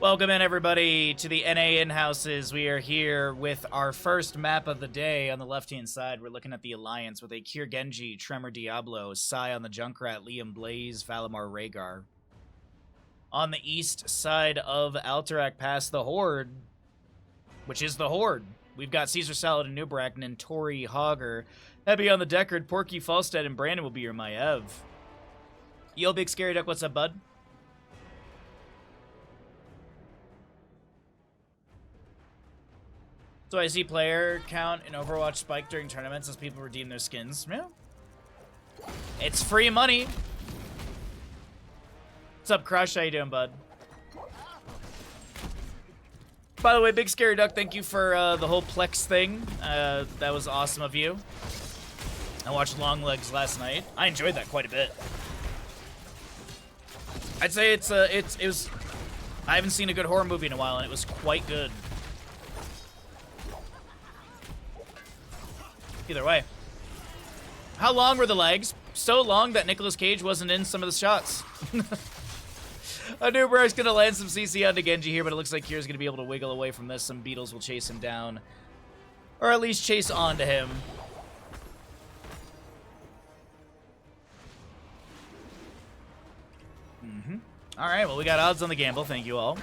Welcome in, everybody, to the NA in-houses. We are here with our first map of the day. On the left-hand side, we're looking at the Alliance with a Kier Genji, Tremor Diablo, Sai on the Junkrat, Liam Blaze, Valimar Rhaegar. On the east side of Alterac past the Horde, which is the Horde, we've got Caesar Salad and Nubrak, Nintori, Hogger, Heavy on the Deckard, Porky, Falstead, and Brandon will be your Maev. Yo, Big Scary Duck, what's up, bud? So I see player count in Overwatch spike during tournaments as people redeem their skins. Yeah. It's free money. What's up, Crush? How you doing, bud? By the way, Big Scary Duck, thank you for the whole Plex thing. That was awesome of you. I watched Long Legs last night. I enjoyed that quite a bit. I'd say it was. I haven't seen a good horror movie in a while, and it was quite good. Either way. How long were the legs? So long that Nicolas Cage wasn't in some of the shots. I knew Bro's gonna land some CC onto Genji here, but it looks like Kier's gonna be able to wiggle away from this. Some Beetles will chase him down. Or at least chase onto him. Alright, well, we got odds on the gamble. Thank you all.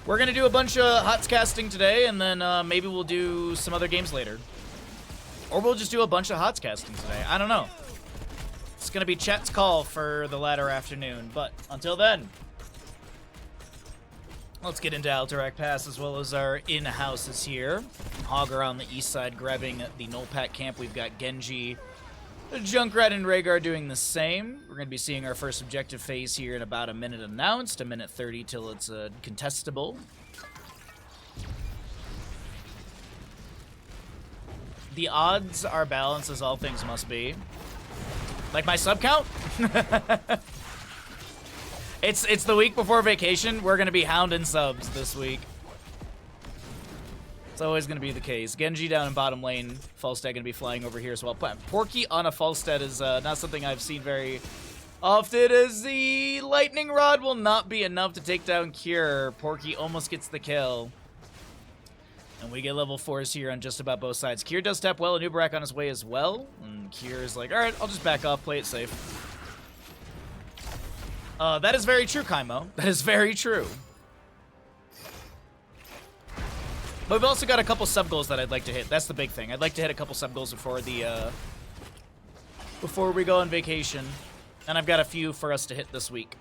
We're gonna do a bunch of HOTS casting today, and then maybe we'll do some other games later. Or we'll just do a bunch of HOTS casting today. I don't know. It's going to be chat's call for the latter afternoon. But until then, let's get into Alterac Pass as well as our in-houses here. Hogger on the east side grabbing the null pack camp. We've got Genji, Junkrat, and Rhaegar doing the same. We're going to be seeing our first objective phase here in about a minute announced. A minute 30 till it's contestable. The odds are balanced as all things must be. Like my sub count? It's the week before vacation. We're going to be hounding subs this week. It's always going to be the case. Genji down in bottom lane. Falstead going to be flying over here as well. Porky on a Falstead is not something I've seen very often, as the lightning rod will not be enough to take down Kier. Porky almost gets the kill. And we get level 4s here on just about both sides. Kier does tap well, and Nubrak on his way as well. And Kier is like, alright, I'll just back off, play it safe. That is very true, Kaimo. That is very true. But we've also got a couple sub-goals that I'd like to hit. That's the big thing. I'd like to hit a couple sub-goals before the, before we go on vacation. And I've got a few for us to hit this week.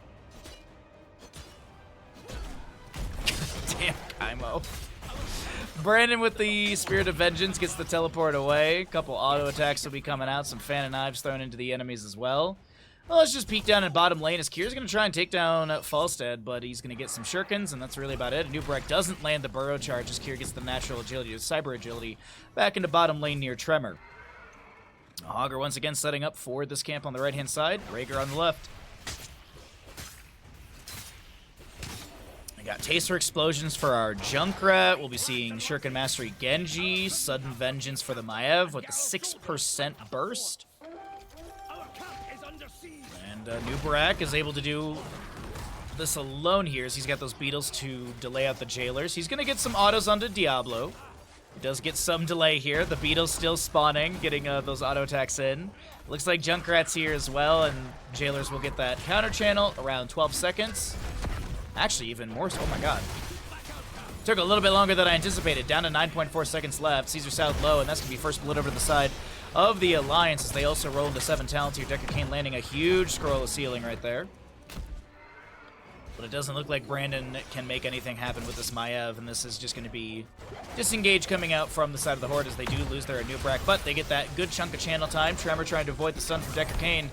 Damn, Kaimo. Brandon with the Spirit of Vengeance gets the teleport away. A couple auto attacks will be coming out. Some fan and knives thrown into the enemies as well. Well, let's just peek down in bottom lane as Kier's going to try and take down Falstead, but he's going to get some shurikens, and that's really about it. Nubrak doesn't land the burrow charge as Kier gets the natural agility, the cyber agility, back into bottom lane near Tremor. Hogger once again setting up for this camp on the right-hand side. Rhaegar on the left. We got Taster Explosions for our Junkrat. We'll be seeing Shuriken Mastery Genji. Sudden Vengeance for the Maev with the 6% burst. And Nubrak is able to do this alone here as he's got those Beetles to delay out the Jailers. He's going to get some autos onto Diablo. He does get some delay here. The Beetles still spawning, getting those auto attacks in. Looks like Junkrat's here as well, and Jailers will get that counter channel around 12 seconds. Actually, even more so. Oh my god. Took a little bit longer than I anticipated. Down to 9.4 seconds left. Caesar South low, and that's going to be first split over to the side of the Alliance as they also roll into 7 talents here. Deckard Cain landing a huge scroll of ceiling right there. But it doesn't look like Brandon can make anything happen with this Maev, and this is just going to be disengaged coming out from the side of the Horde as they do lose their Nubrak, but they get that good chunk of channel time. Tremor trying to avoid the stun from Deckard Cain.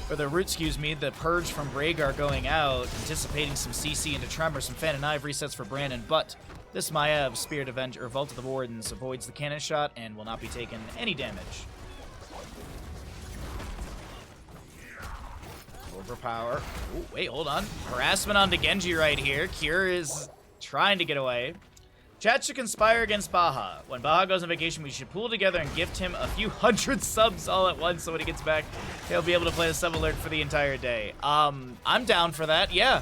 Or the root, excuse me, the purge from Rhaegar going out, anticipating some CC into Tremor, some Fan and Knife resets for Brandon, but this Maev, Spirit Avenger, or Vault of the Wardens, avoids the cannon shot and will not be taking any damage. Overpower. Ooh, wait, hold on. Harassment onto Genji right here. Kier is trying to get away. Chat should conspire against Baha. When Baha goes on vacation, we should pool together and gift him a few hundred subs all at once so when he gets back, he'll be able to play the sub alert for the entire day. I'm down for that, yeah.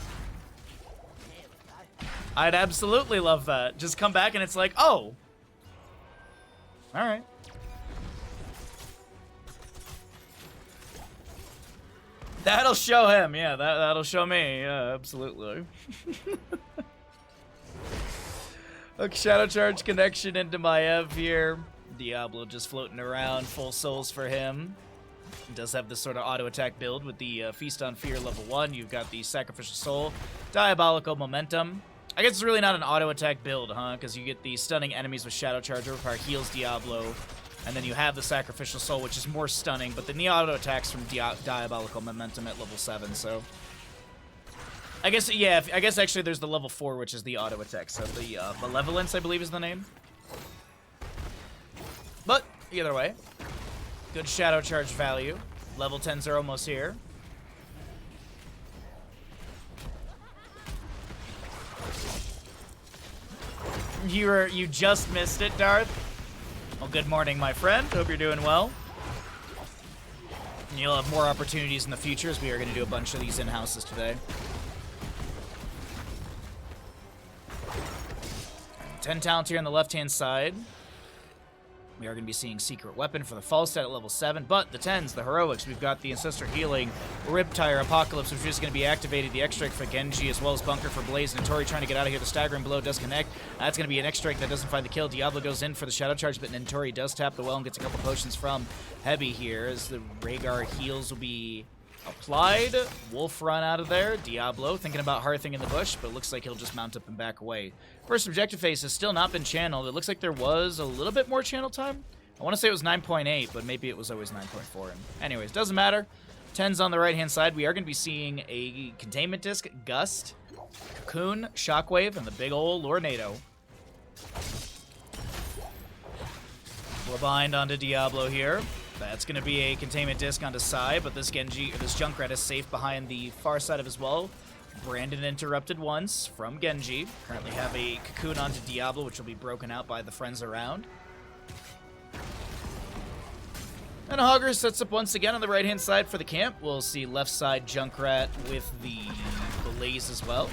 I'd absolutely love that. Just come back and it's like, oh. Alright. That'll show him, yeah, that'll show me, yeah, absolutely. Okay, Shadow Charge connection into Maev here. Diablo just floating around, full souls for him. He does have this sort of auto-attack build with the Feast on Fear level 1. You've got the Sacrificial Soul, Diabolical Momentum. I guess it's really not an auto-attack build, huh? Because you get the stunning enemies with Shadow Charge, Overpower heals Diablo, and then you have the Sacrificial Soul, which is more stunning, but then the auto-attacks from Diabolical Momentum at level 7, so... I guess, yeah, I guess actually there's the level 4, which is the auto-attack, so the Malevolence, I believe is the name. But, either way, good Shadow Charge value. Level 10s are almost here. You just missed it, Darth. Well, good morning, my friend. Hope you're doing well. And you'll have more opportunities in the future, as we are going to do a bunch of these in-houses today. 10 talent here on the left-hand side. We are going to be seeing Secret Weapon for the Falstad at level 7, but the 10s, the Heroics, we've got the Ancestor Healing, Riptire, Apocalypse, which is going to be activated, the X-Strike for Genji, as well as Bunker for Blaze, and Tori trying to get out of here. The Staggering Blow does connect. That's going to be an X-Strike that doesn't find the kill. Diablo goes in for the Shadow Charge, but Nentori does tap the well and gets a couple potions from Heavy here, as the Rhaegar heals will be applied. Wolf run out of there. Diablo thinking about hearthing in the bush, but looks like he'll just mount up and back away. First objective phase has still not been channeled. It looks like there was a little bit more channel time. I want to say it was 9.8, but maybe it was always 9.4. Anyways, doesn't matter. 10's on the right-hand side. We are going to be seeing a Containment Disc, Gust, Cocoon, Shockwave, and the big ol' Lornado. We're behind onto Diablo here. That's going to be a Containment Disc onto Sai, but this Genji, or this Junkrat is safe behind the far side of his wall. Brandon interrupted once from Genji. Currently have a Cocoon onto Diablo, which will be broken out by the friends around. And Hogger sets up once again on the right-hand side for the camp. We'll see left side Junkrat with the Blaze as well.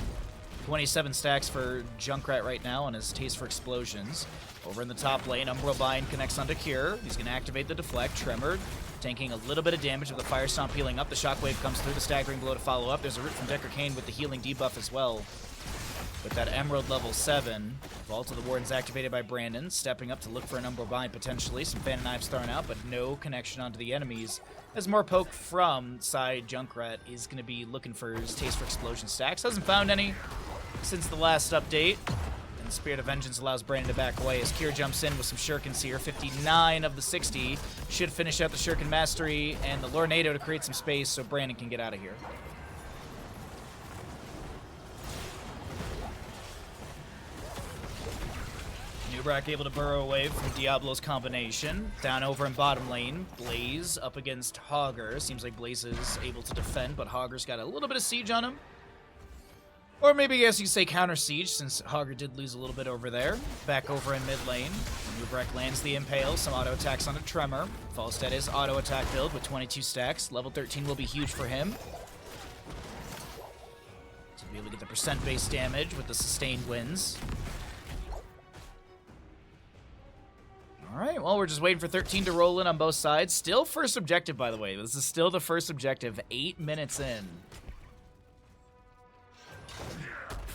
27 stacks for Junkrat right now on his Taste for Explosions. Over in the top lane, Umbral Bind connects onto Cure. He's going to activate the Deflect. Tremor tanking a little bit of damage with the Fire Stomp healing up. The Shockwave comes through, the Staggering Blow to follow up. There's a Root from Decker Kane with the healing debuff as well. With that Emerald level 7, Vault of the Warden's activated by Brandon, stepping up to look for an Umbral Bind potentially. Some Phantom Knives thrown out, but no connection onto the enemies. As more poke from side Junkrat is going to be looking for his Taste for Explosion stacks. Hasn't found any since the last update. And Spirit of Vengeance allows Brandon to back away as Kier jumps in with some Shurikens here. 59 of the 60 should finish out the Shuriken Mastery and the Lornado to create some space so Brandon can get out of here. Nubrak able to burrow away from Diablo's combination. Down over in bottom lane, Blaze up against Hogger. Seems like Blaze is able to defend, but Hogger's got a little bit of siege on him. Or maybe I guess you could say counter siege, since Hogger did lose a little bit over there. Back over in mid lane, Nubrak lands the Impale, some auto attacks on a Tremor. Falstad is auto attack build with 22 stacks. Level 13 will be huge for him. To be able to get the percent-based damage with the sustained wins. Alright, well, we're just waiting for 13 to roll in on both sides. Still first objective, by the way. This is still the first objective, 8 minutes in.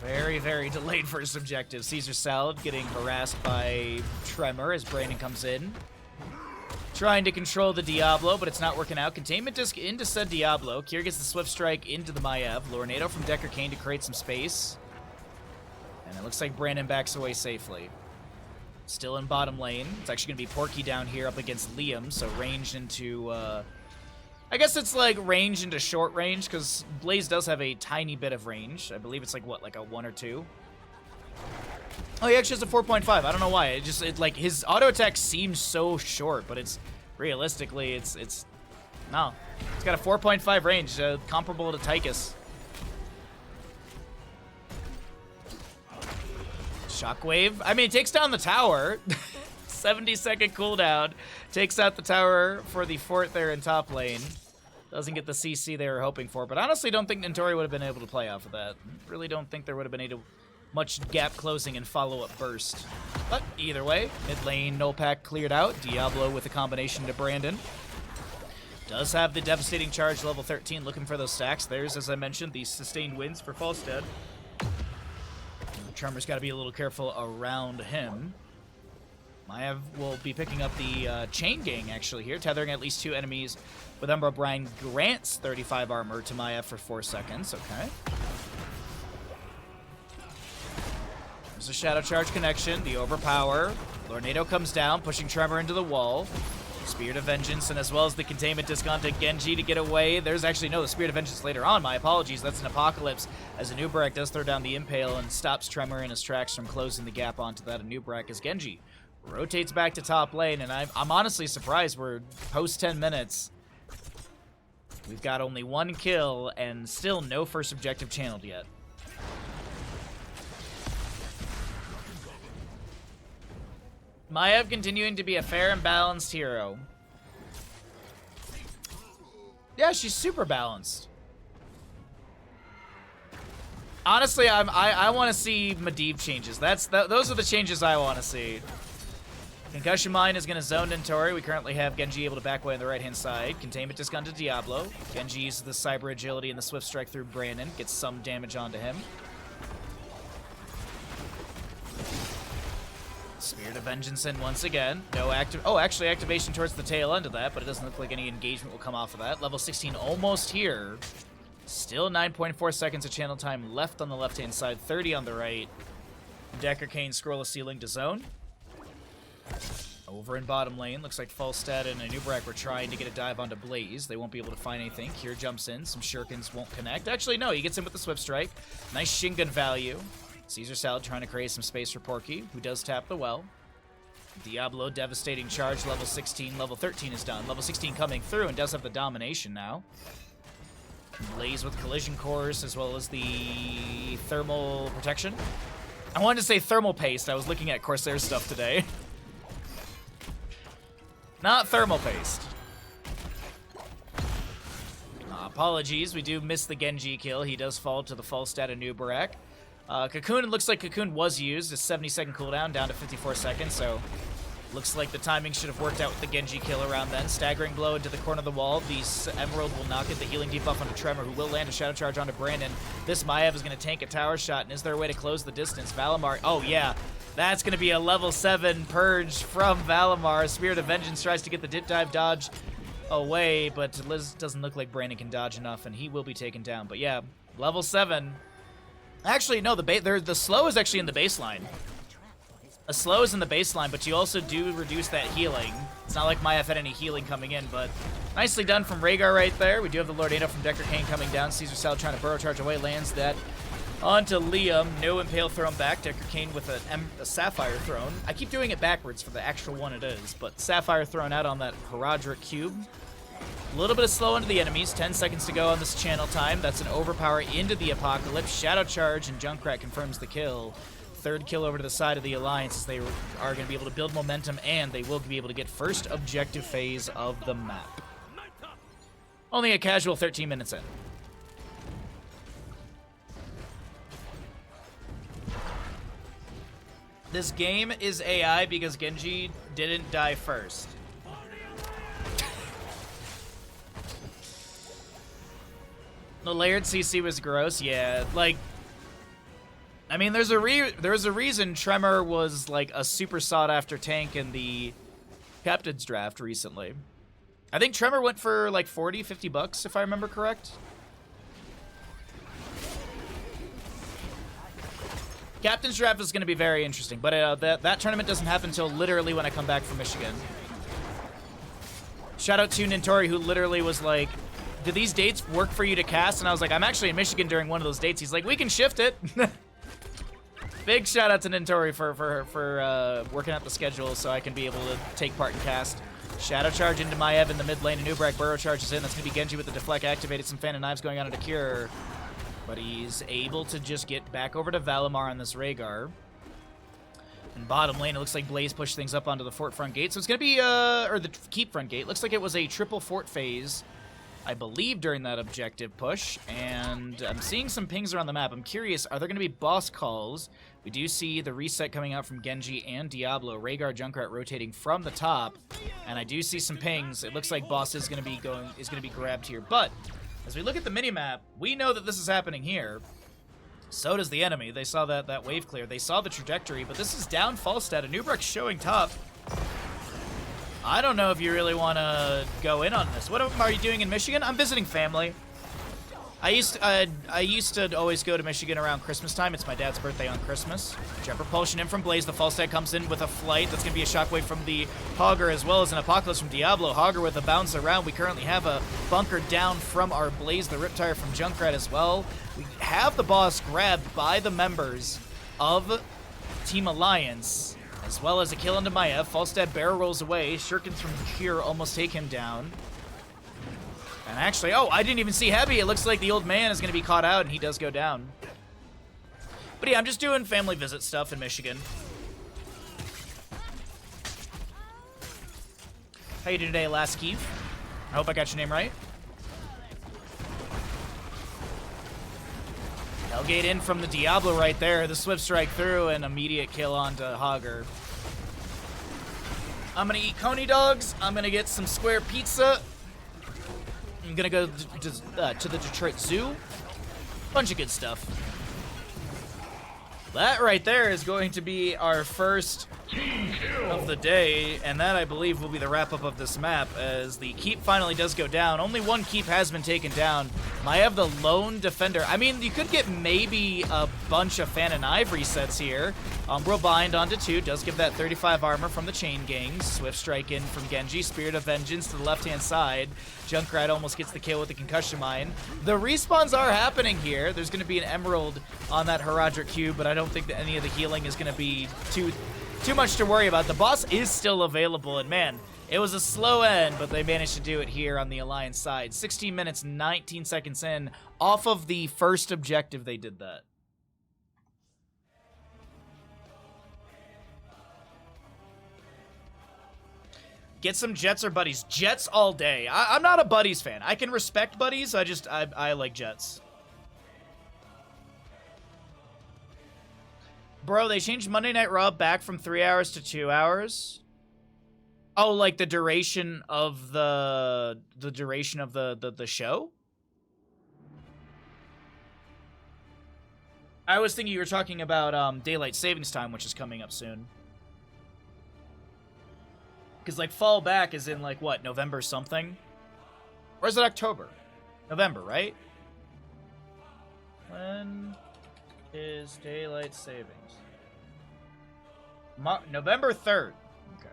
Very, very delayed first objective. Caesar Salad getting harassed by Tremor as Brandon comes in. Trying to control the Diablo, but it's not working out. Containment Disc into said Diablo. Kier gets the Swift Strike into the Maev. Lornado from Decker Kane to create some space. And it looks like Brandon backs away safely. Still in bottom lane. It's actually going to be Porky down here up against Liam, so ranged into, I guess it's like range into short range, because Blaze does have a tiny bit of range. I believe it's like, what, like a 1 or 2? Oh, he actually has a 4.5. I don't know why. Like, his auto attack seems so short, but it's, realistically, no. It's got a 4.5 range, comparable to Tychus. Shockwave. I mean, it takes down the tower. 70-second cooldown. Takes out the tower for the fort there in top lane. Doesn't get the CC they were hoping for. But honestly, don't think Nentori would have been able to play off of that. Really don't think there would have been much gap closing and follow-up burst. But either way, mid lane null pack cleared out. Diablo with a combination to Brandon. Does have the devastating charge, level 13, looking for those stacks. There's, as I mentioned, the sustained wins for Falstad. Tremor's got to be a little careful around him. Maev will be picking up the chain gang, actually, here, tethering at least 2 enemies with Ember Brian grants 35 armor to Maev for 4 seconds. Okay. There's a Shadow Charge connection, the Overpower. Lornado comes down, pushing Tremor into the wall. Spirit of Vengeance, and as well as the Containment disc onto Genji to get away. There's actually, no, the Spirit of Vengeance later on. My apologies. That's an Apocalypse, as Anubarak does throw down the Impale and stops Tremor in his tracks from closing the gap onto that Anubarak as Genji rotates back to top lane, and I'm honestly surprised we're post 10 minutes. We've got only 1 kill and still no first objective channeled yet. Maev continuing to be a fair and balanced hero. Yeah, she's super balanced. Honestly, I want to see Medivh changes. Those are the changes I want to see. Concussion Mine is going to zone in Tori. We currently have Genji able to back away on the right-hand side. Containment disc onto Diablo. Genji uses the Cyber Agility and the Swift Strike through Brandon. Gets some damage onto him. Spirit of Vengeance in once again. No actually activation towards the tail end of that, but it doesn't look like any engagement will come off of that. Level 16 almost here. Still 9.4 seconds of channel time left on the left-hand side, 30 on the right. Decker Kane scroll a ceiling to zone. Over in bottom lane, looks like Falstad and Anubarak were trying to get a dive onto Blaze. They won't be able to find anything. Kier jumps in, some shurikens won't connect. Actually, no, he gets in with the Swift Strike. Nice Shingun value. Caesar Salad trying to create some space for Porky, who does tap the well. Diablo, devastating charge, level 16. Level 13 is done. Level 16 coming through and does have the domination now. Blaze with collision cores as well as the thermal protection. I wanted to say thermal paste. I was looking at Corsair stuff today. Not thermal paste. Apologies, we do miss the Genji kill. He does fall to the Falstad Anubarak. Cocoon, it looks like Cocoon was used. A 70-second cooldown down to 54 seconds, so looks like the timing should have worked out with the Genji kill around then. Staggering blow into the corner of the wall. The Emerald will not get the healing debuff onto Tremor, who will land a Shadow Charge onto Brandon. This Maev is going to tank a tower shot, and is there a way to close the distance? Valimar, oh yeah, that's going to be a level 7 purge from Valimar. Spirit of Vengeance tries to get the dip dive dodge away, but Liz doesn't look like Brandon can dodge enough, and he will be taken down. But yeah, level 7. Actually, no, the slow is actually in the baseline. A slow is in the baseline, but you also do reduce that healing. It's not like Maya had any healing coming in, but nicely done from Rhaegar right there. We do have the Lord Ada from Decker Kane coming down. Caesar Salad trying to burrow charge away, lands that onto Liam. No Impale thrown back. Decker Kane with a Sapphire thrown. I keep doing it backwards for the actual one it is, but Sapphire thrown out on that Herodric cube. A little bit of slow into the enemies. 10 seconds to go on this channel time. That's an overpower into the Apocalypse. Shadow Charge, and Junkrat confirms the kill. Third kill over to the side of the Alliance, as they are going to be able to build momentum, and they will be able to get first objective phase of the map. Only a casual 13 minutes in. This game is AI because Genji didn't die first. The layered CC was gross, yeah. Like, I mean, there's a reason Tremor was like a super sought-after tank in the Captain's Draft recently. I think Tremor went for like 40, 50 bucks, if I remember correct. Captain's Draft is going to be very interesting, but that tournament doesn't happen until literally when I come back from Michigan. Shout out to Nintori, who literally was like, do these dates work for you to cast? And I was like, I'm actually in Michigan during one of those dates. He's like, we can shift it. Big shout out to Nintori for working out the schedule so I can be able to take part in cast. Shadow Charge into Maev in the mid lane. Anubarak burrow charges in. That's going to be Genji with the deflect activated. Some Fan of Knives going on into Cure. But he's able to just get back over to Valimar on this Rhaegar. In bottom lane, it looks like Blaze pushed things up onto the fort front gate. So it's going to be, or the keep front gate. Looks like it was a triple fort phase I believe, during that objective push, and I'm seeing some pings around the map. I'm curious, are there going to be boss calls? We do see the reset coming out from Genji and Diablo. Rhaegar, Junkrat rotating from the top, and I do see some pings. It looks like boss is going to be grabbed here, but as we look at the minimap, we know that this is happening here. So does the enemy. They saw that wave clear. They saw the trajectory, but this is down Falstad. Anubrek's showing top. I don't know if you really want to go in on this. What are you doing in Michigan? I'm visiting family. I used to always go to Michigan around Christmas time. It's my dad's birthday on Christmas. Jet propulsion in from Blaze. The Falstad comes in with a flight. That's going to be a shockwave from the Hogger as well as an Apocalypse from Diablo. Hogger with a bounce around. We currently have a bunker down from our Blaze, the Riptire from Junkrat as well. We have the boss grabbed by the members of Team Alliance, as well as a kill into Maiev. Falstad barrel rolls away. Shurikens from Cure almost take him down. And actually, oh, I didn't even see Heavy. It looks like the old man is going to be caught out, and he does go down. But yeah, I'm just doing family visit stuff in Michigan. How you doing today, Laskeev? I hope I got your name right. Hellgate in from the Diablo right there. The Swift Strike through, and immediate kill onto Hogger. I'm going to eat Coney dogs. I'm going to get some square pizza. I'm gonna go to the Detroit Zoo. Bunch of good stuff. That right there is going to be our first of the day, and that, I believe, will be the wrap-up of this map, as the keep finally does go down. Only one keep has been taken down. Maiev, the lone defender. I mean, you could get maybe a bunch of Fan and Ive resets here. Umbral bind onto 2, does give that 35 armor from the chain gangs. Swift strike in from Genji, Spirit of Vengeance to the left-hand side. Junkrat almost gets the kill with the concussion mine. The respawns are happening here. There's going to be an emerald on that Herodric cube, but I don't think that any of the healing is going to be too much to worry about. The boss is still available, and man, it was a slow end, but they managed to do it here on the Alliance side. 16 minutes, 19 seconds in. Off of the first objective, they did that. Get some Jets or Buddies. Jets all day. I'm not a Buddies fan. I can respect Buddies, I like Jets. Bro, they changed Monday Night Raw back from 3 hours to 2 hours. Oh, like the duration of the duration of the show? I was thinking you were talking about Daylight Savings Time, which is coming up soon. Because, like, fall back is in, like, what, November something? Or is it October? November, right? When is Daylight Savings? November 3rd. Okay.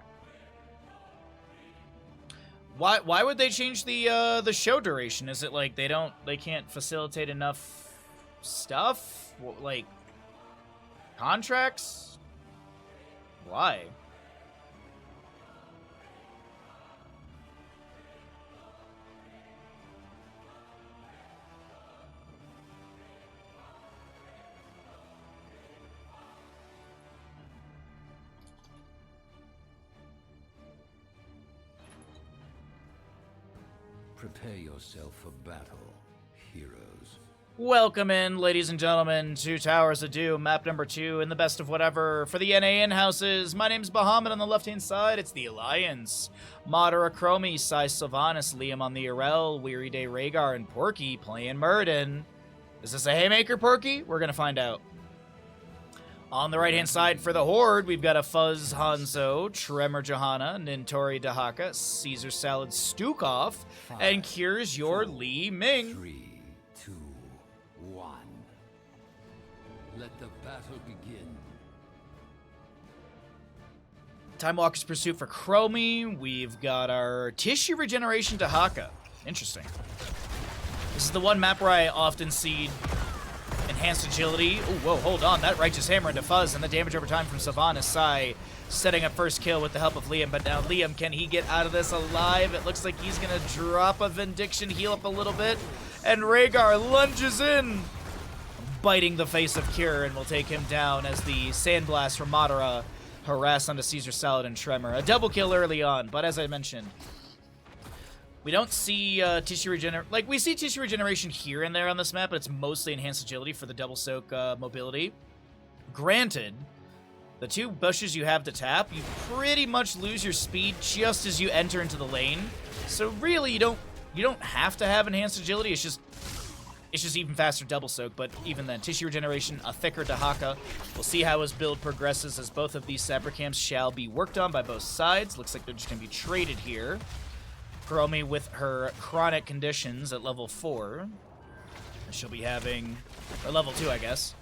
Why would they change the show duration? Is it like they can't facilitate enough stuff? Like contracts? Why? Prepare yourself for battle, heroes. Welcome in, ladies and gentlemen, to Towers of Doom, map number 2 in the best of whatever for the NA in-houses. My name's Bahamut. On the left-hand side, it's the Alliance. Madara Chromie, Sai Sylvanas, Liam on the Urel, Weary Day Rhaegar, and Porky playing Murden. Is this a Haymaker, Porky? We're gonna find out. On the right-hand side for the Horde, we've got a Fuzz Hanzo, Tremor Johanna, Nintori Dahaka, Caesar Salad Stukov, and Cures Your Li Ming. 3, 2, 1. Let the battle begin. Time Walker's Pursuit for Chromie. We've got our Tissue Regeneration Dahaka. Interesting. This is the one map where I often see enhanced agility. Oh, whoa, hold on. That Righteous Hammer into Fuzz, and the damage over time from Sylvanas. Sai setting up first kill with the help of Liam, but now Liam, can he get out of this alive? It looks like he's going to drop a Vindiction, heal up a little bit, and Rhaegar lunges in, biting the face of Cure, and will take him down as the Sandblast from Madara harass onto Caesar Salad and Tremor. A double kill early on, but as I mentioned, We don't see tissue regeneration. Like, we see tissue regeneration here and there on this map, but it's mostly enhanced agility for the double soak mobility. Granted, the 2 bushes you have to tap, you pretty much lose your speed just as you enter into the lane. So really, you don't have to have enhanced agility. It's just even faster double soak. But even then, tissue regeneration, a thicker Dahaka. We'll see how his build progresses as both of these sapper camps shall be worked on by both sides. Looks like they're just gonna be traded here. Chromie with her chronic conditions at level 4. She'll be having, or level 2, I guess.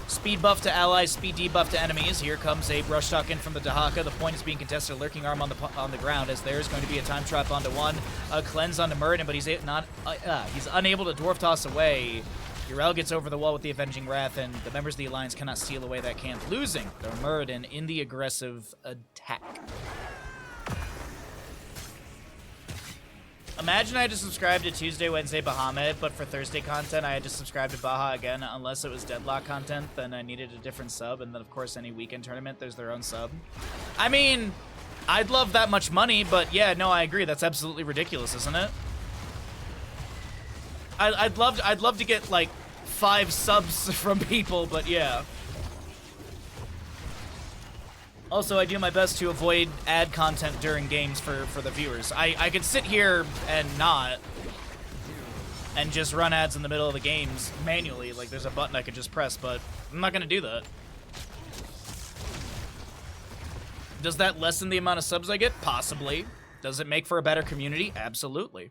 Speed buff to allies, speed debuff to enemies. Here comes a brush talk in from the Dahaka. The point is being contested. Lurking arm on the ground, as there's going to be a time trap onto one, a cleanse onto Muradin, but he's unable to dwarf toss away. Yrel gets over the wall with the Avenging Wrath, and the members of the Alliance cannot steal away that camp, losing their Muradin in the aggressive attack. Imagine I had to subscribe to Tuesday, Wednesday, Bahamut, but for Thursday content, I had to subscribe to Baha again. Unless it was Deadlock content, then I needed a different sub, and then, of course, any weekend tournament, there's their own sub. I mean, I'd love that much money, but yeah, no, I agree. That's absolutely ridiculous, isn't it? I'd love to get, like, 5 subs from people, but yeah. Also, I do my best to avoid ad content during games for the viewers. I could sit here and not, and just run ads in the middle of the games manually. Like, there's a button I could just press, but I'm not going to do that. Does that lessen the amount of subs I get? Possibly. Does it make for a better community? Absolutely.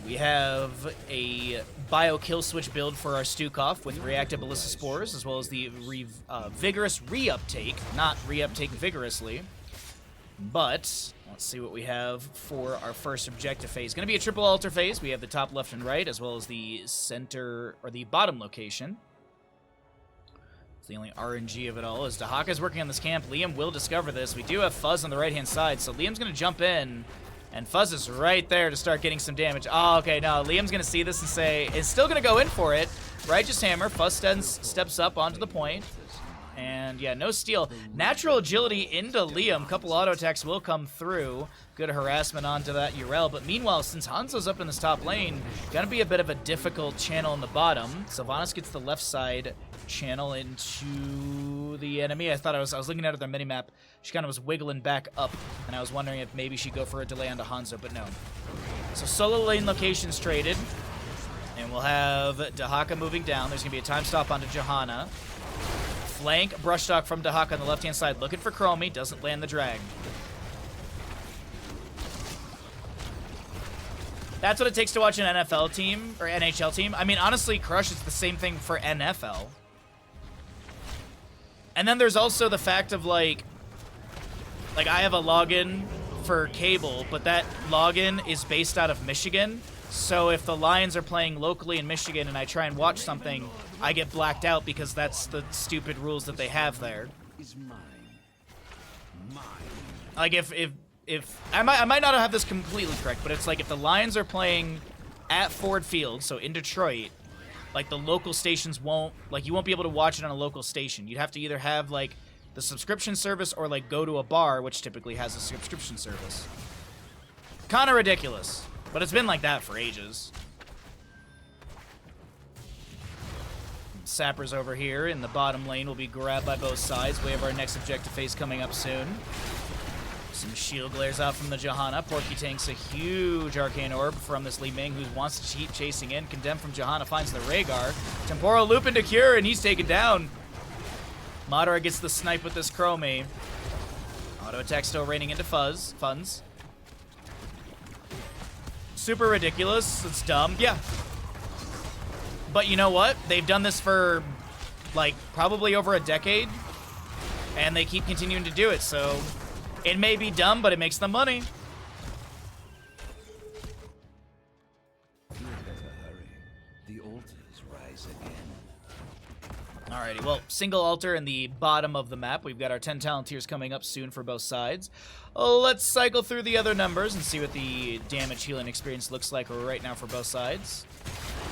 We have a bio kill switch build for our Stukov with reactive ballista spores, as well as the vigorous reuptake, not reuptake vigorously. But let's see what we have for our first objective phase. Going to be a triple altar phase. We have the top, left, and right, as well as the center or the bottom location. It's the only RNG of it all. As Dahaka's working on this camp, Liam will discover this. We do have Fuzz on the right-hand side, so Liam's going to jump in. And Fuzz is right there to start getting some damage. Oh, okay, no. Liam's going to see this and say, it's still going to go in for it. Righteous Hammer. Fuzz steps up onto the point. And, yeah, no steal. Natural agility into Liam. Couple auto attacks will come through. Good harassment onto that Yrel. But meanwhile, since Hanzo's up in this top lane, going to be a bit of a difficult channel in the bottom. Sylvanas gets the left side channel into the enemy. I thought I was looking at her minimap. She kind of was wiggling back up, and I was wondering if maybe she'd go for a delay onto Hanzo, but no. So solo lane locations traded, and we'll have Dahaka moving down. There's going to be a time stop onto Johanna. Flank brush talk from Dahaka on the left-hand side, looking for Chromie. Doesn't land the drag. That's what it takes to watch an NFL team, or NHL team. I mean, honestly, Crush is the same thing for NFL. And then there's also the fact of, like I have a login for cable, but that login is based out of Michigan. So if the Lions are playing locally in Michigan and I try and watch something, I get blacked out because that's the stupid rules that they have there. Like if I might not have this completely correct, but it's like if the Lions are playing at Ford Field, so in Detroit, like the local stations won't, like you won't be able to watch it on a local station. You'd have to either have like the subscription service or like go to a bar, which typically has a subscription service. Kind of ridiculous, but it's been like that for ages. Sappers over here in the bottom lane will be grabbed by both sides. We have our next objective phase coming up soon. Some shield glares out from the Johanna. Porky tanks a huge arcane orb from this Li Ming, who wants to keep chasing in. Condemned from Johanna finds the Rhaegar. Temporal loop into Cure, and he's taken down. Madara gets the snipe with this Chromie. Auto attack still raining into Funds. Super ridiculous. It's dumb. Yeah. But you know what? They've done this for, like, probably over a decade. And they keep continuing to do it, so it may be dumb, but it makes them money. Alrighty, well, single altar in the bottom of the map. We've got our 10 talent tiers coming up soon for both sides. Let's cycle through the other numbers and see what the damage healing experience looks like right now for both sides.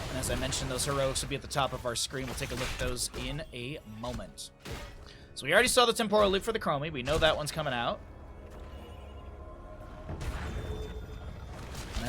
And as I mentioned, those heroics will be at the top of our screen. We'll take a look at those in a moment. So we already saw the temporal loop for the Chromie. We know that one's coming out.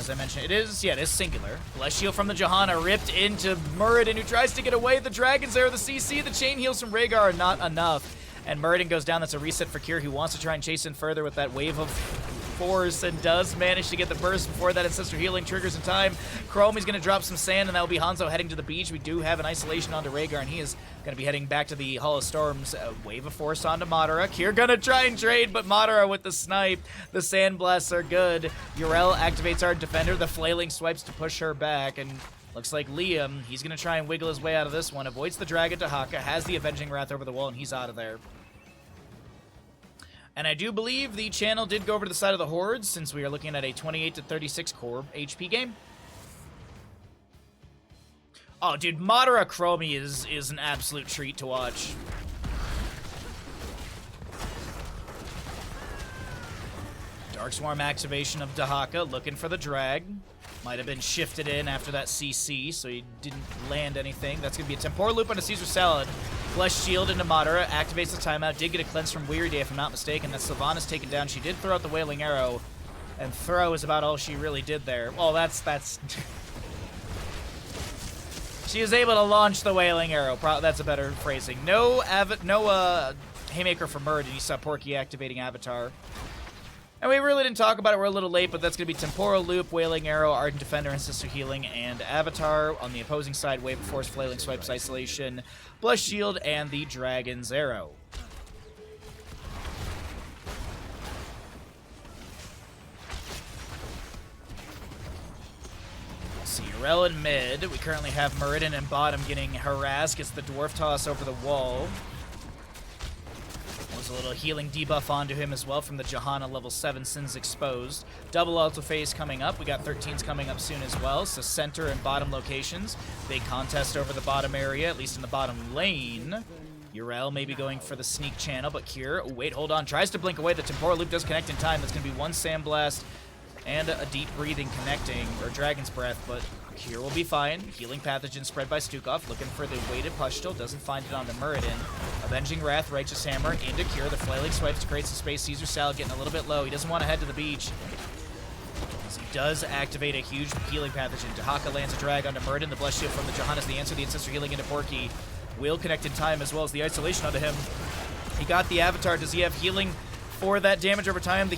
As I mentioned, it is singular. Bless Shield from the Johanna ripped into Muradin, who tries to get away. The Dragon's there, the CC, the chain heals from Rhaegar are not enough. And Muradin goes down. That's a reset for Kier, who wants to try and chase in further with that wave of force and does manage to get the burst before that Ancestor Healing triggers in time. Chromie's going to drop some sand, and that will be Hanzo heading to the beach. We do have an isolation onto Rhaegar, and he is going to be heading back to the Hall of Storms. Wave of force onto Madara. Kier going to try and trade, but Madara with the snipe. The sand blasts are good. Yrel activates our defender. The flailing swipes to push her back, and looks like Liam, he's going to try and wiggle his way out of this one. Avoids the Dragon to Haka, has the Avenging Wrath over the wall, and he's out of there. And I do believe the channel did go over to the side of the Hordes, since we are looking at a 28 to 36 core HP game. Oh, dude, Madara Chromie is an absolute treat to watch. Dark Swarm activation of Dahaka, looking for the drag. Might have been shifted in after that CC, so he didn't land anything. That's going to be a Temporal Loop on a Caesar Salad. Flesh Shield into Madara, activates the timeout. Did get a cleanse from Weary Day, if I'm not mistaken. That Sylvanas taken down. She did throw out the Wailing Arrow, and throw is about all she really did there. Well, that's... She was able to launch the Wailing Arrow. That's a better phrasing. No Haymaker for Muradin. You saw Porky activating Avatar. And we really didn't talk about it. We're a little late, but that's going to be Temporal Loop, Wailing Arrow, Ardent Defender, Ancestor Healing, and Avatar. On the opposing side, Wave of Force, Flailing Swipes, Isolation, Bless Shield, and the Dragon's Arrow. See, Yrel in mid. We currently have Muradin in bottom getting harassed. Gets the Dwarf Toss over the wall. A little healing debuff onto him as well from the Johanna level 7 Sins Exposed. Double Alto Phase coming up. We got 13s coming up soon as well. So center and bottom locations. Big contest over the bottom area, at least in the bottom lane. Yrel maybe going for the sneak channel, but Kier, oh, wait, hold on. Tries to blink away. The Temporal Loop does connect in time. That's going to be one Sandblast and a Deep Breathing connecting, or Dragon's Breath, but Kier will be fine. Healing Pathogen spread by Stukov, looking for the weighted Pushtil, doesn't find it on the Muradin. Avenging Wrath, Righteous Hammer into Kier. The Flailing Swipes to create some space. Caesar Salad getting a little bit low. He doesn't want to head to the beach. As he does activate a huge Healing Pathogen. Dahaka lands a drag onto Muradin. The Bless Shield from the Johanna's the answer. The Ancestor Healing into Porky. Will connect in time as well as the Isolation onto him. He got the Avatar. Does he have healing for that damage over time? The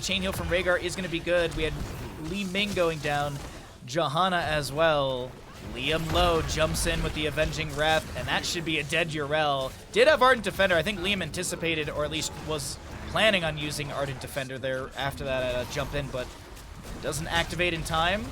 chain heal from Rhaegar is going to be good. We had Li Ming going down. Johanna as well. Liam low jumps in with the Avenging Wrath, and that should be a dead Yrel. Did have Ardent Defender. I think Liam anticipated, or at least was planning on using Ardent Defender there after that jump in, but doesn't activate in time.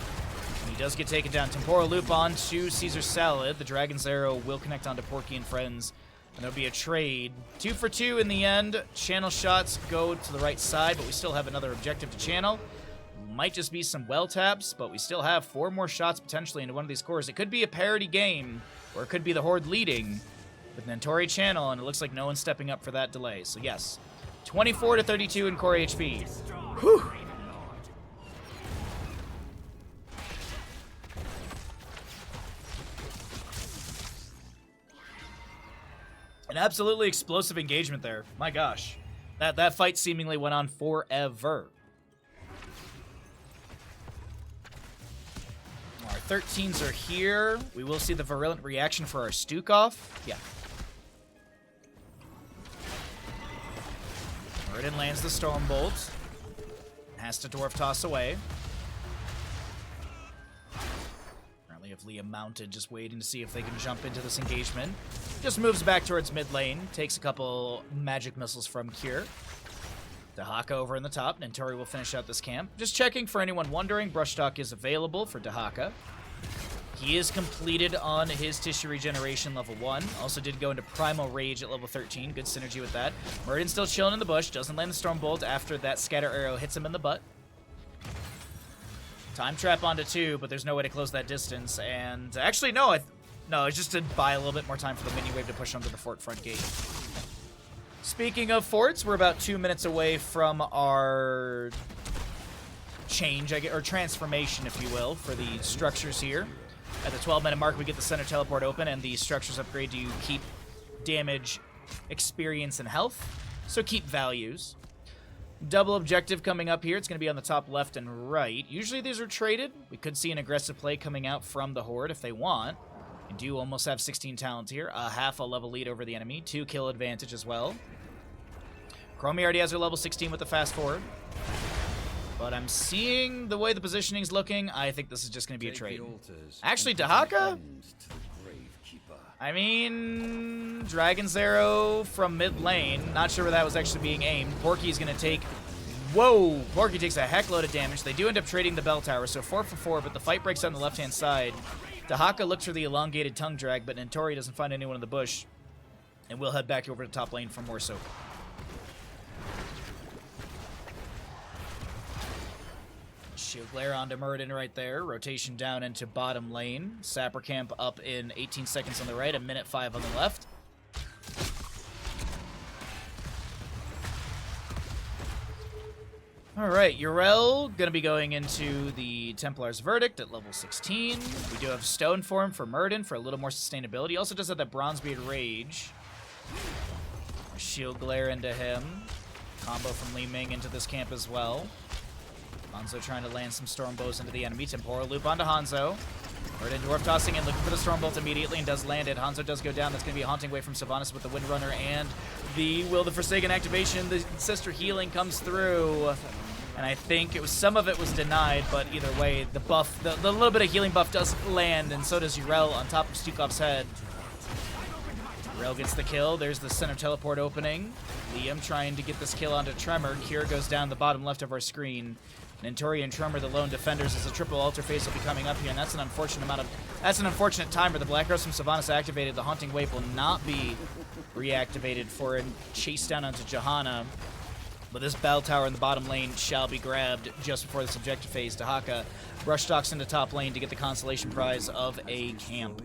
He does get taken down. Temporal Loop on to Caesar Salad. The Dragon's Arrow will connect onto Porky and Friends, and there'll be a trade. 2 for 2 in the end. Channel shots go to the right side, but we still have another objective to channel. Might just be some well taps, but we still have 4 more shots potentially into one of these cores. It could be a parity game, or it could be the Horde leading with Nentori channel, and it looks like no one's stepping up for that delay. So yes, 24 to 32 in core HP. Whew. An absolutely explosive engagement there. My gosh. That fight seemingly went on forever. Our 13s are here. We will see the virulent reaction for our Stukov. Yeah. Muradin lands the Stormbolt. Has to Dwarf Toss away. Apparently have Liam mounted, just waiting to see if they can jump into this engagement. Just moves back towards mid lane. Takes a couple magic missiles from Kier. Dahaka over in the top. Nentori will finish out this camp. Just checking for anyone wondering, Brushstock is available for Dahaka. He is completed on his Tissue Regeneration level 1. Also did go into Primal Rage at level 13. Good synergy with that. Muradin still chilling in the bush. Doesn't land the Stormbolt after that Scatter Arrow hits him in the butt. Time Trap onto 2, but there's no way to close that distance. And actually, no, it's just to buy a little bit more time for the mini wave to push onto the fort front gate. Speaking of forts, we're about 2 minutes away from our change, or transformation, if you will, for the structures here. At the 12-minute mark, we get the center teleport open, and the structures upgrade to keep damage, experience, and health. So keep values. double objective coming up here. It's going to be on the top left and right. Usually these are traded. We could see an aggressive play coming out from the Horde if they want. We do almost have 16 talents here. A half a level lead over the enemy. 2 kill advantage as well. Chromie already has her level 16 with the fast forward. But I'm seeing the way the positioning's looking. I think this is just going to be a trade. Actually, Dahaka? I mean, Dragon's Arrow from mid lane. Not sure where that was actually being aimed. Porky's going to take... Whoa! Porky takes a heck load of damage. They do end up trading the bell tower, so 4 for 4, but the fight breaks on the left-hand side. Dahaka looks for the elongated tongue drag, but Nentori doesn't find anyone in the bush. And we'll head back over to top lane for more soak. Shield Glare onto Muradin right there. Rotation down into bottom lane. Sapper Camp up in 18 seconds on the right, a minute 5 on the left. Alright, Yrel going to be going into the Templar's Verdict at level 16. We do have Stone Form for Muradin for a little more sustainability. He also does have that Bronzebeard Rage. Shield Glare into him. Combo from Li Ming into this camp as well. Hanzo trying to land some Storm Bows into the enemy. Temporal Loop onto Hanzo. Muradin Dwarf tossing in, looking for the Storm Bolt immediately, and does land it. Hanzo does go down. That's going to be a Haunting Wave from Sylvanas with the Windrunner and the Will the Forsaken activation. The Sister Healing comes through, and I think some of it was denied, but either way, the buff, the little bit of healing buff does land, and so does Yrel on top of Stukov's head. Yrel gets the kill. There's the center teleport opening. Liam trying to get this kill onto Tremor. Cure goes down the bottom left of our screen. Nentori and Tremor, the lone defenders, as a triple altar phase will be coming up here, and that's an unfortunate time where the Black Rose from Sylvanas activated. The Haunting Wave will not be reactivated for a chase down onto Johanna. But this bell tower in the bottom lane shall be grabbed just before this objective phase. Dahaka brush stalks into top lane to get the consolation prize of a camp.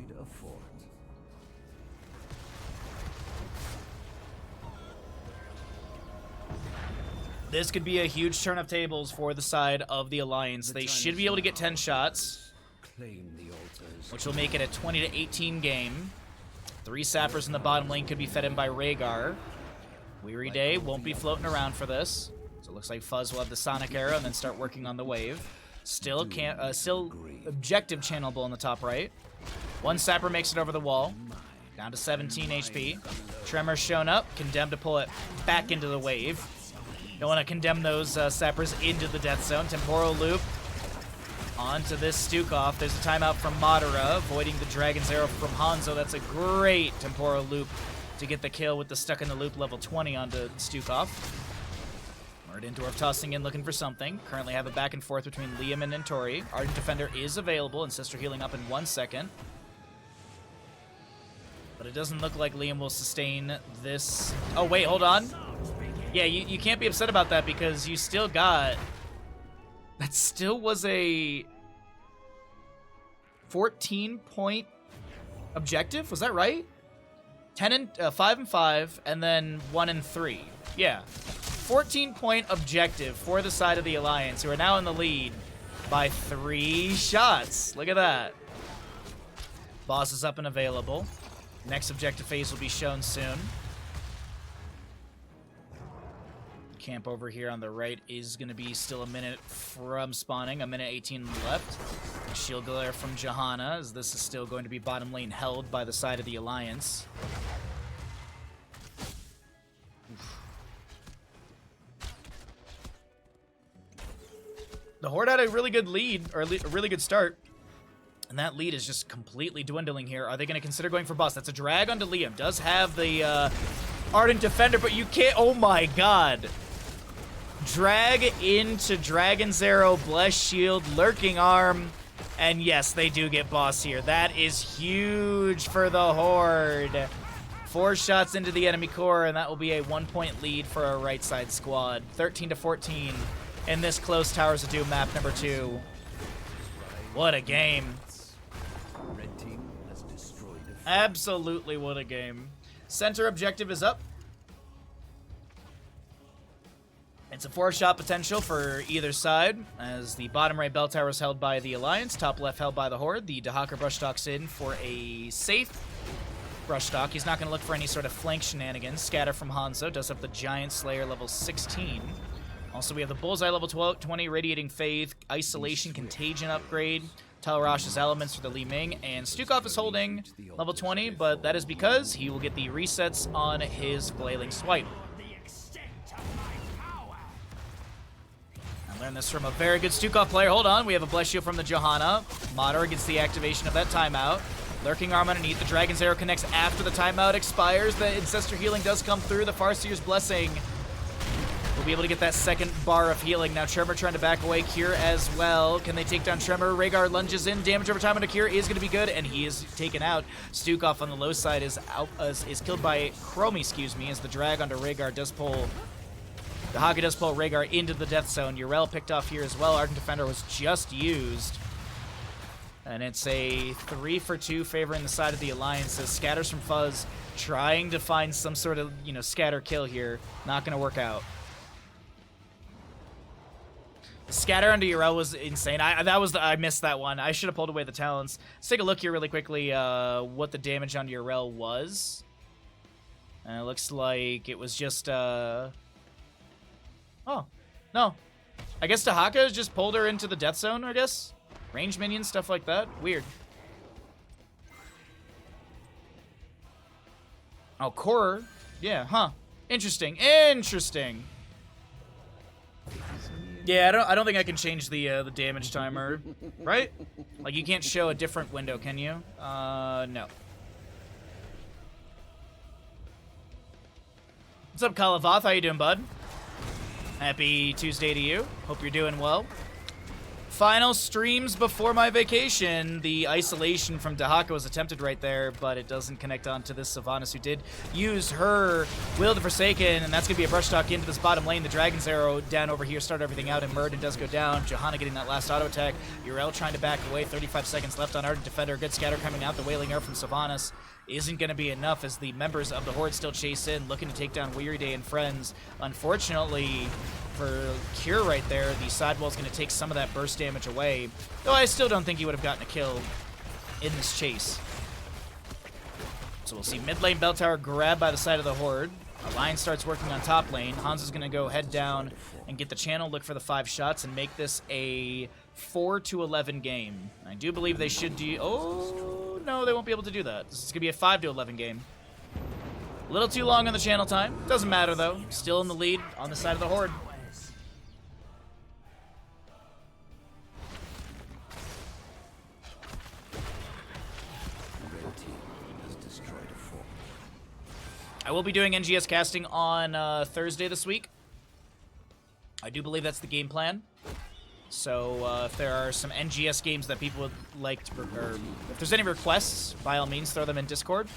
This could be a huge turn of tables for the side of the Alliance. They should be able to get 10 shots, which will make it a 20 to 18 game. 3 sappers in the bottom lane could be fed in by Rhaegar. Weary Day won't be floating around for this. So it looks like Fuzz will have the Sonic Arrow and then start working on the wave. Still objective channelable in the top right. 1 sapper makes it over the wall. Down to 17 HP. Tremor's shown up. Condemned to pull it back into the wave. Don't want to condemn those sappers into the death zone. Temporal Loop onto this Stukov. There's a timeout from Madara, avoiding the Dragon's Arrow from Hanzo. That's a great Temporal Loop to get the kill with the Stuck in the Loop level 20 onto Stukov. Muradin Dwarf tossing in, looking for something. Currently have a back and forth between Liam and Nentori. Ardent Defender is available, and Sister healing up in 1 second. But it doesn't look like Liam will sustain this. Oh, wait, hold on. Yeah, you can't be upset about that because you still got... That still was a 14-point objective? Was that right? 5 and 5, and then 1 and 3. Yeah. 14-point objective for the side of the Alliance, who are now in the lead by 3 shots. Look at that. Boss is up and available. Next objective phase will be shown soon. Camp over here on the right is going to be still a minute from spawning, a minute 18 left. Shield Glare from Johanna, as this is still going to be bottom lane held by the side of the Alliance. The Horde had a really good lead, or a really good start. And that lead is just completely dwindling here. Are they going to consider going for boss? That's a drag onto Liam. Does have the Ardent Defender, but you can't... Oh my god. Drag into Dragon's Arrow, Blessed Shield, Lurking Arm, and yes, they do get boss here. That is huge for the Horde. 4 shots into the enemy core, and that will be a 1-point lead for our right side squad. 13 to 14 in this Close Towers of Doom map number 2. What a game. Absolutely what a game. Center objective is up. It's a 4-shot potential for either side, as the bottom right bell tower is held by the Alliance, top left held by the Horde. The Dahaka brushstock's in for a safe brushstock. He's not going to look for any sort of flank shenanigans. Scatter from Hanzo does have the Giant Slayer level 16. Also, we have the Bullseye level 20 Radiating Faith, Isolation, Contagion upgrade, Telrash's Elements for the Li Ming, and Stukov is holding level 20, but that is because he will get the resets on his Flailing Swipe. I learned this from a very good Stukov player. Hold on, we have a Bless Shield from the Johanna. Madara gets the activation of that timeout. Lurking Arm underneath, the Dragon's Arrow connects after the timeout expires. The Ancestor Healing does come through, the Farseer's Blessing will be able to get that second bar of healing. Now Tremor trying to back away, Cure as well. Can they take down Tremor? Rhaegar lunges in, damage over time on a Cure is going to be good, and he is taken out. Stukov on the low side is killed by Chromie, excuse me, as the drag onto Rhaegar does pull... The Haka does pull Rhaegar into the death zone. Yrel picked off here as well. Ardent Defender was just used. And it's a 3-for-2 favoring the side of the Alliance as Scatters from Fuzz trying to find some sort of, scatter kill here. Not going to work out. Scatter onto Yrel was insane. I missed that one. I should have pulled away the talents. Let's take a look here really quickly what the damage on Yrel was. And it looks like it was just... Oh. No. I guess Dahaka just pulled her into the death zone, I guess? Range minions, stuff like that. Weird. Oh, Core. Yeah, huh. Interesting. Interesting. Yeah, I don't think I can change the damage timer, right? Like, you can't show a different window, can you? No. What's up, Kalavoth? How you doing, bud? Happy Tuesday to you. Hope you're doing well. Final streams before my vacation. The isolation from Dahaka was attempted right there, but it doesn't connect onto this Sylvanas, who did use her Will of the Forsaken, and that's going to be a brush talk into this bottom lane. The Dragon's Arrow down over here, start everything out, and Muradin does go down. Johanna getting that last auto attack. Yrel trying to back away. 35 seconds left on Ardent Defender. Good scatter coming out. The Wailing Arrow from Sylvanas isn't going to be enough as the members of the Horde still chase in, looking to take down Weary Day and friends. Unfortunately for Cure right there, the sidewall's going to take some of that burst damage away, though I still don't think he would have gotten a kill in this chase. So we'll see mid lane bell tower grabbed by the side of the Horde. Alliance starts working on top lane. Hans is going to go head down and get the channel, look for the 5 shots, and make this a 4-11 game. I do believe they should do... Oh, no, they won't be able to do that. This is going to be a 5-11 game. A little too long on the channel time. Doesn't matter, though. Still in the lead on the side of the Horde. I will be doing NGS casting on Thursday this week. I do believe that's the game plan. So if there are some NGS games that people would like to, or if there's any requests, by all means, throw them in Discord.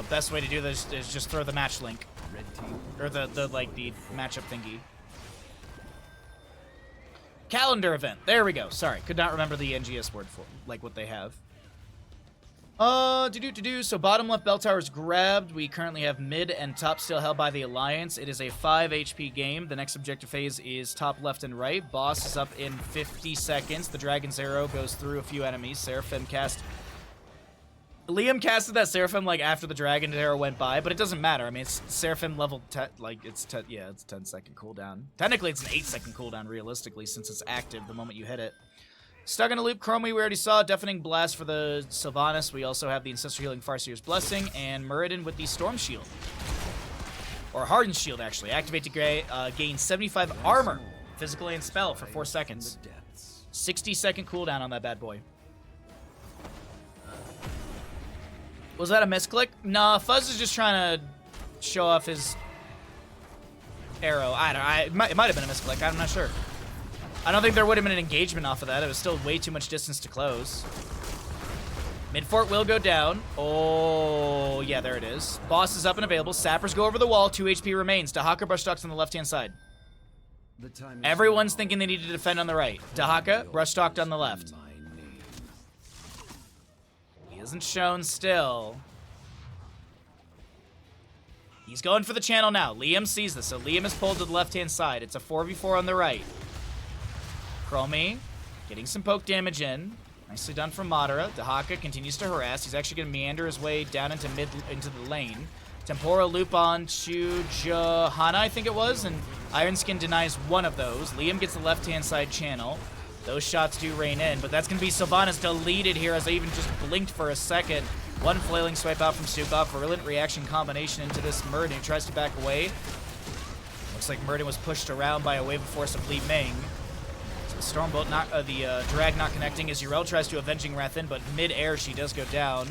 Best way to do this is just throw the match link, or the matchup thingy. Calendar event. There we go. Sorry, could not remember the NGS word for what they have. So bottom left bell tower is grabbed. We currently have mid and top still held by the Alliance. It is a 5 HP game. The next objective phase is top left and right. Boss is up in 50 seconds. The Dragon's Arrow goes through a few enemies. Seraphim cast... Liam casted that Seraphim after the Dragon's Arrow went by, but it doesn't matter. I mean, it's Seraphim level 10, it's 10-second cooldown. Technically, it's an 8-second cooldown realistically, since it's active the moment you hit it. Stuck in a loop, Chromie, we already saw. Deafening Blast for the Sylvanas. We also have the Ancestor Healing Farseer's Blessing, and Muradin with the Storm Shield. Or Hardened Shield, actually. Activate to gain 75 armor, physical and spell, for 4 seconds. 60-second cooldown on that bad boy. Was that a misclick? Nah, Fuzz is just trying to show off his arrow. It might have been a misclick. I'm not sure. I don't think there would have been an engagement off of that. It was still way too much distance to close. Mid-fort will go down. Oh, yeah, there it is. Boss is up and available. Sappers go over the wall. 2 HP remains. Dahaka brush talks on the left-hand side. Everyone's thinking they need to defend on the right. Dahaka brush talked on the left. He isn't shown still. He's going for the channel now. Liam sees this, so Liam is pulled to the left-hand side. It's a 4v4 on the right. Chromie getting some poke damage in. Nicely done from Madara. Dahaka continues to harass. He's actually going to meander his way down into the lane. Temporal loop on to Johanna, I think it was, and Ironskin denies one of those. Liam gets the left-hand side channel. Those shots do rain in, but that's going to be Sylvanas deleted here as I even just blinked for a second. One flailing swipe out from Sukov. Brilliant reaction combination into this Murden, who tries to back away. Looks like Murden was pushed around by a wave of force of Li Ming. So the Stormbolt, the drag not connecting as Yrel tries to Avenging Wrath in, but mid-air she does go down.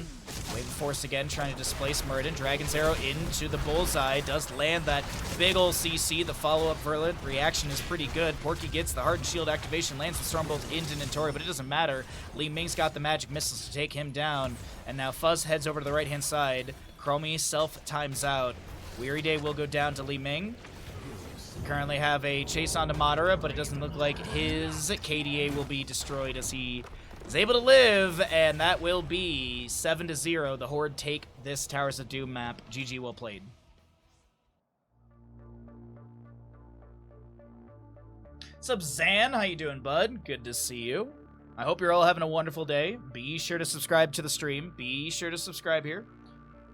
Wave of force again, trying to displace Murden. Dragon's Arrow into the bullseye. Does land that big ol' CC. The follow-up virulent reaction is pretty good. Porky gets the Hardened Shield activation, lands the Stormbolt into Nintori, but it doesn't matter. Li Ming's got the magic missiles to take him down. And now Fuzz heads over to the right-hand side. Chromie self-times out. Weary Day will go down to Li Ming. Currently have a chase onto Madara, but it doesn't look like his KDA will be destroyed as he is able to live, and that will be 7-0. The Horde take this Towers of Doom map. GG, well played. What's up, Zan? How you doing, bud? Good to see you. I hope you're all having a wonderful day. Be sure to subscribe to the stream. Be sure to subscribe here.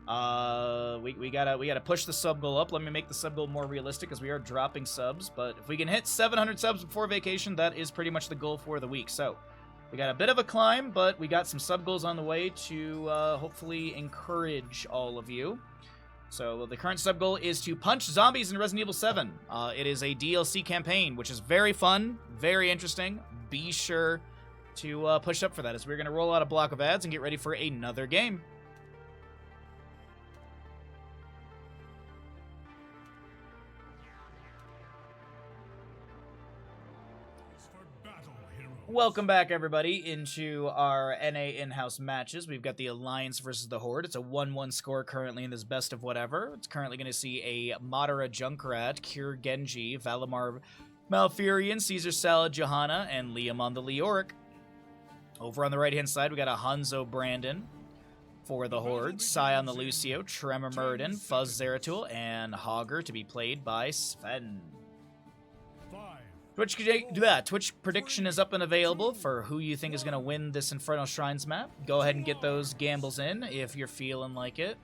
We gotta push the sub goal up. Let me make the sub goal more realistic as we are dropping subs. But if we can hit 700 subs before vacation, that is pretty much the goal for the week. So we got a bit of a climb, but we got some sub goals on the way to hopefully encourage all of you. So the current sub goal is to punch zombies in Resident Evil 7. It is a DLC campaign, which is very fun, very interesting. Be sure to push up for that as we're going to roll out a block of ads and get ready for another game. Welcome back, everybody, into our NA in-house matches. We've got the Alliance versus the Horde. It's a 1-1 score currently in this best of whatever. It's currently going to see a Madara Junkrat, Cure Genji, Valimar Malfurion, Caesar Salad Johanna, and Liam on the Leoric. Over on the right-hand side, we got a Hanzo Brandon for the Horde, Sai on the Lucio, Tremor Murden, Fuzz Zeratul, and Hogger to be played by Sven. Twitch prediction is up and available for who you think is going to win this Infernal Shrines map. Go ahead and get those gambles in if you're feeling like it.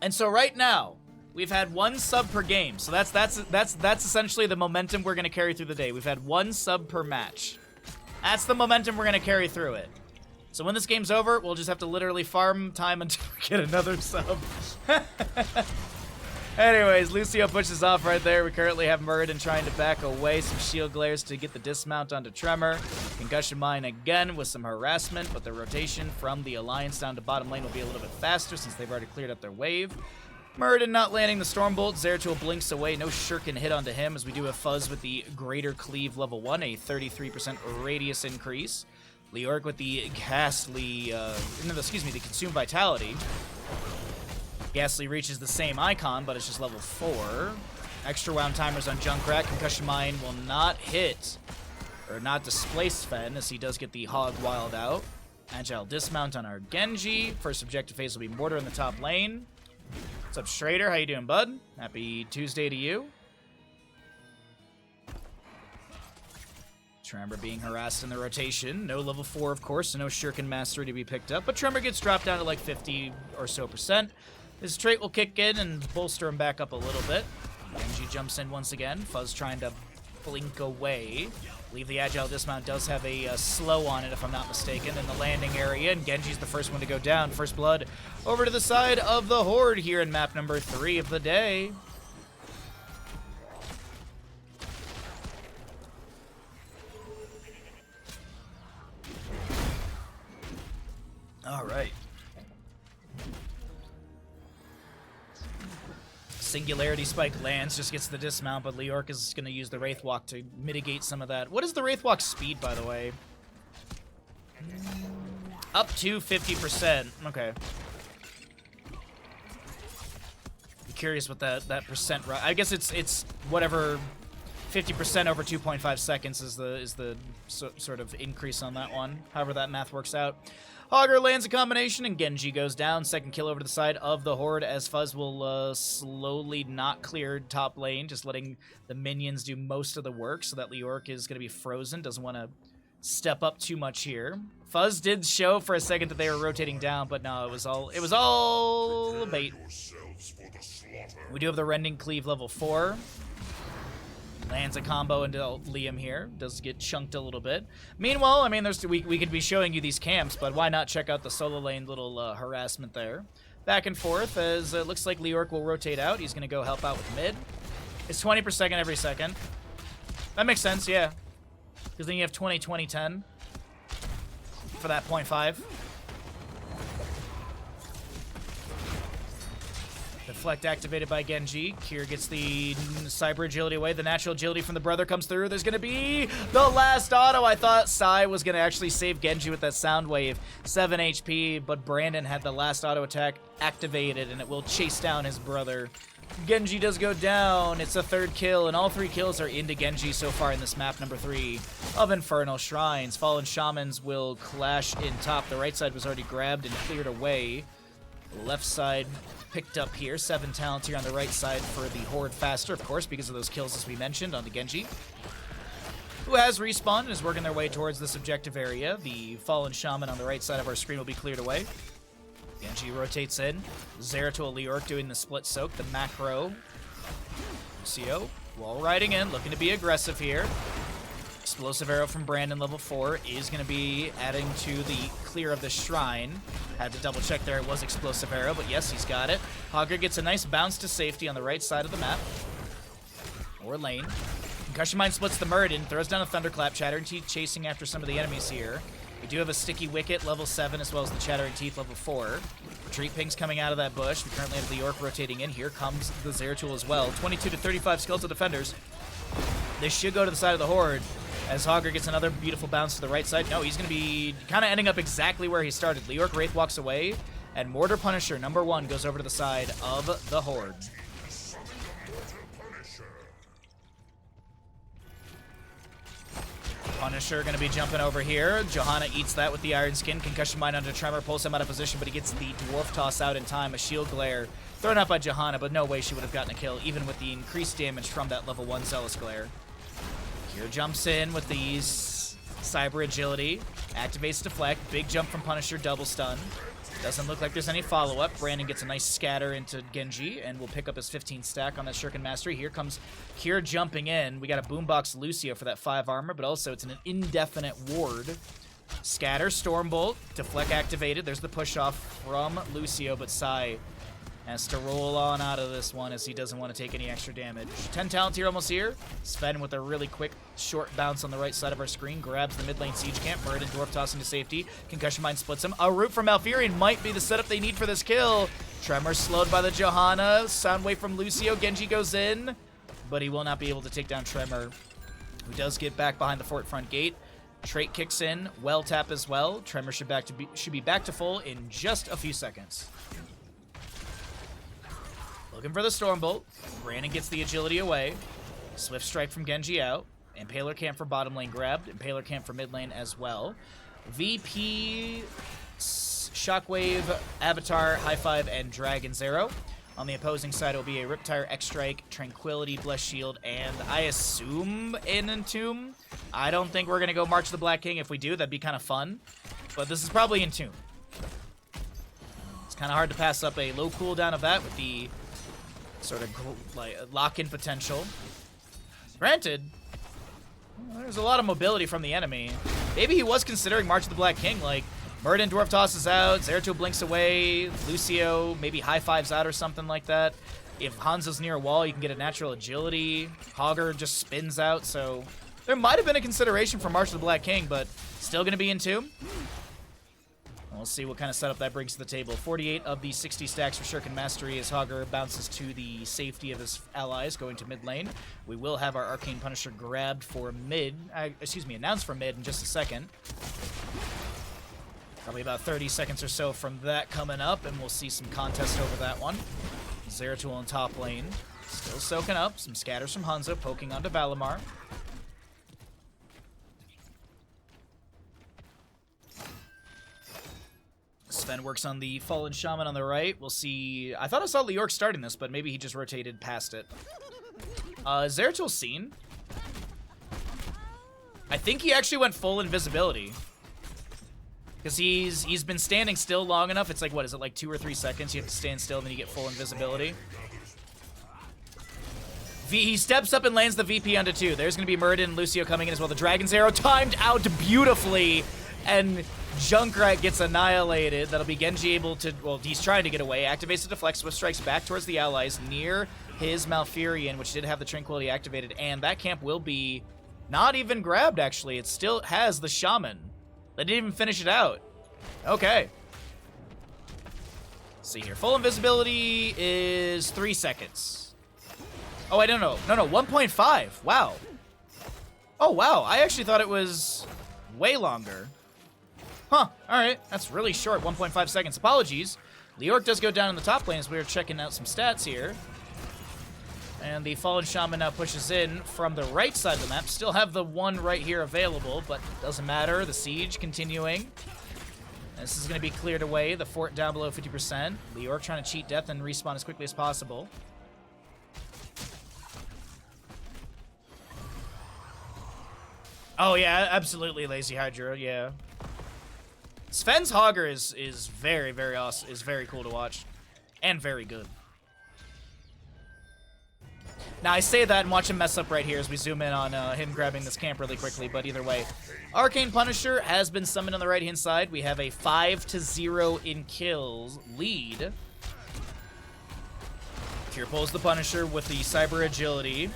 And so right now, we've had one sub per game. So that's essentially the momentum we're going to carry through the day. We've had one sub per match. That's the momentum we're going to carry through it. So when this game's over, we'll just have to literally farm time until we get another sub. Anyways, Lucio pushes off right there. We currently have Murden trying to back away. Some shield glares to get the dismount onto Tremor. Concussion Mine again with some harassment, but the rotation from the Alliance down to bottom lane will be a little bit faster since they've already cleared up their wave. Murden not landing the Stormbolt. Zeratul blinks away. No shuriken hit onto him as we do have Fuzz with the Greater Cleave level 1, a 33% radius increase. Leoric with the Ghastly, the Consume Vitality. Ghastly reaches the same icon, but it's just level 4. Extra wound timers on Junkrat. Concussion Mine will not hit, or not displace Sven, as he does get the Hog Wild out. Agile Dismount on our Genji. First objective phase will be Mortar in the top lane. What's up, Schrader? How you doing, bud? Happy Tuesday to you. Tremor being harassed in the rotation. No level 4, of course, so no Shuriken Mastery to be picked up, but Tremor gets dropped down to like 50 or so percent. His trait will kick in and bolster him back up a little bit. Genji jumps in once again. Fuzz trying to blink away. Leave the Agile Dismount does have a slow on it, if I'm not mistaken, in the landing area, and Genji's the first one to go down. First blood over to the side of the Horde here in map number 3 of the day. All right. Singularity Spike lands, just gets the dismount, but Leoric is going to use the Wraithwalk to mitigate some of that. What is the Wraithwalk speed, by the way? Up to 50%. Okay. Be curious what that percent. I guess it's whatever 50% over 2.5 seconds is the sort of increase on that one. However that math works out. Hogger lands a combination, and Genji goes down. Second kill over to the side of the Horde as Fuzz will slowly not clear top lane, just letting the minions do most of the work so that Leoric is going to be frozen. Doesn't want to step up too much here. Fuzz did show for a second that they were rotating down, but no, it was all bait. We do have the Rending Cleave level 4. Lands a combo into Liam here. Does get chunked a little bit. Meanwhile, I mean, we could be showing you these camps, but why not check out the solo lane little harassment there. Back and forth, as it looks like Leoric will rotate out. He's going to go help out with mid. It's 20 per second every second. That makes sense, yeah. Because then you have 20, 20, 10 for that 0.5. Deflect activated by Genji. Kier gets the cyber agility away. The natural agility from the brother comes through. There's going to be the last auto. I thought Sai was going to actually save Genji with that sound wave. 7 HP, but Brandon had the last auto attack activated, and it will chase down his brother. Genji does go down. It's a 3rd kill, and all 3 kills are into Genji so far in this map, number 3 of Infernal Shrines. Fallen Shamans will clash in top. The right side was already grabbed and cleared away. Left side picked up here. 7 talents here on the right side for the Horde faster, of course, because of those kills as we mentioned on the Genji, who has respawned and is working their way towards this objective area. The Fallen Shaman on the right side of our screen will be cleared away. Genji rotates in. Zeratul Leoric doing the split soak, the macro. Lucio, wall riding in, looking to be aggressive here. Explosive arrow from Brandon, level 4, is going to be adding to the clear of the shrine. Had to double check there, it was explosive arrow, but yes, he's got it. Hogger gets a nice bounce to safety on the right side of the map. Or lane. Concussion Mine splits the Muradin, throws down a Thunderclap. Chattering Teeth chasing after some of the enemies here. We do have a Sticky Wicket, level 7, as well as the Chattering Teeth, level 4. Retreat Ping's coming out of that bush. We currently have the Orc rotating in. Here comes the Zeratul as well. 22 to 35 skeletal defenders. This should go to the side of the Horde, as Hogger gets another beautiful bounce to the right side. No, he's going to be kind of ending up exactly where he started. Leoric Wraith walks away, and Mortar Punisher, number 1, goes over to the side of the Horde. Punisher going to be jumping over here. Johanna eats that with the Iron Skin. Concussion Mine under Tremor pulls him out of position, but he gets the Dwarf Toss out in time. A Shield Glare thrown out by Johanna, but no way she would have gotten a kill, even with the increased damage from that level 1 Zealous Glare. Here jumps in with these Cyber Agility. Activates Deflect. Big jump from Punisher, double stun. Doesn't look like there's any follow-up. Brandon gets a nice scatter into Genji and will pick up his 15 stack on that Shuriken Mastery. Here comes Kier jumping in. We got a Boombox Lucio for that 5 armor, but also it's an indefinite ward. Scatter, Stormbolt, Deflect activated. There's the push-off from Lucio, but Sai has to roll on out of this one as he doesn't want to take any extra damage. 10 talents here, almost here. Sven with a really quick short bounce on the right side of our screen. Grabs the mid lane siege camp. Muradin Dwarf tossing to safety. Concussion Mine splits him. A root from Malfurion might be the setup they need for this kill. Tremor slowed by the Johanna. Soundwave from Lucio. Genji goes in, but he will not be able to take down Tremor, who does get back behind the fort front gate. Trait kicks in. Well tap as well. Tremor should be back to full in just a few seconds. Looking for the Stormbolt. Brandon gets the agility away. Swift Strike from Genji out. Impaler Camp for bottom lane grabbed. Impaler Camp for mid lane as well. VP, Shockwave, Avatar, High Five, and Dragon Zero. On the opposing side, it will be a Riptire, X-Strike, Tranquility, Bless Shield, and I assume an Entomb. I don't think we're going to go March of the Black King. If we do, that'd be kind of fun. But this is probably Entomb. It's kind of hard to pass up a low cooldown of that with the sort of like lock-in potential. Granted, there's a lot of mobility from the enemy. Maybe he was considering March of the Black King, like Muradin Dwarf tosses out, Zeratul blinks away, Lucio maybe high fives out or something like that. If Hanzo's near a wall, you can get a natural agility. Hogger just spins out, so there might have been a consideration for March of the Black King, but still going to be in Tomb. We'll see what kind of setup that brings to the table. 48 of the 60 stacks for Shuriken Mastery as Hogger bounces to the safety of his allies going to mid lane. We will have our Arcane Punisher grabbed for mid, announced for mid in just a second. Probably about 30 seconds or so from that coming up, and we'll see some contest over that one. Zeratul in top lane, still soaking up. Some scatters from Hanzo, poking onto Valimar. Sven works on the Fallen Shaman on the right. We'll see. I thought I saw Leoric starting this, but maybe he just rotated past it. Zeratul's seen. I think he actually went full invisibility. Because he's been standing still long enough. It's like, what is it, like 2 or 3 seconds? You have to stand still, and then you get full invisibility. He steps up and lands the VP onto 2. There's going to be Muradin and Lucio coming in as well. The Dragon's Arrow timed out beautifully, and Junkrat gets annihilated. That'll be Genji able to, well, he's trying to get away. Activates the deflect, Swift strikes back towards the allies near his Malfurion, which did have the Tranquility activated, and that camp will be not even grabbed, actually. It still has the Shaman. They didn't even finish it out. Okay. Let's see here. Full invisibility is 3 seconds. Oh, I don't know. No, 1.5. Wow. Oh, wow. I actually thought it was way longer. Huh. All right. That's really short. 1.5 seconds. Apologies. Leoric does go down in the top lane as we were checking out some stats here. And the Fallen Shaman now pushes in from the right side of the map. Still have the one right here available, but doesn't matter. The siege continuing. This is going to be cleared away. The fort down below 50%. Leoric trying to cheat death and respawn as quickly as possible. Oh, yeah, absolutely, Lazy Hydra, yeah. Sven's Hogger is very, very awesome. Is very cool to watch. And very good. Now, I say that and watch him mess up right here as we zoom in on him grabbing this camp really quickly, but either way. Arcane Punisher has been summoned on the right-hand side. We have a 5-0 in kills lead. Cure pulls the Punisher with the Cyber Agility.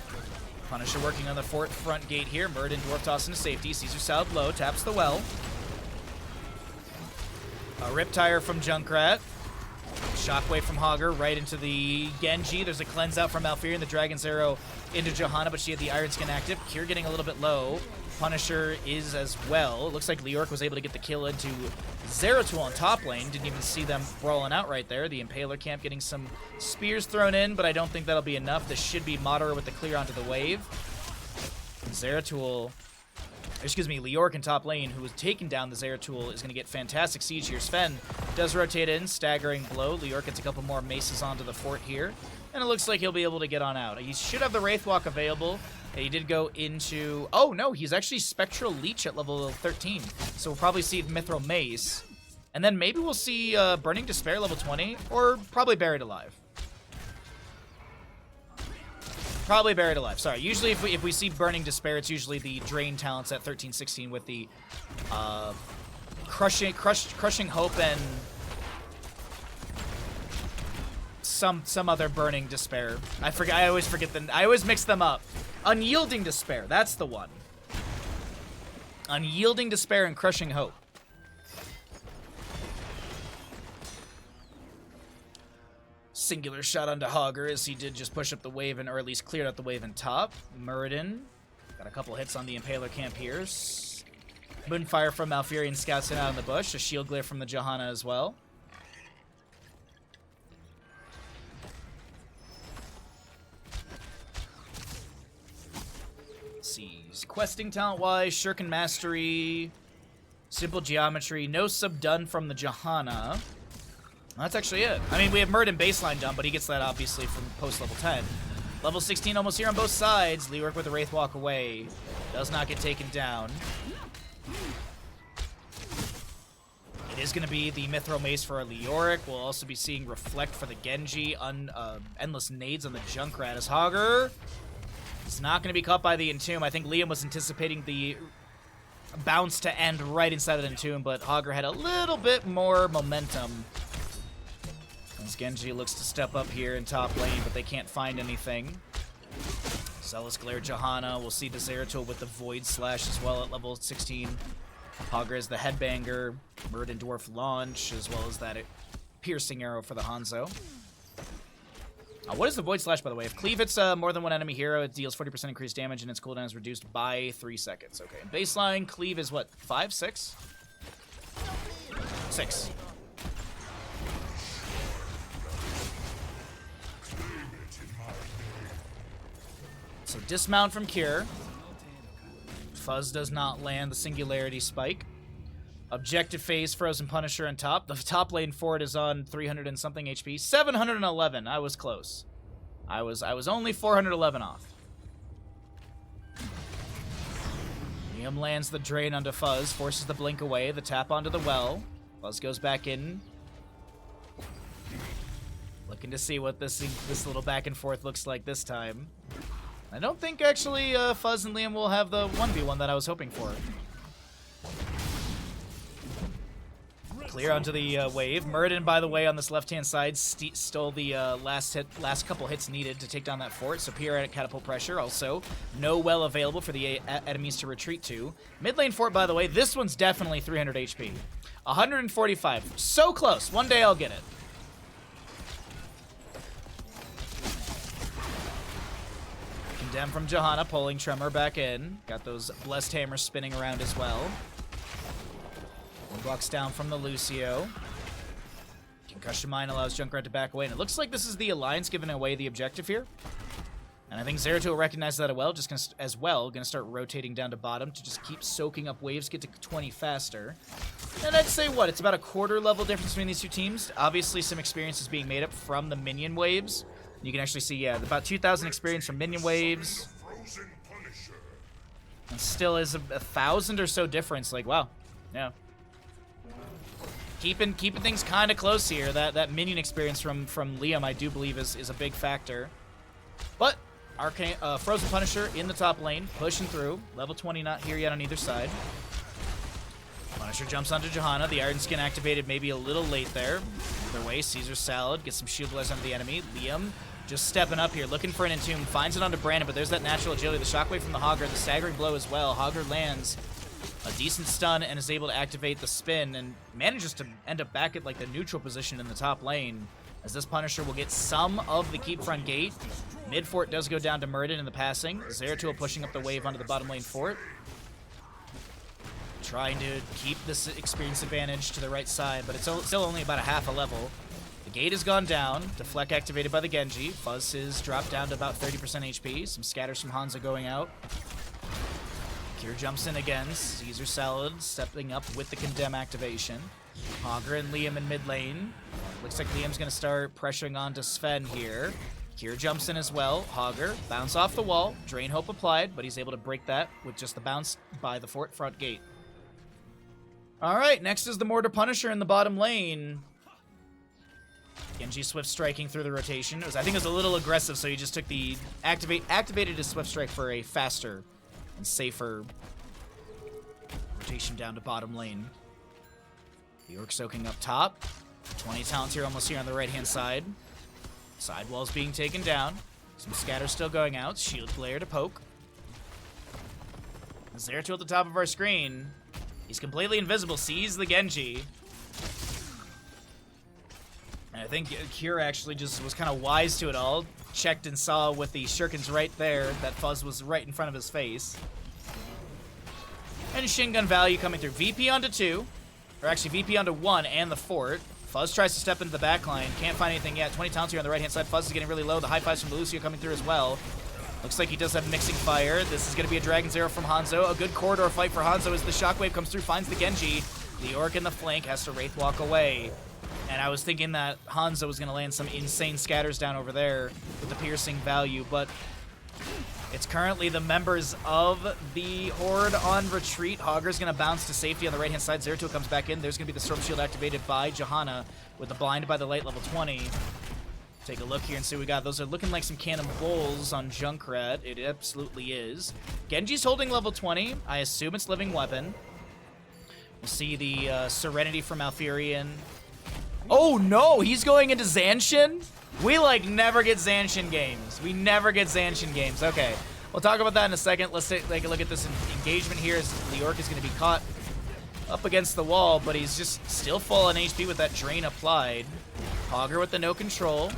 Punisher working on the front gate here. Muradin Dwarf toss into safety. Caesar Salad low. Taps the well. A Riptire from Junkrat. Shockwave from Hogger right into the Genji. There's a cleanse out from Malfurion. The Dragon's Arrow into Johanna, but she had the Iron Skin active. Cure getting a little bit low. Punisher is as well. It looks like Leoric was able to get the kill into Zeratul on top lane. Didn't even see them brawling out right there. The Impaler camp getting some spears thrown in, but I don't think that'll be enough. This should be Moderate with the clear onto the wave. Zeratul, excuse me, Leoric in top lane, who was taking down the Zeratul, is going to get fantastic siege here. Sven does rotate in, staggering blow. Leoric gets a couple more maces onto the fort here, and it looks like he'll be able to get on out. He should have the Wraithwalk available. He did go into... Oh, no, he's actually Spectral Leech at level 13. So we'll probably see Mithril Mace. And then maybe we'll see Burning Despair level 20, or probably Buried Alive. Probably Buried Alive. Sorry, usually if we see Burning Despair, it's usually the Drain talents at 13, 16 with the Crushing Hope and some other Burning Despair. I always forget them. I always mix them up. Unyielding Despair, that's the one. Unyielding Despair and Crushing Hope. Singular shot onto Hogger as he did just push up the wave, or at least cleared out the wave in top. Muradin got a couple hits on the Impaler camp here. Moonfire from Malfurion scouts it out in the bush. A shield glare from the Johanna as well. Questing talent-wise, Shuriken Mastery, Simple Geometry, no sub done from the Johanna. That's actually it. I mean, we have Muradin baseline done, but he gets that obviously from post-level 10. Level 16 almost here on both sides. Leoric with the Wraithwalk away. Does not get taken down. It is going to be the Mithril Mace for Leoric. We'll also be seeing Reflect for the Genji. Endless Nades on the Junkrat as Hogger. It's not going to be caught by the Entomb. I think Liam was anticipating the bounce to end right inside of the Entomb, but Hogger had a little bit more momentum. As Genji looks to step up here in top lane, but they can't find anything. Zealous Glare Johanna. We'll see the Zeratul with the Void Slash as well at level 16. Hogger is the Headbanger. Muradin Dwarf Launch, as well as that Piercing Arrow for the Hanzo. What is the Void Slash, by the way? If Cleave hits more than one enemy hero, it deals 40% increased damage, and its cooldown is reduced by 3 seconds. Okay, baseline Cleave is what, 5, 6? 6. So dismount from Cure. Fuzz does not land the Singularity Spike. Objective phase, Frozen Punisher on top. The top lane forward is on 300 and something HP. 711. I was close. I was only 411 off. Liam lands the drain onto Fuzz, forces the blink away, the tap onto the well. Fuzz goes back in. Looking to see what this little back and forth looks like this time. I don't think actually Fuzz and Liam will have the 1v1 that I was hoping for. Clear onto the wave. Muradin, by the way, on this left-hand side, stole the last couple hits needed to take down that fort. So Pierre at catapult pressure. Also, no well available for the enemies to retreat to. Mid lane fort, by the way, this one's definitely 300 HP. 145. So close. One day I'll get it. Condemn from Johanna, pulling Tremor back in. Got those blessed hammers spinning around as well. One blocks down from the Lucio. Concussion Mine allows Junkrat to back away, and it looks like this is the Alliance giving away the objective here. And I think Zeratul will recognize that as well. Gonna start rotating down to bottom to just keep soaking up waves, get to 20 faster. And I'd say, what, it's about a quarter level difference between these two teams. Obviously, some experience is being made up from the minion waves. You can actually see, yeah, about 2,000 experience from minion waves. And still is a 1,000 or so difference. Like, wow. Yeah. Keeping things kind of close here. That minion experience from Liam, I do believe, is a big factor. But Arcane, Frozen Punisher in the top lane, pushing through. Level 20 not here yet on either side. Punisher jumps onto Johanna. The Iron Skin activated maybe a little late there. Either way, Caesar Salad gets some shield blast onto the enemy. Liam just stepping up here, looking for an Entomb. Finds it onto Brandon, but there's that natural agility. The shockwave from the Hogger, the staggering blow as well. Hogger lands a decent stun and is able to activate the spin and manages to end up back at like the neutral position in the top lane, as this Punisher will get some of the keep front gate. Mid fort does go down to Muradin in the passing. Zeratul pushing up the wave onto the bottom lane fort, trying to keep this experience advantage to the right side, but it's still only about a half a level. The gate has gone down. Deflect activated by the Genji. Fuzz has dropped down to about 30% HP. Some scatters from Hanzo going out. Kier jumps in again. Caesar Salad stepping up with the Condemn activation. Hogger and Liam in mid lane. Looks like Liam's going to start pressuring onto Sven here. Kier jumps in as well. Hogger, bounce off the wall. Drain Hope applied, but he's able to break that with just the bounce by the fort front gate. Alright, next is the Mortar Punisher in the bottom lane. Genji Swift striking through the rotation. I think it was a little aggressive, so he just took the activated his Swift Strike for a faster and safer rotation down to bottom lane. The Orc soaking up top. 20 talents here, almost here on the right-hand side. Sidewall's being taken down. Some scatter still going out. Shield Glare to poke. Zeratul at the top of our screen. He's completely invisible. Sees the Genji. And I think Kier actually just was kind of wise to it all. Checked and saw with the shurikens right there that Fuzz was right in front of his face. And Shin Gun value coming through. VP onto 2. Or actually VP onto 1 and the fort. Fuzz tries to step into the back line. Can't find anything yet. 20 talents here on the right-hand side. Fuzz is getting really low. The high fives from Lucio coming through as well. Looks like he does have mixing fire. This is going to be a Dragon's Arrow from Hanzo. A good corridor fight for Hanzo as the shockwave comes through, finds the Genji. The Orc in the flank has to Wraith walk away. And I was thinking that Hanzo was going to land some insane scatters down over there with the piercing value, but it's currently the members of the Horde on retreat. Hogger's going to bounce to safety on the right-hand side. Zeratul comes back in. There's going to be the Storm Shield activated by Johanna with the Blind by the Light level 20. Take a look here and see what we got. Those are looking like some cannonballs on Junkrat. It absolutely is. Genji's holding level 20. I assume it's living weapon. We'll see the Serenity from Malfurion. Oh no, he's going into Zanshin? We like never get Zanshin games. We never get Zanshin games. Okay, we'll talk about that in a second. Let's take a look at this engagement here as the Orc is going to be caught up against the wall, but he's just still full on HP with that drain applied. Hogger with the no control.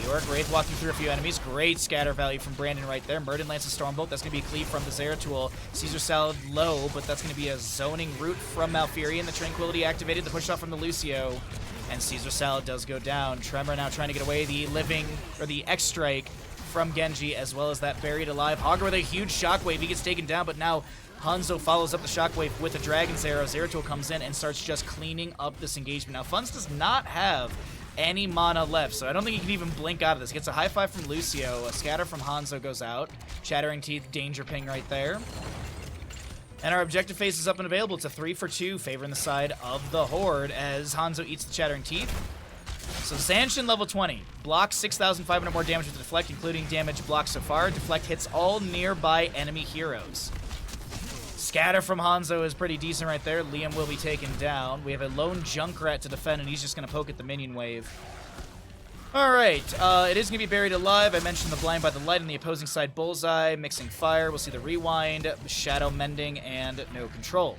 The Orc Wraith walking through a few enemies. Great scatter value from Brandon right there. Murden lands a Stormbolt. That's going to be a cleave from the Zeratul. Caesar Salad low, but that's going to be a zoning root from Malfurion. The Tranquility activated. The push off from the Lucio. And Caesar Salad does go down. Tremor now trying to get away. The living, or the X-Strike from Genji, as well as that buried alive. Hogger with a huge shockwave. He gets taken down, but now Hanzo follows up the shockwave with a Dragon's Arrow. Zeratul comes in and starts just cleaning up this engagement. Now, Funz does not have any mana left, so I don't think he can even blink out of this. Gets a high five from Lucio. A scatter from Hanzo goes out. Chattering Teeth, danger ping right there. And our objective phase is up and available. It's a 3 for 2, favoring the side of the Horde as Hanzo eats the Chattering Teeth. So Zanshin level 20. Blocks 6,500 more damage with Deflect, including damage blocked so far. Deflect hits all nearby enemy heroes. Scatter from Hanzo is pretty decent right there. Liam will be taken down. We have a lone Junkrat to defend, and he's just going to poke at the minion wave. Alright, it is going to be buried alive. I mentioned the blind by the light on the opposing side bullseye, mixing fire. We'll see the rewind, shadow mending, and no control.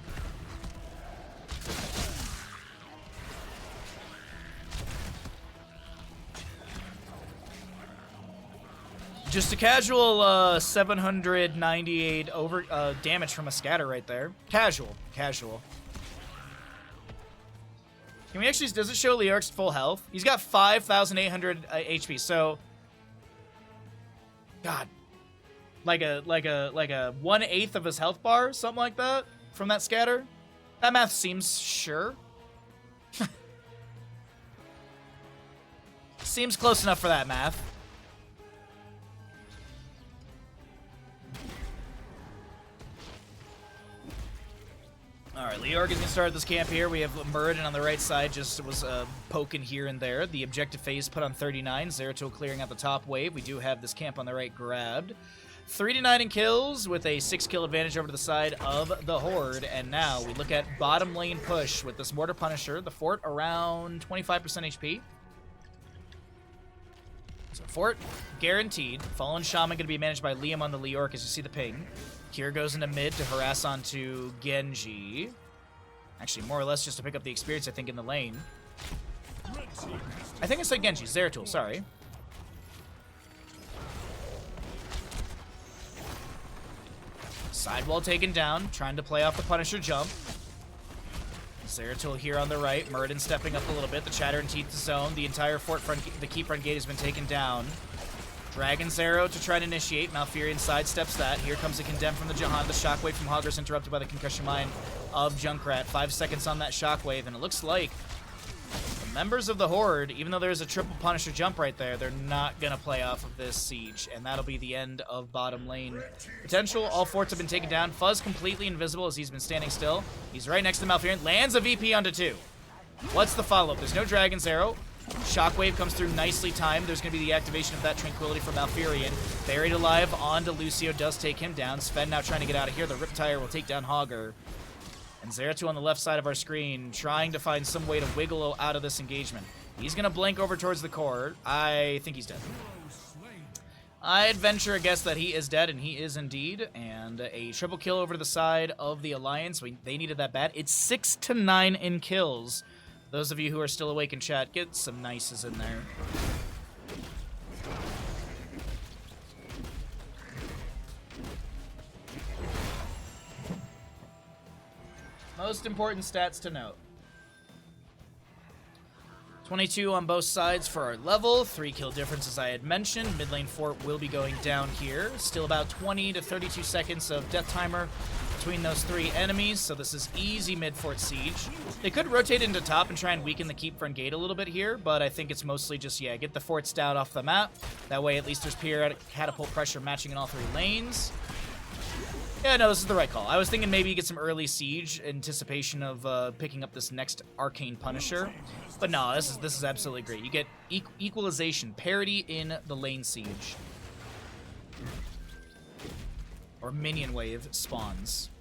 Just a casual 798 damage from a scatter right there. Casual. Can we actually, does it show Leoric's full health? He's got 5,800 HP, so God, like a 1/8 of his health bar, something like that, from that scatter. That math seems sure. Seems close enough for that math. Alright, Leoric is going to start this camp here. We have Muradin on the right side, just was poking here and there. The objective phase put on 39. Zeratul clearing out the top wave. We do have this camp on the right grabbed. 3 to 9 in kills with a 6-kill advantage over to the side of the Horde. And now we look at bottom lane push with this Mortar Punisher. The fort around 25% HP. So fort guaranteed. Fallen Shaman going to be managed by Liam on the Leoric as you see the ping. Kira goes into mid to harass onto Genji. Actually, more or less just to pick up the experience, I think, in the lane. I think I said Genji. Zeratul, sorry. Sidewall taken down, trying to play off the Punisher jump. Zeratul here on the right. Muradin stepping up a little bit. The Chattering Teeth zone. The entire fort front, the key front gate has been taken down. Dragon's Arrow to try to initiate. Malfurion sidesteps that. Here comes a Condemn from the Jahan. The Shockwave from Hogger's interrupted by the Concussion Mine of Junkrat. 5 seconds on that Shockwave, and it looks like the members of the Horde, even though there's a triple Punisher jump right there, they're not going to play off of this siege, and that'll be the end of bottom lane potential. All forts have been taken down. Fuzz completely invisible as he's been standing still. He's right next to Malfurion. Lands a VP onto 2. What's the follow-up? There's no Dragon's Arrow. Shockwave comes through nicely timed. There's going to be the activation of that Tranquility from Malfurion. Buried alive onto Lucio does take him down. Sven now trying to get out of here. The Riptire will take down Hogger. And Zeratul on the left side of our screen trying to find some way to wiggle out of this engagement. He's going to blink over towards the core. I think he's dead. I'd venture a guess that he is dead, and he is indeed. And a triple kill over to the side of the Alliance. They needed that bad. It's 6 to 9 in kills. Those of you who are still awake in chat, get some nices in there. Most important stats to note. 22 on both sides for our level. 3 kill difference as I had mentioned. Mid lane fort will be going down here. Still about 20 to 32 seconds of death timer between those 3 enemies, so this is easy mid-fort siege. They could rotate into top and try and weaken the keep front gate a little bit here, but I think it's mostly just, yeah, get the fort stout off the map. That way at least there's periodic catapult pressure matching in all 3 lanes. Yeah, no, this is the right call. I was thinking maybe you get some early siege anticipation of picking up this next Arcane Punisher, but no, this is absolutely great. You get equalization, parity in the lane siege. Or minion wave spawns.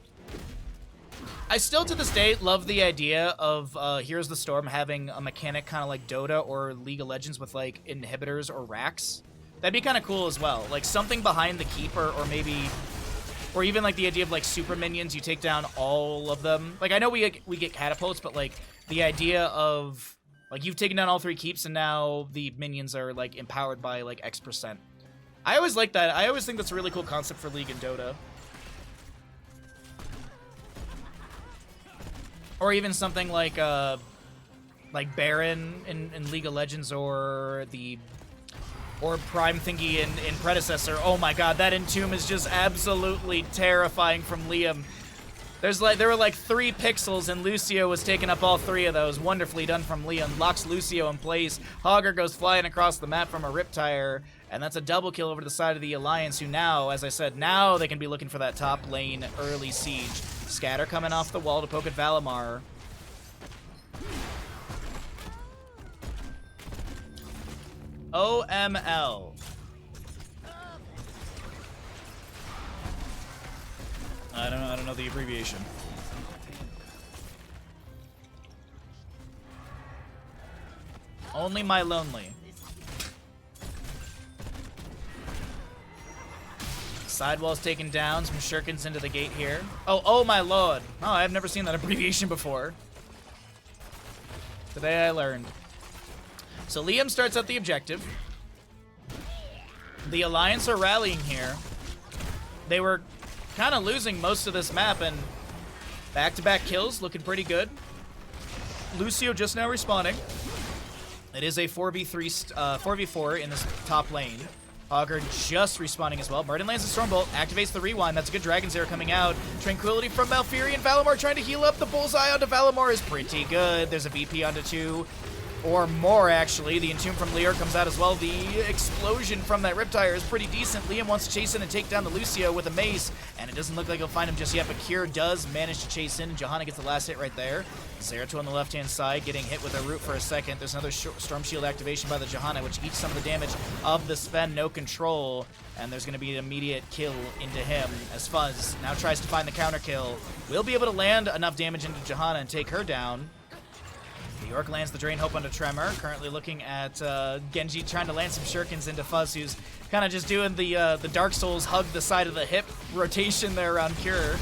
I still, to this day, love the idea of Heroes of the Storm having a mechanic kind of like Dota or League of Legends with, like, inhibitors or racks. That'd be kind of cool as well. Like, something behind the keeper, or maybe... Or even, like, the idea of, like, super minions, you take down all of them. Like, I know we get catapults, but, like, the idea of... Like, you've taken down all 3 keeps, and now the minions are, like, empowered by, like, X%. I always like that. I always think that's a really cool concept for League and Dota. Or even something like Baron in League of Legends, or Prime Thingy in Predecessor. Oh my god, that Entomb is just absolutely terrifying from Liam. There were like 3 pixels, and Lucio was taking up all 3 of those. Wonderfully done from Liam. Locks Lucio in place. Hogger goes flying across the map from a Riptire, and that's a double kill over to the side of the Alliance, who now, as I said, now they can be looking for that top lane early siege. Scatter coming off the wall to poke at Valimar. OML. I don't know the abbreviation. Only my lonely. Sidewall's taken down. Some shurikens into the gate here. Oh my lord. Oh, I've never seen that abbreviation before. Today I learned. So Liam starts at the objective. The Alliance are rallying here. They were kind of losing most of this map, and back-to-back kills looking pretty good. Lucio just now respawning. It is a 4v4 in this top lane. Augur just respawning as well. Murden lands a Stormbolt, activates the Rewind. That's a good Dragon's Arrow coming out. Tranquility from Malfurion. Valimar trying to heal up. The bullseye onto Valimar is pretty good. There's a VP onto 2. Or more, actually. The Entomb from Leor comes out as well. The explosion from that Riptire is pretty decent. Liam wants to chase in and take down the Lucio with a mace, and it doesn't look like he'll find him just yet, but Cure does manage to chase in, and Johanna gets the last hit right there. Zeratul on the left-hand side getting hit with a root for a second. There's another Storm Shield activation by the Johanna, which eats some of the damage of the Sven. No control, and there's going to be an immediate kill into him as Fuzz now tries to find the counter kill. Will be able to land enough damage into Johanna and take her down. York lands the Drain Hope onto Tremor. Currently looking at Genji trying to land some shurikens into Fuzz, who's kind of just doing the Dark Souls hug the side of the hip rotation there around Cure.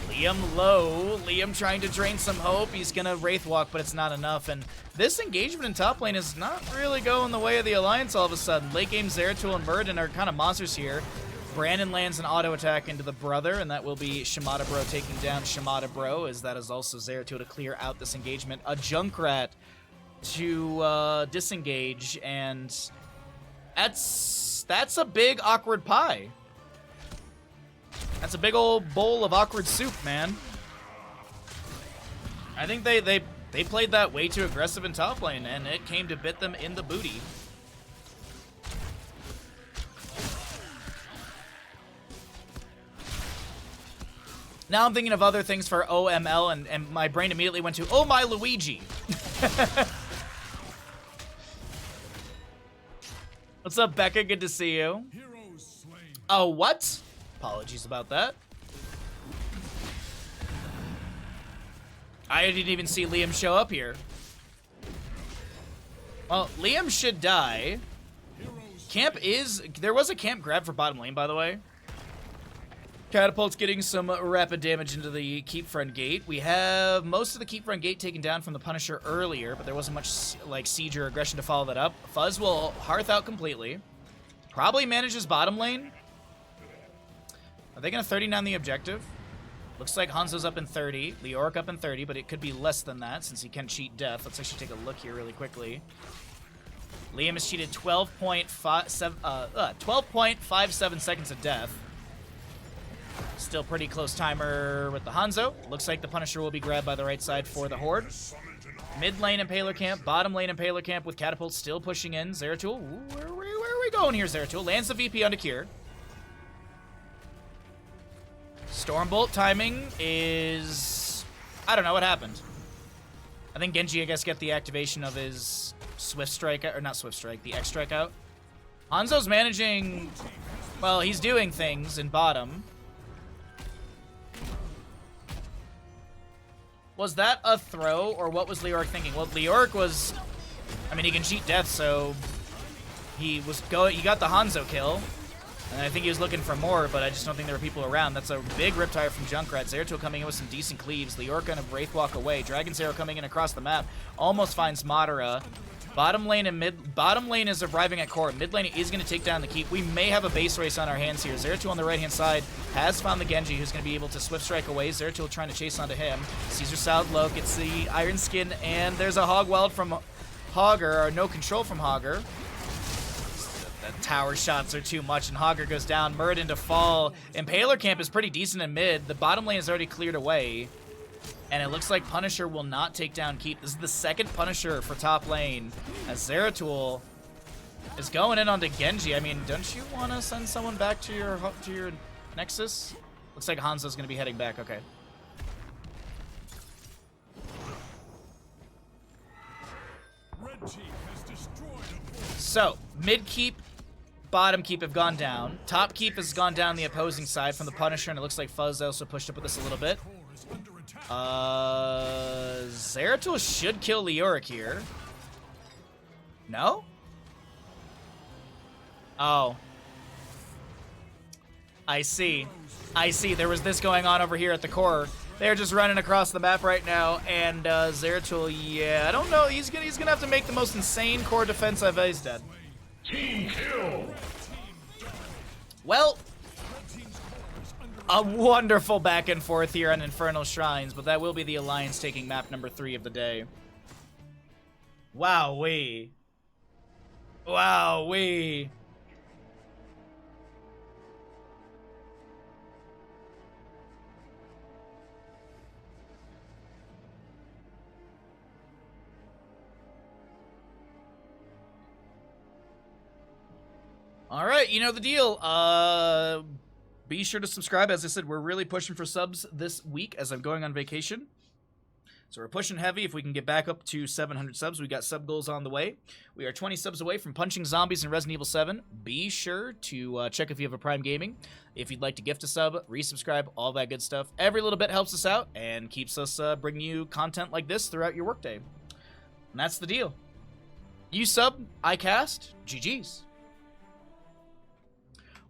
Liam low. Liam trying to drain some hope. He's going to Wraith Walk, but it's not enough. And this engagement in top lane is not really going the way of the Alliance all of a sudden. Late game Zeratul and Murden are kind of monsters here. Brandon lands an auto attack into the brother, and that will be Shimada Bro taking down Shimada Bro, as that is also Zeratul to clear out this engagement. A Junkrat to disengage, and that's a big awkward pie. That's a big old bowl of awkward soup, man. I think they played that way too aggressive in top lane, and it came to bit them in the booty. Now I'm thinking of other things for OML, and my brain immediately went to, oh my Luigi. What's up, Becca? Good to see you. Oh, what? Apologies about that. I didn't even see Liam show up here. Well, Liam should die. There was a camp grab for bottom lane, by the way. Catapult's getting some rapid damage into the Keep Front Gate. We have most of the Keep Front Gate taken down from the Punisher earlier, but there wasn't much like siege or aggression to follow that up. Fuzz will Hearth out completely. Probably manages bottom lane. Are they going to 39 the objective? Looks like Hanzo's up in 30, Leoric up in 30, but it could be less than that since he can cheat death. Let's actually take a look here really quickly. Liam has cheated 12.57 seconds of death. Still pretty close timer with the Hanzo. Looks like the Punisher will be grabbed by the right side for the Horde. Mid lane Impaler Camp, bottom lane Impaler Camp with Catapult still pushing in. Zeratul, where are we going here, Zeratul? Lands the VP onto Cure. Stormbolt timing is... I don't know what happened. I think Genji, I guess, get the activation of his Swift Strike, or not Swift Strike, the X Strike out. Hanzo's managing... Well, he's doing things in bottom. Was that a throw, or what was Leoric thinking? Well, Leoric was... I mean, he can cheat death, so... He got the Hanzo kill. And I think he was looking for more, but I just don't think there were people around. That's a big Riptire from Junkrat. Zeratul coming in with some decent cleaves. Leoric gonna Wraith Walk away. Dragon's Arrow coming in across the map. Almost finds Madara. Bottom lane and bottom lane is arriving at core. Mid lane is going to take down the keep. We may have a base race on our hands here. Zeratul on the right-hand side has found the Genji, who's going to be able to Swift Strike away. Zeratul trying to chase onto him. Caesar Salad low, gets the Iron Skin, and there's a Hog Wild from Hogger, or no control from Hogger. The tower shots are too much, and Hogger goes down. Murden to fall. Impaler Camp is pretty decent in mid. The bottom lane is already cleared away. And it looks like Punisher will not take down Keep. This is the second Punisher for top lane, as Zeratul is going in onto Genji. I mean, don't you want to send someone back to your Nexus? Looks like Hanzo's going to be heading back. Okay. So, mid keep, bottom keep have gone down. Top keep has gone down the opposing side from the Punisher, and it looks like Fuzz also pushed up with this a little bit. Zeratul should kill Leoric here. No? Oh. I see. I see. There was this going on over here at the core. They're just running across the map right now, and Zeratul, yeah, I don't know. He's gonna have to make the most insane core defense I've faced at. Team kill. Well, a wonderful back and forth here on Infernal Shrines, but that will be the Alliance taking map number 3 of the day. Wow-wee. Wow-wee. All right, you know the deal. Be sure to subscribe. As I said, we're really pushing for subs this week as I'm going on vacation. So we're pushing heavy. If we can get back up to 700 subs, we got sub goals on the way. We are 20 subs away from punching zombies in Resident Evil 7. Be sure to check if you have a Prime Gaming. If you'd like to gift a sub, resubscribe, all that good stuff. Every little bit helps us out and keeps us bringing you content like this throughout your workday. And that's the deal. You sub, I cast, GG's.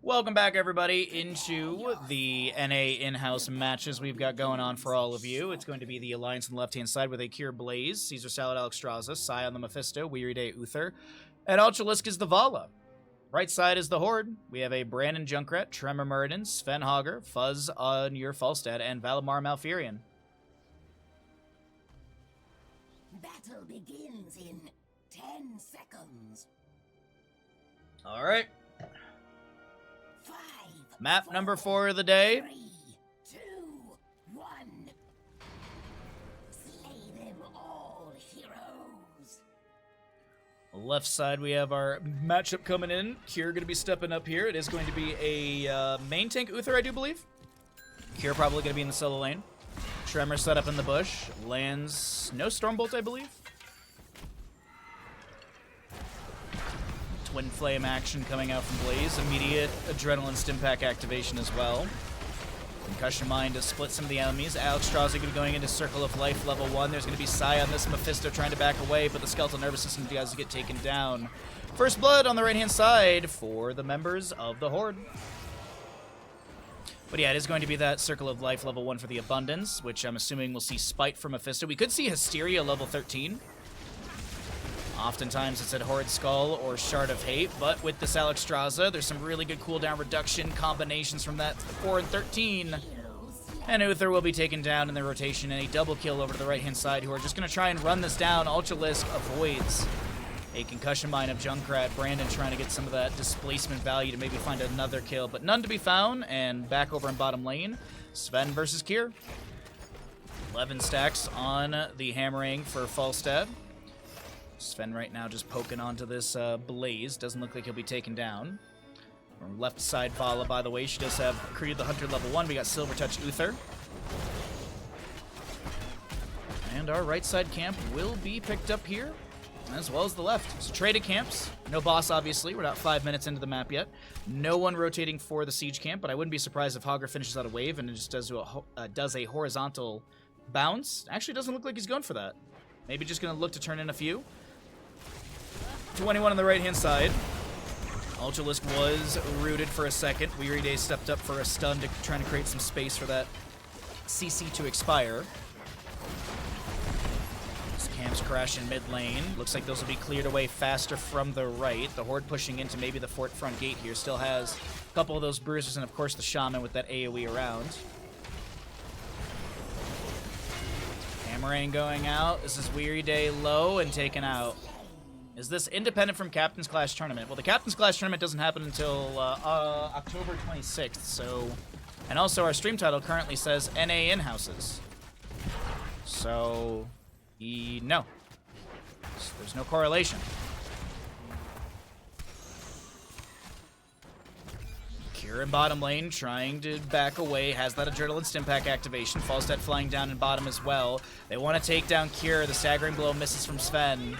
Welcome back, everybody, into the NA in-house matches we've got going on for all of you. It's going to be the Alliance on the left-hand side with a Cure Blaze, Caesar Salad Alexstrasza, Scion the Mephisto, Weary Day Uther, and Ultralisk is the Vala. Right side is the Horde. We have a Brandon Junkrat, Tremor Muradin, Sven Hager, Fuzz on your Falstad, and Valimar Malfurion. Battle begins in 10 seconds. All right. 5, Map number 4 of the day. 3, 2, 1. Slay them all, heroes. Left side, we have our matchup coming in. Cure going to be stepping up here. It is going to be a main tank Uther, I do believe. Cure probably going to be in the solo lane. Tremor set up in the bush. Lands no Stormbolt, I believe. Twin Flame action coming out from Blaze. Immediate Adrenaline Stimpack activation as well. Concussion Mine to split some of the enemies. Alexstrasza going to be going into Circle of Life level 1. There's going to be Sai on this Mephisto trying to back away, but the Skeletal Nervous System guys get taken down. First blood on the right-hand side for the members of the Horde. But yeah, it is going to be that Circle of Life level 1 for the Abundance, which I'm assuming we'll see Spite from Mephisto. We could see Hysteria level 13. Oftentimes it's at Horde Skull or Shard of Hate, but with this Alexstrasza, there's some really good cooldown reduction combinations from that 4 and 13. And Uther will be taken down in the rotation, and a double kill over to the right-hand side, who are just going to try and run this down. Ultralisk avoids a Concussion Mine of Junkrat. Brandon trying to get some of that displacement value to maybe find another kill, but none to be found. And back over in bottom lane, Sven versus Kier. 11 stacks on the Hammering for Falstad. Sven right now just poking onto this Blaze. Doesn't look like he'll be taken down. From left side Vala, by the way, she does have Creed the Hunter level 1. We got Silver Touch Uther. And our right side camp will be picked up here, as well as the left. So traded camps. No boss, obviously. We're not 5 minutes into the map yet. No one rotating for the siege camp, but I wouldn't be surprised if Hager finishes out a wave and it just does a horizontal bounce. Actually, doesn't look like he's going for that. Maybe just going to look to turn in a few. 21 on the right-hand side. Ultralisk was rooted for a second. Weary Day stepped up for a stun to try to create some space for that CC to expire. This camp's crash in mid lane. Looks like those will be cleared away faster from the right. The Horde pushing into maybe the fort front gate here. Still has a couple of those bruisers and, of course, the Shaman with that AoE around. Hammering going out. This is Weary Day low and taken out. Is this independent from Captain's Clash Tournament? Well, the Captain's Clash Tournament doesn't happen until October 26th, so... And also, our stream title currently says NA in-houses. So... no. So there's no correlation. Cure in bottom lane, trying to back away, has that Adrenaline Stimpack activation. Falstad flying down in bottom as well. They want to take down Cure. The staggering blow misses from Sven.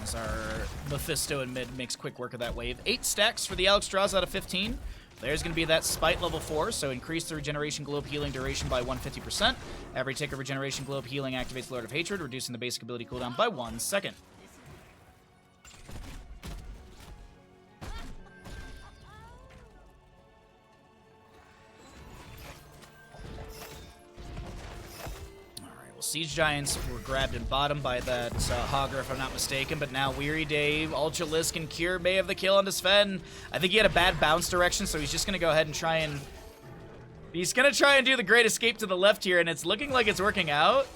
As our Mephisto in mid makes quick work of that wave. 8 stacks for the Alexstrasza out of 15. There's going to be that Spite level 4, so increase the Regeneration Globe healing duration by 150%. Every tick of Regeneration Globe healing activates Lord of Hatred, reducing the basic ability cooldown by 1 second. Siege Giants were grabbed in bottom by that Hogger, if I'm not mistaken, but now Weary Day, Ultralisk, and Cure may have the kill onto Sven. I think he had a bad bounce direction, so he's just going to go ahead and try and... He's going to try and do the Great Escape to the left here, and it's looking like it's working out.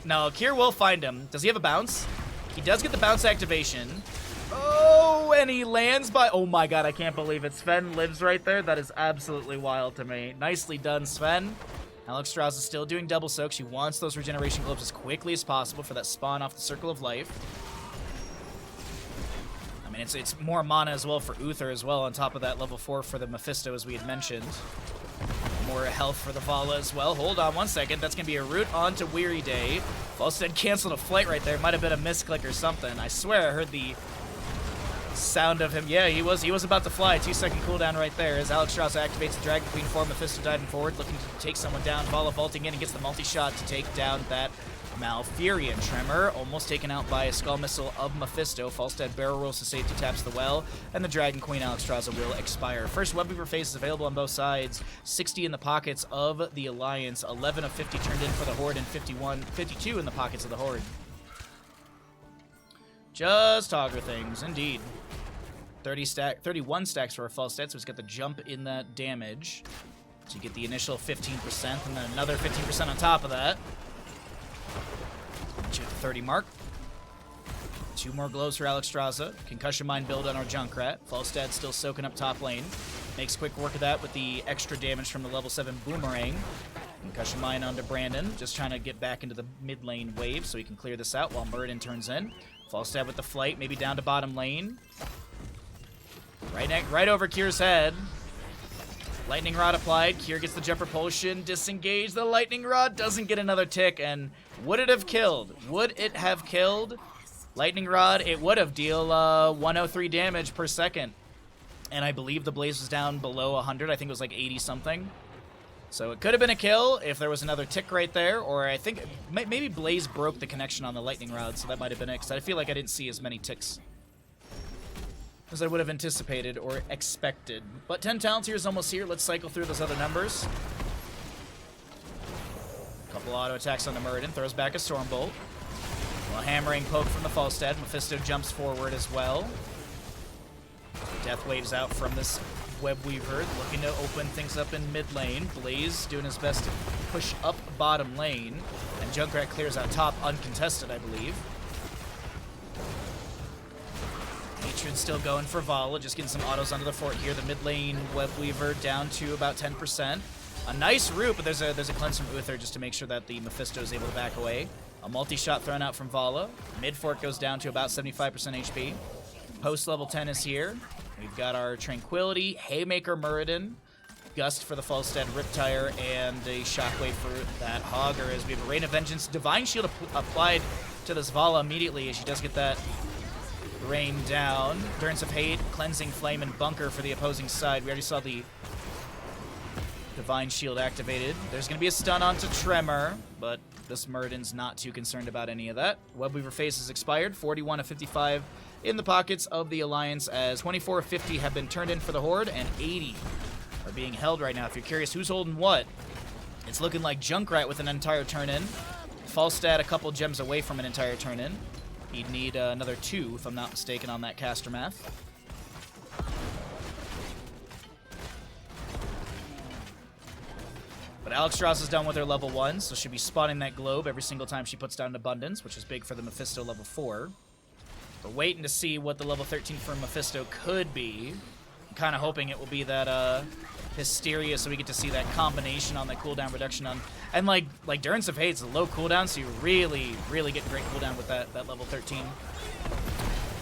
No, Cure will find him. Does he have a bounce? He does get the bounce activation. Oh, and he lands by... Oh my god, I can't believe it. Sven lives right there. That is absolutely wild to me. Nicely done, Sven. Alexstrasza is still doing double soak. She wants those regeneration globes as quickly as possible for that spawn off the Circle of Life. I mean, it's more mana as well for Uther as well, on top of that level 4 for the Mephisto, as we had mentioned. More health for the Vala as well. Hold on 1 second. That's going to be a route onto Weary Day. Falstead canceled a flight right there. Might have been a misclick or something. I swear I heard the sound of him. Yeah, he was about to fly. 2-second cooldown right there as Alexstrasza activates the Dragon Queen form. Mephisto diving forward, looking to take someone down. Vala vaulting in and gets the multi-shot to take down that Malfurion. Tremor almost taken out by a Skull Missile of Mephisto. Falstead barrel rolls to safety, taps the well, and the Dragon Queen Alexstrasza will expire. First Webweaver phase is available on both sides. 60 in the pockets of the Alliance. 11 of 50 turned in for the Horde, and 52 in the pockets of the Horde. Just Hogger things, indeed. 31 stacks for a Falstead, so he's got the jump in that damage. So you get the initial 15%, and then another 15% on top of that. Get you at the 30 mark. 2 more glows for Alexstrasza. Concussion Mine build on our Junkrat. Falstead still soaking up top lane. Makes quick work of that with the extra damage from the level 7 Boomerang. Concussion Mine onto Brandon, just trying to get back into the mid lane wave so he can clear this out while Muradin turns in. Falstead with the flight, maybe down to bottom lane. Right over Kier's head. Lightning Rod applied. Kier gets the jump propulsion. Disengage. The Lightning Rod doesn't get another tick. And would it have killed? Would it have killed? Lightning Rod, it would have deal 103 damage per second. And I believe the Blaze was down below 100. I think it was like 80 something. So it could have been a kill if there was another tick right there. Or I think maybe Blaze broke the connection on the Lightning Rod. So that might have been it. Because I feel like I didn't see as many ticks as I would have anticipated or expected. But 10 talents here is almost here. Let's cycle through those other numbers. Couple auto attacks on the Muradin. Throws back a Stormbolt. A hammering poke from the Falstead. Mephisto jumps forward as well. Death waves out from this Webweaver, looking to open things up in mid lane. Blaze doing his best to push up bottom lane. And Junkrat clears out top uncontested, I believe. Hatred still going for Vala, just getting some autos onto the fort here. The mid lane Webweaver down to about 10%. A nice root, but there's a cleanse from Uther just to make sure that the Mephisto is able to back away. A multi-shot thrown out from Vala. Mid fort goes down to about 75% HP. Post level 10 is here. We've got our Tranquility, Haymaker Muradin, Gust for the Falstead Riptire, and a Shockwave for that Hogger as we have a Rain of Vengeance. Divine Shield applied to this Vala immediately as she does get that rain down. Endurance of Hate, Cleansing Flame, and Bunker for the opposing side. We already saw the Divine Shield activated. There's going to be a stun onto Tremor, but this Muradin's not too concerned about any of that. Webweaver phase is expired. 41 of 55 in the pockets of the Alliance as 24 of 50 have been turned in for the Horde and 80 are being held right now. If you're curious who's holding what, it's looking like Junkrat with an entire turn-in. Falstad a couple gems away from an entire turn-in. He'd need another 2, if I'm not mistaken, on that caster math. But Alexstrasza's done with her level 1, so she'll be spawning that globe every single time she puts down an Abundance, which is big for the Mephisto level 4. We're waiting to see what the level 13 for Mephisto could be. I'm kind of hoping it will be that Hysteria, so we get to see that combination on the cooldown reduction on... And like Endurance of Hate's a low cooldown, so you really get great cooldown with that level 13.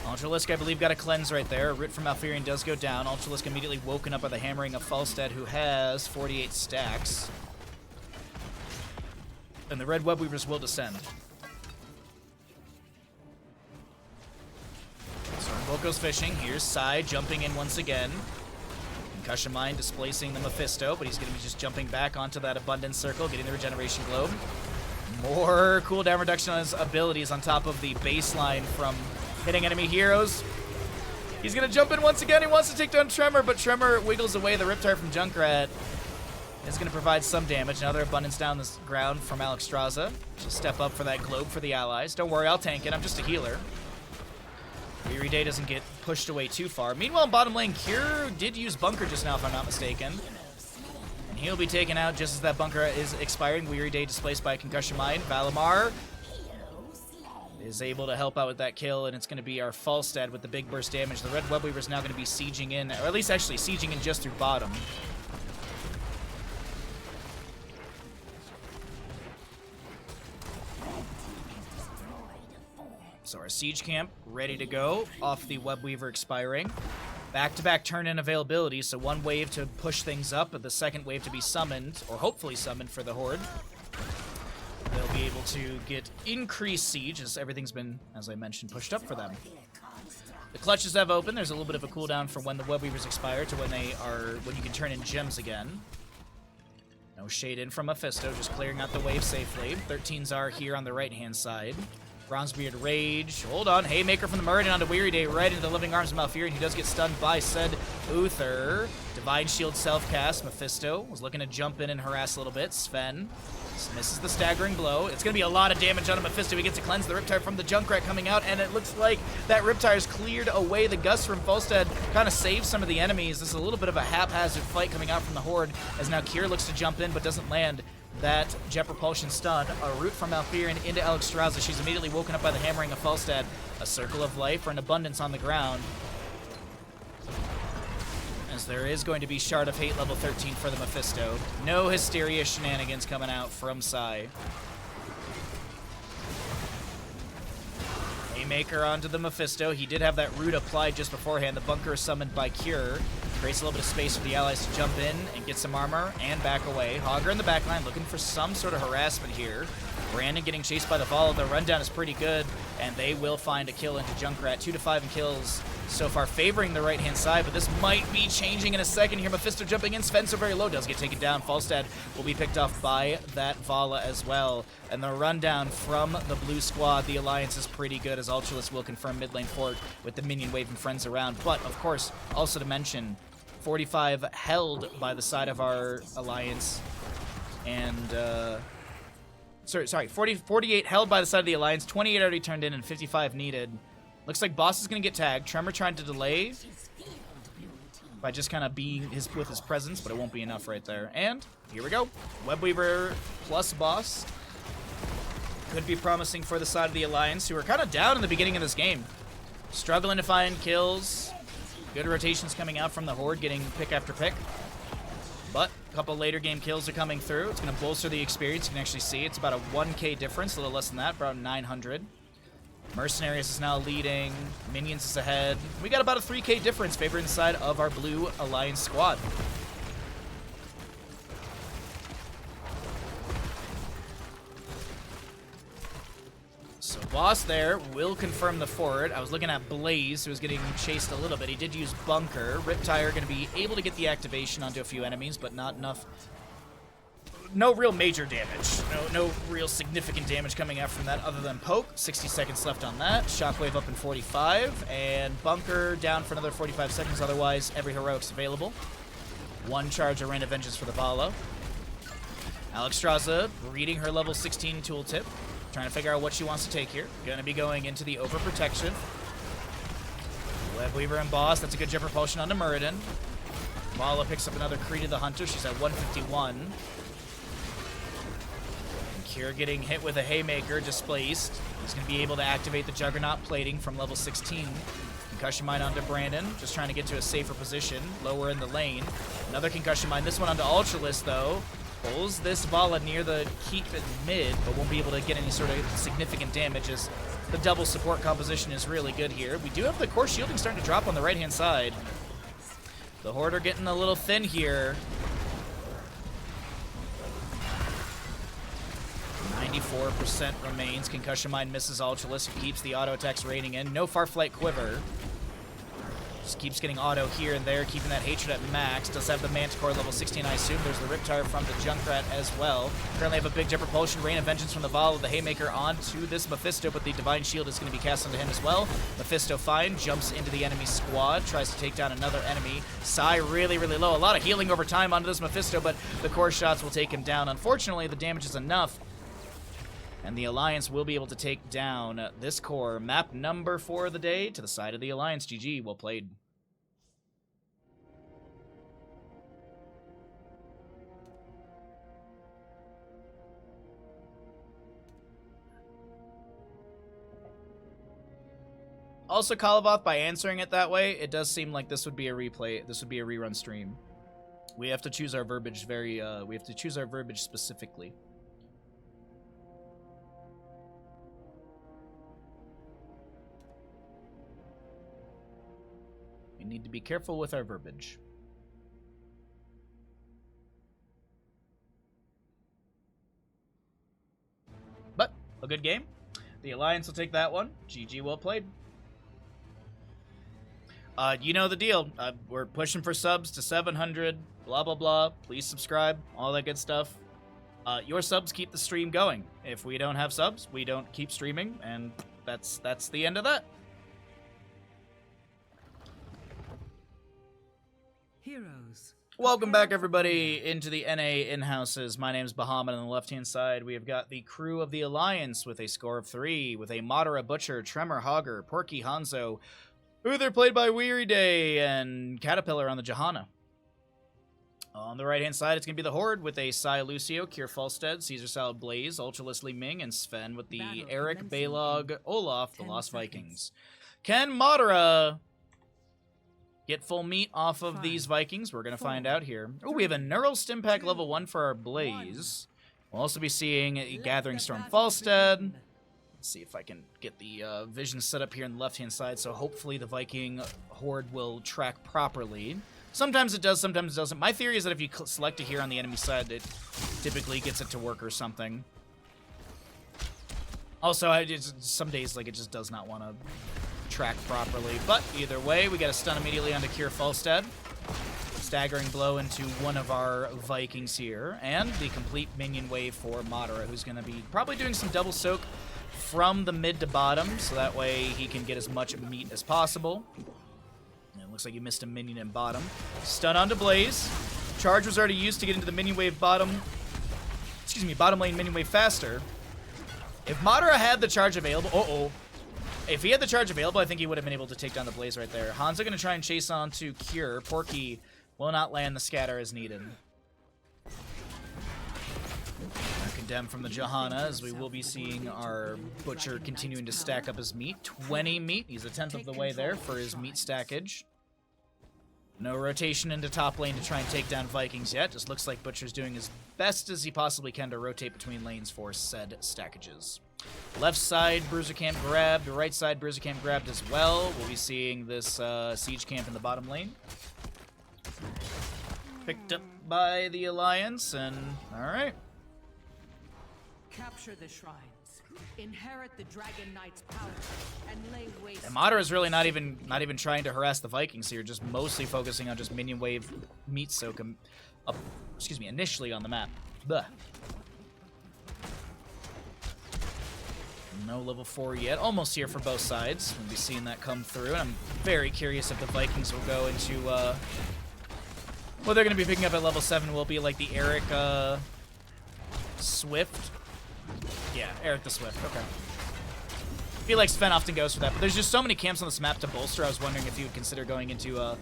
Ultralisk, I believe, got a cleanse right there. Root from Malfurion does go down. Ultralisk immediately woken up by the hammering of Falstead, who has 48 stacks. And the red Webweavers will descend. Bolt goes fishing. Here's Sai jumping in once again. Concussion Mine displacing the Mephisto, but he's going to be just jumping back onto that Abundance Circle, getting the Regeneration Globe. More cooldown reduction on his abilities on top of the baseline from hitting enemy heroes. He's going to jump in once again. He wants to take down Tremor, but Tremor wiggles away the Riptide from Junkrat. Is going to provide some damage. Another Abundance down the ground from Alexstrasza. She'll step up for that Globe for the allies. Don't worry, I'll tank it. I'm just a healer. Weary Day doesn't get pushed away too far. Meanwhile, in bottom lane, Cure did use Bunker just now, if I'm not mistaken. And he'll be taken out just as that Bunker is expiring. Weary Day displaced by a Concussion Mine. Valimar is able to help out with that kill, and it's going to be our Falstad with the big burst damage. The Red Web Weaver is now going to be sieging in, or at least actually sieging in just through bottom. So our siege camp ready to go off the Web Weaver expiring. Back-to-back turn-in availability, so one wave to push things up, but the second wave to be summoned, or hopefully summoned for the Horde. They'll be able to get increased siege as everything's been, as I mentioned, pushed up for them. The clutches have opened. There's a little bit of a cooldown from when the Web Weavers expire to when you can turn in gems again. No shade in from Mephisto, just clearing out the wave safely. 13s are here on the right-hand side. Bronzebeard Rage. Hold on. Haymaker from the Meridian onto Weary Day right into the living arms of Malfurion. He does get stunned by said Uther. Divine Shield self-cast. Mephisto was looking to jump in and harass a little bit. Sven misses the staggering blow. It's going to be a lot of damage on Mephisto. He gets to cleanse the Riptide from the Junkrat coming out, and it looks like that Riptide's cleared away the Gust from Falstad, kind of saves some of the enemies. This is a little bit of a haphazard fight coming out from the Horde, as now Kier looks to jump in but doesn't land that Jet Propulsion stun. A root from Malfurion into Alexstrasza. She's immediately woken up by the hammering of Falstad. A Circle of Life for an Abundance on the ground. As there is going to be Shard of Hate level 13 for the Mephisto. No Hysteria shenanigans coming out from Sai. Haymaker onto the Mephisto. He did have that root applied just beforehand. The Bunker is summoned by Cure. Creates a little bit of space for the allies to jump in and get some armor and back away. Hogger in the backline looking for some sort of harassment here. Brandon getting chased by the Vala. The rundown is pretty good, and they will find a kill into Junkrat. 2 to 5 in kills so far, favoring the right-hand side, but this might be changing in a second here. Mephisto jumping in. Sven so very low. Does get taken down. Falstad will be picked off by that Vala as well. And the rundown from the blue squad, the alliance is pretty good, as Ultralisk will confirm mid lane fort with the minion wave and friends around. But, of course, also to mention, 45 held by the side of our alliance, and 48 held by the side of the alliance, 28 already turned in, and 55 needed. Looks like Boss is going to get tagged. Tremor trying to delay by just kind of being with his presence, but it won't be enough right there. And here we go. Webweaver plus Boss could be promising for the side of the alliance, who are kind of down in the beginning of this game. Struggling to find kills. Good rotations coming out from the Horde, getting pick after pick. But a couple later game kills are coming through. It's going to bolster the experience. You can actually see it's about a 1k difference, a little less than that, about 900. Mercenaries is now leading. Minions is ahead. We got about a 3k difference favoring the side of our blue alliance squad. So Boss there will confirm the fort. I was looking at Blaze, who was getting chased a little bit. He did use Bunker. Riptire going to be able to get the activation onto a few enemies, but not enough. No real major damage. No real significant damage coming out from that other than poke. 60 seconds left on that. Shockwave up in 45. And Bunker down for another 45 seconds. Otherwise, every heroic's available. One charge of Rain of Vengeance for the Vala. Alexstrasza reading her level 16 tooltip. Trying to figure out what she wants to take here. Gonna be going into the overprotection. Webweaver and Boss. That's a good Jet Propulsion onto Muradin. Vala picks up another Creed of the Hunter. She's at 151. And Cure getting hit with a Haymaker, displaced. He's gonna be able to activate the Juggernaut plating from level 16. Concussion Mine onto Brandon. Just trying to get to a safer position. Lower in the lane. Another Concussion Mine. This one onto Ultralisk, though. Pulls this Vala near the keep in mid, but won't be able to get any sort of significant damage, as the double support composition is really good here. We do have the core shielding starting to drop on the right-hand side. The Horde are getting a little thin here. 94% remains. Concussion Mine misses Ultralisk, who keeps the auto attacks raining in. No Farflight Quiver. Just keeps getting auto here and there, keeping that hatred at max. Does have the Manticore level 16, I assume. There's the Riptire from the Junkrat as well. Currently have a big Jet Propulsion, Rain of Vengeance from the Val, the Haymaker onto this Mephisto, but the Divine Shield is going to be cast onto him as well. Mephisto fine, jumps into the enemy squad, tries to take down another enemy. Sai really, really low. A lot of healing over time onto this Mephisto, but the core shots will take him down. Unfortunately, the damage is enough, and the Alliance will be able to take down this core. Map number 4 of the day to the side of the Alliance. GG, well played. Also, Kalavoth, by answering it that way, it does seem like this would be a replay. This would be a rerun stream. We have to choose our verbiage we have to choose our verbiage specifically. We need to be careful with our verbiage. But, a good game. The Alliance will take that one. GG, well played. You know the deal. We're pushing for subs to 700, blah, blah, blah. Please subscribe, all that good stuff. Your subs keep the stream going. If we don't have subs, we don't keep streaming, and that's the end of that. Heroes. Welcome back, everybody, into the NA in-houses. My name's Bahamut. On the left-hand side, we have got the crew of the Alliance with a score of 3, with a Madara Butcher, Tremor Hogger, Porky Hanzo, Uther played by Weary Day, and Caterpillar on the Johanna. On the right-hand side, it's going to be the Horde with a Sai Lucio, Kier Falstead, Caesar Salad Blaze, Ultralisk Li Ming, and Sven with the Battle Eric, commencing Balog, Olaf, the 10 Lost seconds. Vikings. Can Madara get full meat off of 5, these Vikings? We're going to find 4, out here. Oh, we have a Neural Stim Pack 2, level 1 for our Blaze. We'll also be seeing Let Gathering the Storm battle Falstead. begin. Let's see if I can get the vision set up here on the left-hand side, so hopefully the Viking Horde will track properly. Sometimes it does, sometimes it doesn't. My theory is that if you select it here on the enemy side, it typically gets it to work or something. Also, some days like it just does not want to track properly. But either way, we got a stun immediately onto Kier Falstead. Staggering blow into one of our Vikings here. And the complete minion wave for Madara, who's going to be probably doing some double soak from the mid to bottom, so that way he can get as much meat as possible. And it looks like he missed a minion in bottom. Stun onto Blaze. Charge was already used to get into the minion wave bottom. Excuse me, bottom lane minion wave faster. If Madara had the charge available, if he had the charge available, I think he would have been able to take down the Blaze right there. Hanzo going to try and chase on to Cure. Porky will not land the scatter as needed. Condemn from the Johanna, as we will be seeing our Butcher continuing to stack up his meat. 20 meat. He's a tenth of the way there for his meat stackage. No rotation into top lane to try and take down Vikings yet. Just looks like Butcher's doing as best as he possibly can to rotate between lanes for said stackages. Left side, Bruiser Camp grabbed. Right side, Bruiser Camp grabbed as well. We'll be seeing this Siege Camp in the bottom lane. Picked up by the Alliance, and alright. Capture the shrines. Inherit the Dragon Knight's power and lay waste. And Madara is really not even trying to harass the Vikings here, just mostly focusing on just minion wave meat soak up, initially on the map. Blech. No level 4 yet. Almost here for both sides. We'll be seeing that come through, and I'm very curious if the Vikings will go into what they're going to be picking up at level 7 will be like the Eric Swift. Yeah, Eric the Swift. Okay. I feel like Sven often goes for that, but there's just so many camps on this map to bolster. I was wondering if you would consider going into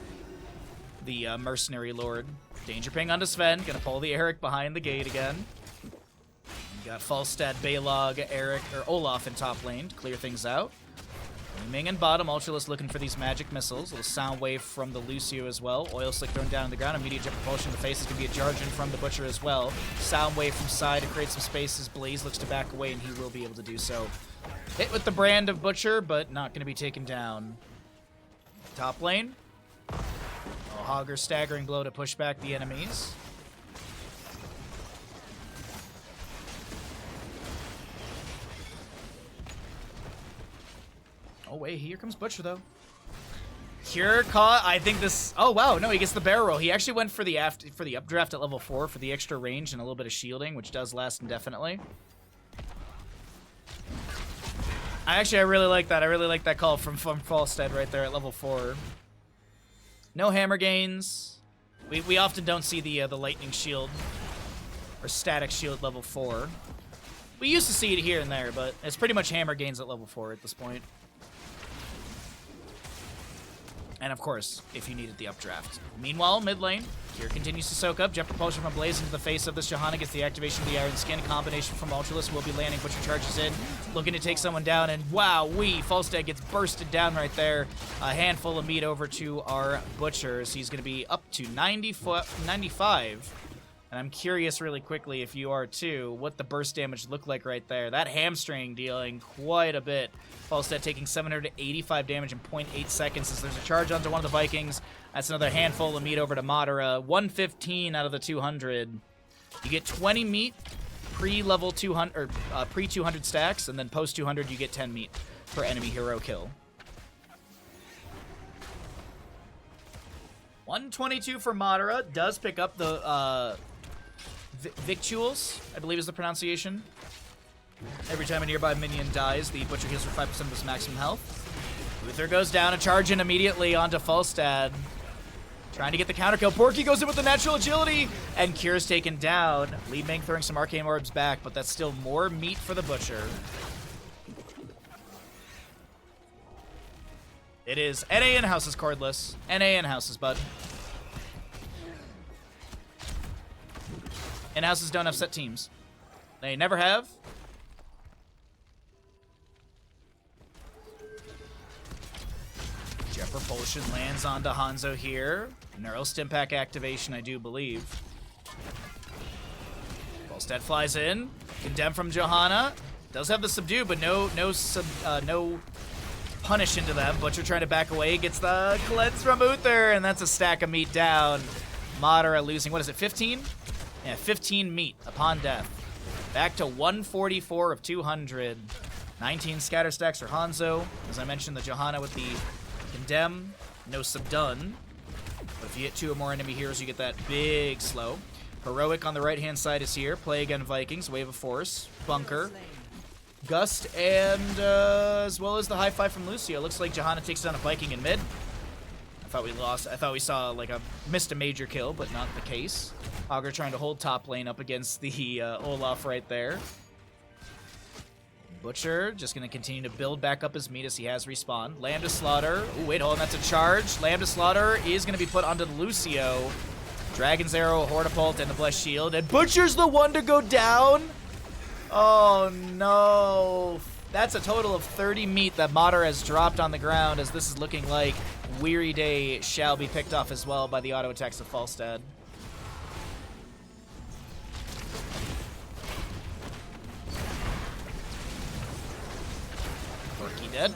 the Mercenary Lord. Danger ping onto Sven. Gonna pull the Eric behind the gate again. We got Falstad, Balog, Eric, or Olaf in top lane to clear things out. Ming in bottom. Ultralisk looking for these magic missiles. A little sound wave from the Lucio as well. Oil slick thrown down on the ground. Immediate jet propulsion in the face. Is going to be a Jargon from the Butcher as well. Sound wave from side to create some spaces. Blaze looks to back away, and he will be able to do so. Hit with the brand of Butcher, but not going to be taken down. Top lane. Hogger staggering blow to push back the enemies. Oh, wait, here comes Butcher, though. Cure caught. I think this. Oh wow, no, he gets the barrel roll. He actually went for the updraft at level 4 for the extra range and a little bit of shielding, which does last indefinitely. I really like that. I really like that call from Falstead right there at level 4. No hammer gains. We often don't see the lightning shield or static shield level 4. We used to see it here and there, but it's pretty much hammer gains at level 4 at this point. And of course, if you needed the updraft. Meanwhile, mid lane, Cure continues to soak up. Jet propulsion from Blaze into the face of this Johanna gets the activation of the Iron Skin. Combination from Ultralisk will be landing. Butcher charges in, looking to take someone down, and wow-wee, Falstad gets bursted down right there. A handful of meat over to our Butchers. He's going to be up to 95. And I'm curious really quickly, if you are too, what the burst damage looked like right there. That hamstring dealing quite a bit. Falstad taking 785 damage in 0.8 seconds as there's a charge onto one of the Vikings. That's another handful of meat over to Madara. 115 out of the 200. You get 20 meat pre-level 200, or pre-200 stacks, and then post-200 you get 10 meat per enemy hero kill. 122 for Madara. Does pick up the Victuals, I believe is the pronunciation. Every time a nearby minion dies, the Butcher heals for 5% of his maximum health. Uther goes down, a charge in immediately onto Falstad. Trying to get the counter kill. Porky goes in with the natural agility, and Cure's taken down. Li Ming throwing some arcane orbs back, but that's still more meat for the Butcher. It is NA in-house is cordless. NA in-house is bud. In-houses don't have set teams. They never have. Jet propulsion lands onto Hanzo here. Neural stim pack activation, I do believe. Falstad flies in. Condemn from Johanna. Does have the subdue, but no punish into them. Butcher trying to back away. Gets the cleanse from Uther, and that's a stack of meat down. Madara losing, what is it, 15? Yeah, 15 meat upon death. Back to 144 of 200. 19 scatter stacks for Hanzo. As I mentioned, the Johanna with the condemn. No subdone. But if you hit 2 or more enemy heroes, you get that big slow. Heroic on the right-hand side is here. Play again Vikings. Wave of Force. Bunker. Gust, and as well as the high five from Lucio. Looks like Johanna takes down a Viking in mid. I thought we lost. I thought we saw like missed a major kill, but not the case. Augur trying to hold top lane up against the Olaf right there. Butcher just going to continue to build back up his meat as he has respawned. Lambda Slaughter. Ooh, wait, hold on, that's a charge. Lambda Slaughter is going to be put onto the Lucio. Dragon's Arrow, Hortipult, and the Blessed Shield. And Butcher's the one to go down. Oh no. That's a total of 30 meat that Madara has dropped on the ground, as this is looking like Weary Day shall be picked off as well by the auto attacks of Falstad. Porky dead.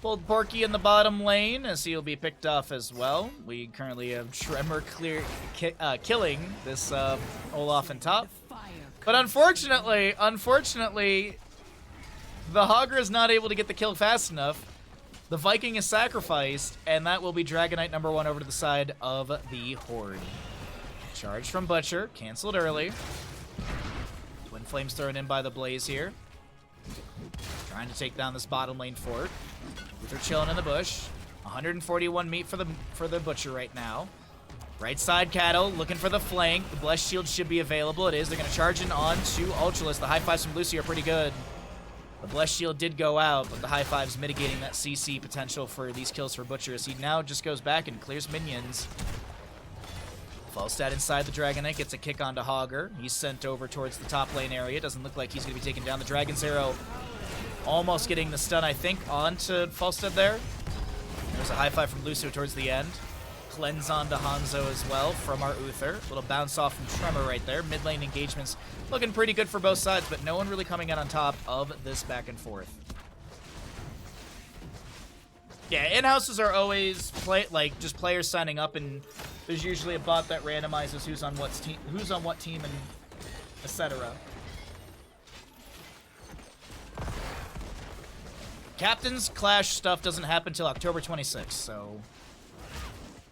Pulled Porky in the bottom lane as he'll be picked off as well. We currently have Tremor killing this Olaf in top. But unfortunately, the Hogger is not able to get the kill fast enough. The Viking is sacrificed, and that will be Dragonite number 1 over to the side of the Horde. Charge from Butcher, canceled early. Twin Flames thrown in by the Blaze here. Trying to take down this bottom lane fort. They're chilling in the bush. 141 meat for the Butcher right now. Right side cattle, looking for the flank. The Blessed Shield should be available. It is. They're going to charge in on to Ultralisk. The high fives from Lucy are pretty good. The Blessed Shield did go out, but the high fives mitigating that CC potential for these kills for Butcher as he now just goes back and clears minions. Falstad inside the Dragonite gets a kick onto Hogger. He's sent over towards the top lane area. Doesn't look like he's going to be taking down the Dragon's Arrow. Almost getting the stun, I think, onto Falstad there. There's a high five from Lucio towards the end. Cleanse onto Hanzo as well from our Uther. Little bounce off from Tremor right there. Mid lane engagements looking pretty good for both sides, but no one really coming out on top of this back and forth. Yeah, in-houses are always just players signing up, and there's usually a bot that randomizes who's on what team, and etc. Captain's Clash stuff doesn't happen until October 26th, so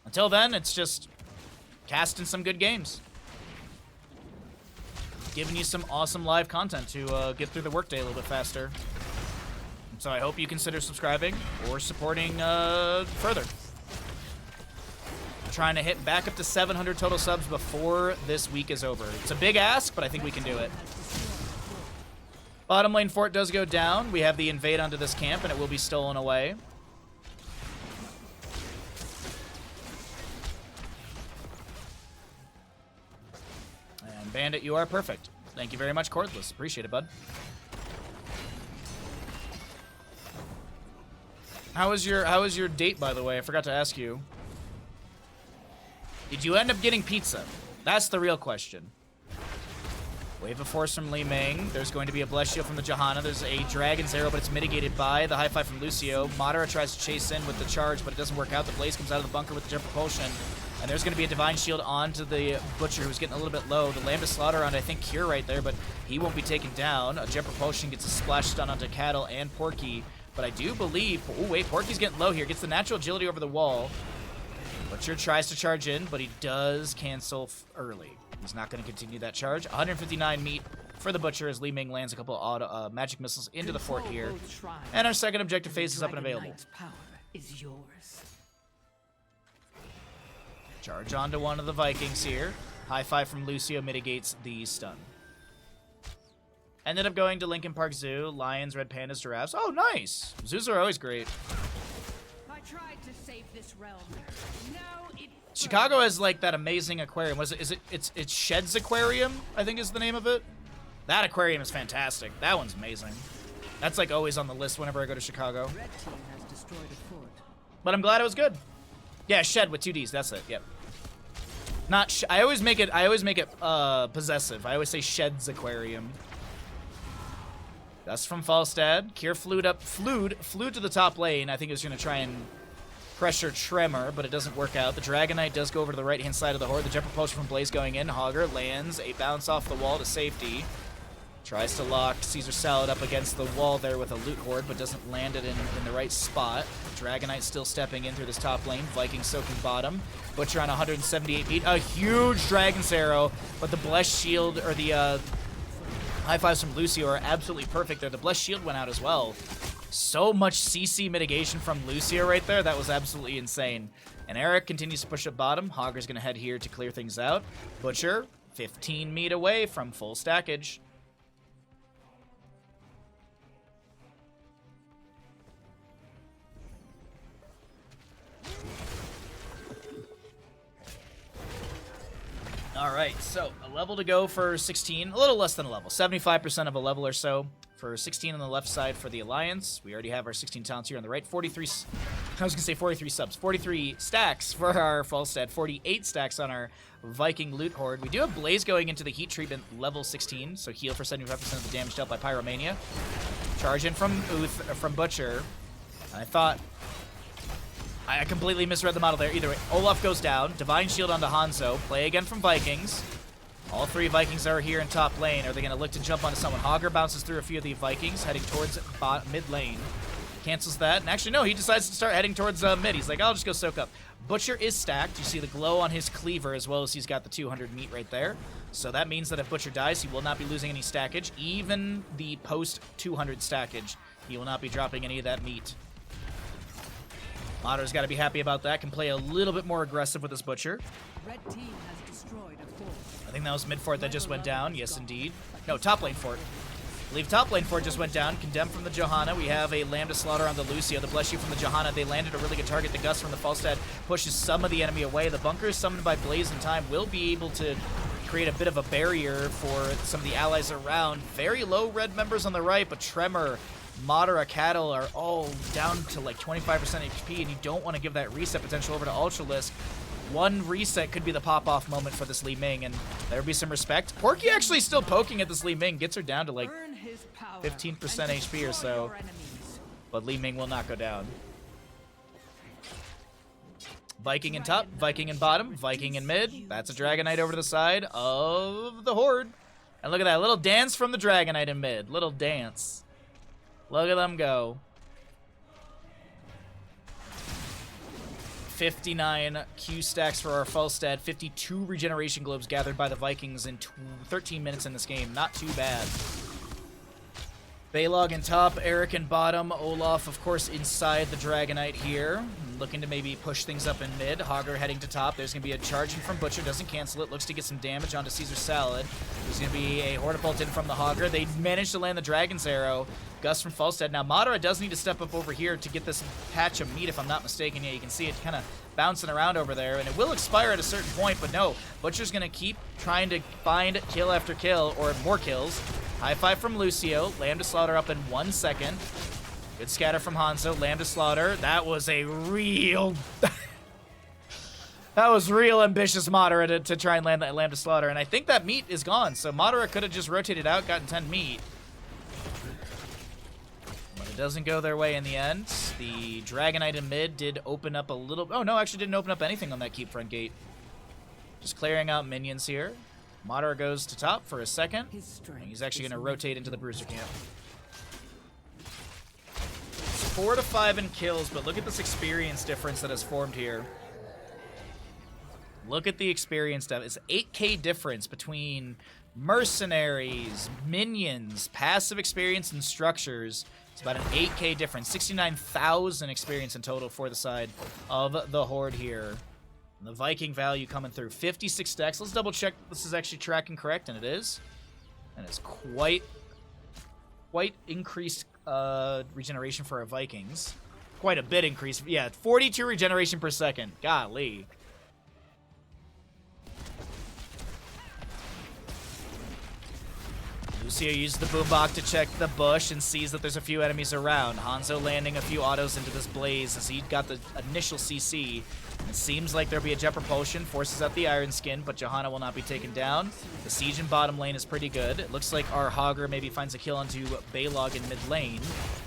until then, it's just casting some good games. Giving you some awesome live content to get through the workday a little bit faster. So I hope you consider subscribing or supporting further. I'm trying to hit back up to 700 total subs before this week is over. It's a big ask, but I think we can do it. Bottom lane fort does go down. We have the invade onto this camp, and it will be stolen away. And Bandit, you are perfect. Thank you very much, Cordless. Appreciate it, bud. How was your date, by the way? I forgot to ask you. Did you end up getting pizza? That's the real question. Wave of Force from Li Ming. There's going to be a Bless Shield from the Johanna. There's a Dragon's Arrow, but it's mitigated by the High Five from Lucio. Madara tries to chase in with the charge, but it doesn't work out. The Blaze comes out of the bunker with the Jet Propulsion. And there's going to be a Divine Shield onto the Butcher, who's getting a little bit low. The Lambda Slaughter on, I think, Cure right there, but he won't be taken down. A Jet Propulsion gets a Splash Stun onto Cattle and Porky. But I do believe... Oh, wait, Porky's getting low here. Gets the natural agility over the wall. Butcher tries to charge in, but he does cancel early. He's not going to continue that charge. 159 meat for the Butcher as Li Ming lands a couple auto, magic missiles into the fort here. And our second objective phase is up and available. Power is yours. Charge onto one of the Vikings here. High Five from Lucio mitigates the stun. Ended up going to Lincoln Park Zoo. Lions, red pandas, giraffes. Oh, nice. Zoos are always great. I tried to save this realm. Now it Chicago has like that amazing aquarium. It's Shed's Aquarium, I think is the name of it. That aquarium is fantastic. That one's amazing. That's like always on the list whenever I go to Chicago. Red team has destroyed a fort. But I'm glad it was good. Yeah, Shed with 2 Ds. That's it. Yep. Not. I always make it possessive. I always say Shed's Aquarium. That's from Falstad. Kier flew to the top lane. I think he was going to try and pressure Tremor, but it doesn't work out. The Dragon Knight does go over to the right-hand side of the Horde. The Jet Propulsion from Blaze going in. Hogger lands a bounce off the wall to safety. Tries to lock Caesar Salad up against the wall there with a Loot Horde, but doesn't land it in the right spot. Dragon Knight still stepping in through this top lane. Viking soaking bottom. Butcher on 178 feet. A huge Dragon's Arrow, but the Blessed Shield, or the High Fives from Lucio are absolutely perfect there. The Blessed Shield went out as well. So much CC mitigation from Lucio right there. That was absolutely insane. And Eric continues to push up bottom. Hogger's going to head here to clear things out. Butcher, 15 meat away from full stackage. All right, so a level to go for 16, a little less than a level, 75% of a level or so for 16 on the left side for the Alliance. We already have our 16 talents here on the right, 43, I was gonna say 43 subs, 43 stacks for our Falstad, 48 stacks on our Viking Loot Horde. We do have Blaze going into the heat treatment level 16, so heal for 75% of the damage dealt by Pyromania. Charge in from Butcher. I completely misread the model there. Either way, Olaf goes down. Divine Shield onto Hanzo. Play again from Vikings. All 3 Vikings are here in top lane. Are they going to look to jump onto someone? Hogger bounces through a few of the Vikings, heading towards mid lane. Cancels that. And actually, no, he decides to start heading towards mid. He's like, I'll just go soak up. Butcher is stacked. You see the glow on his cleaver, as well as he's got the 200 meat right there. So that means that if Butcher dies, he will not be losing any stackage. Even the post-200 stackage, he will not be dropping any of that meat. Madara's got to be happy about that. Can play a little bit more aggressive with this Butcher. Red team has destroyed a fort. I think that was mid fort that just went down. Yes, indeed. No, top lane fort. I believe top lane fort just went down. Condemned from the Johanna. We have a Lambda Slaughter on the Lucio. The Bless You from the Johanna. They landed a really good target. The Gust from the Falstad pushes some of the enemy away. The bunker is summoned by Blaze in time. Will be able to create a bit of a barrier for some of the allies around. Very low red members on the right, but Tremor, Madara, Cattle are all down to like 25% HP, and you don't want to give that reset potential over to Ultralisk. One reset could be the pop-off moment for this Li Ming, and there would be some respect. Porky actually still poking at this Li Ming, gets her down to like 15% HP or so, but Li Ming will not go down. Viking in top, Viking in bottom, Viking in mid. That's a Dragon Knight over to the side of the Horde. And look at that, little dance from the Dragon Knight in mid. Little dance. Look at them go. 59 Q stacks for our Falstad, 52 regeneration globes gathered by the Vikings in 13 minutes in this game. Not too bad. Balog in top, Eric in bottom, Olaf, of course, inside the Dragonite here. Looking to maybe push things up in mid. Hogger heading to top. There's going to be a charge in from Butcher. Doesn't cancel it. Looks to get some damage onto Caesar Salad. There's going to be a Hortipult in from the Hogger. They managed to land the Dragon's Arrow. Gus from Falstad. Now, Madara does need to step up over here to get this patch of meat, if I'm not mistaken. Yeah, you can see it kind of bouncing around over there, and it will expire at a certain point, but no. Butcher's going to keep trying to find kill after kill, or more kills. High five from Lucio. Lambda Slaughter up in 1 second. Good scatter from Hanzo. Lambda Slaughter. That was a real... that was real ambitious Madara to try and land that Lambda Slaughter. And I think that meat is gone. So Madara could have just rotated out, gotten 10 meat. But it doesn't go their way in the end. The Dragonite in mid did open up a little... Oh, no, actually didn't open up anything on that keep front gate. Just clearing out minions here. Madara goes to top for a second. And he's actually going to rotate into the Bruiser camp. 4 to 5 in kills, but look at this experience difference that has formed here. Look at the experience stuff. It's 8k difference between mercenaries, minions, passive experience, and structures. It's about an 8k difference. 69,000 experience in total for the side of the Horde here. And the Viking value coming through. 56 stacks. Let's double check this is actually tracking correct, and it is. And it's quite increased regeneration for our Vikings. Quite a bit increased. Yeah, 42 regeneration per second. Golly. Lucio uses the Boombok to check the bush and sees that there's a few enemies around. Hanzo landing a few autos into this blaze as he got the initial CC. It seems like there'll be a jet propulsion, forces out the Iron Skin, but Johanna will not be taken down. The siege in bottom lane is pretty good. It looks like our Hogger maybe finds a kill onto Balog in mid lane.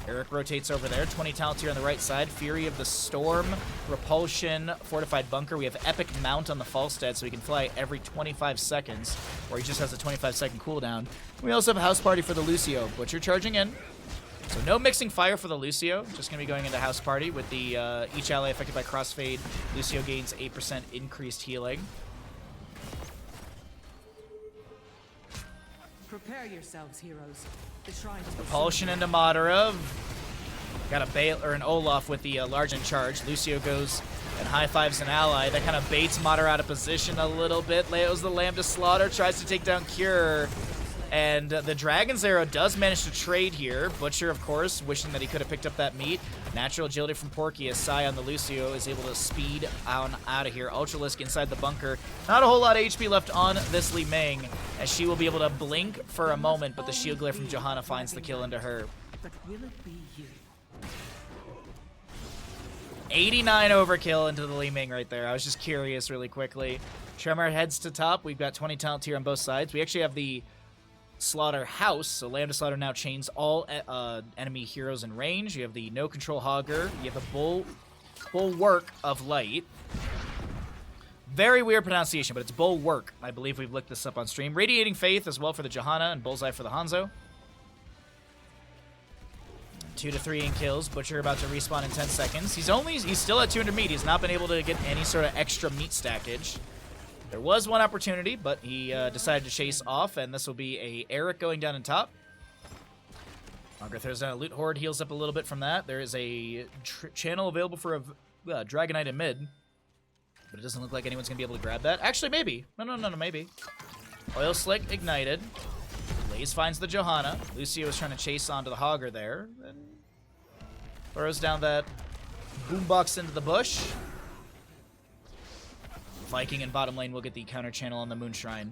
Eric rotates over there. 20 talents here on the right side. Fury of the Storm, Repulsion, Fortified Bunker. We have Epic Mount on the Falstad, so he can fly every 25 seconds, or he just has a 25-second cooldown. We also have a House Party for the Lucio. Butcher charging in. So no mixing fire for the Lucio. Just going to be going into House Party with the each ally affected by Crossfade. Lucio gains 8% increased healing. Prepare yourselves, heroes. The shrine is Repulsion into Madara. Got a Bale or an Olaf with the large in charge. Lucio goes and high fives an ally. That kind of baits Madara out of position a little bit. Leo's the Lambda Slaughter, tries to take down Cure. And the Dragon's Arrow does manage to trade here. Butcher, of course, wishing that he could have picked up that meat. Natural agility from Porky as Sai on the Lucio is able to speed on out of here. Ultralisk inside the bunker. Not a whole lot of HP left on this Li Ming, as she will be able to blink for a moment, but the shield glare from Johanna finds the kill into her. But will it be you? 89 overkill into the Li Ming right there. I was just curious really quickly. Tremor heads to top. We've got 20 talent here on both sides. We actually have the Slaughter House, so Lambda Slaughter now chains all enemy heroes in range. You have the No Control Hogger. You have the Bulwark of Light. Very weird pronunciation, but it's Bulwark. I believe we've looked this up on stream. Radiating Faith as well for the Johanna and Bullseye for the Hanzo. 2 to 3 in kills. Butcher about to respawn in 10 seconds. He's still at 200 meat. He's not been able to get any sort of extra meat stackage. There was one opportunity, but he decided to chase off, and this will be a Eric going down in top. Margaret throws down a Loot Horde, heals up a little bit from that. There is a channel available for a Dragonite in mid, but it doesn't look like anyone's going to be able to grab that. Actually, maybe. No, maybe. Oil Slick ignited. Blaze finds the Johanna. Lucio is trying to chase onto the Hogger there. And throws down that boombox into the bush. Viking in bottom lane will get the counter channel on the Moonshrine.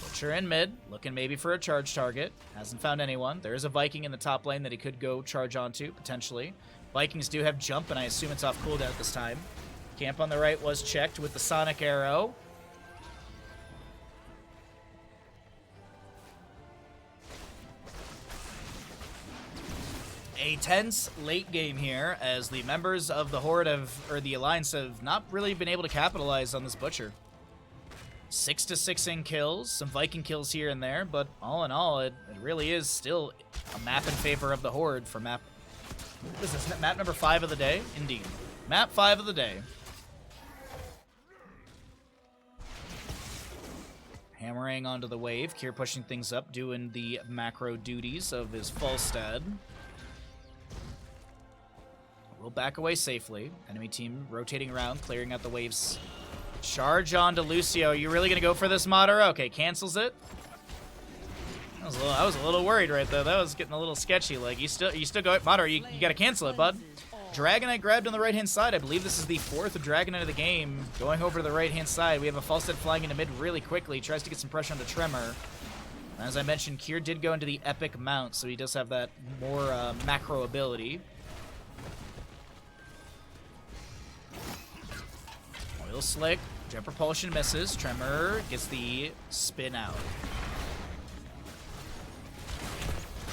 Butcher in mid, looking maybe for a charge target. Hasn't found anyone. There is a Viking in the top lane that he could go charge onto, potentially. Vikings do have jump, and I assume it's off cooldown at this time. Camp on the right was checked with the Sonic Arrow. A tense late game here, as the members of the Horde or the Alliance have not really been able to capitalize on this Butcher. 6 to 6 in kills, some Viking kills here and there, but all in all, it really is still a map in favor of the Horde for map. What is this, map number 5 of the day? Indeed. Map 5 of the day. Hammering onto the wave. Kier pushing things up, doing the macro duties of his Falstad. We'll back away safely. Enemy team rotating around, clearing out the waves. Charge onto Lucio. Are you really going to go for this, Madara? Okay, cancels it. I was a little worried right there. That was getting a little sketchy. Like, you still go, Madara, you got to cancel it, bud. Dragonite grabbed on the right-hand side. I believe this is the 4th Dragonite of the game. Going over to the right-hand side. We have a Falstad flying into mid really quickly. Tries to get some pressure on the Tremor. As I mentioned, Kier did go into the Epic Mount, so he does have that more macro ability. Oil Slick. Jet Propulsion misses. Tremor gets the spin out.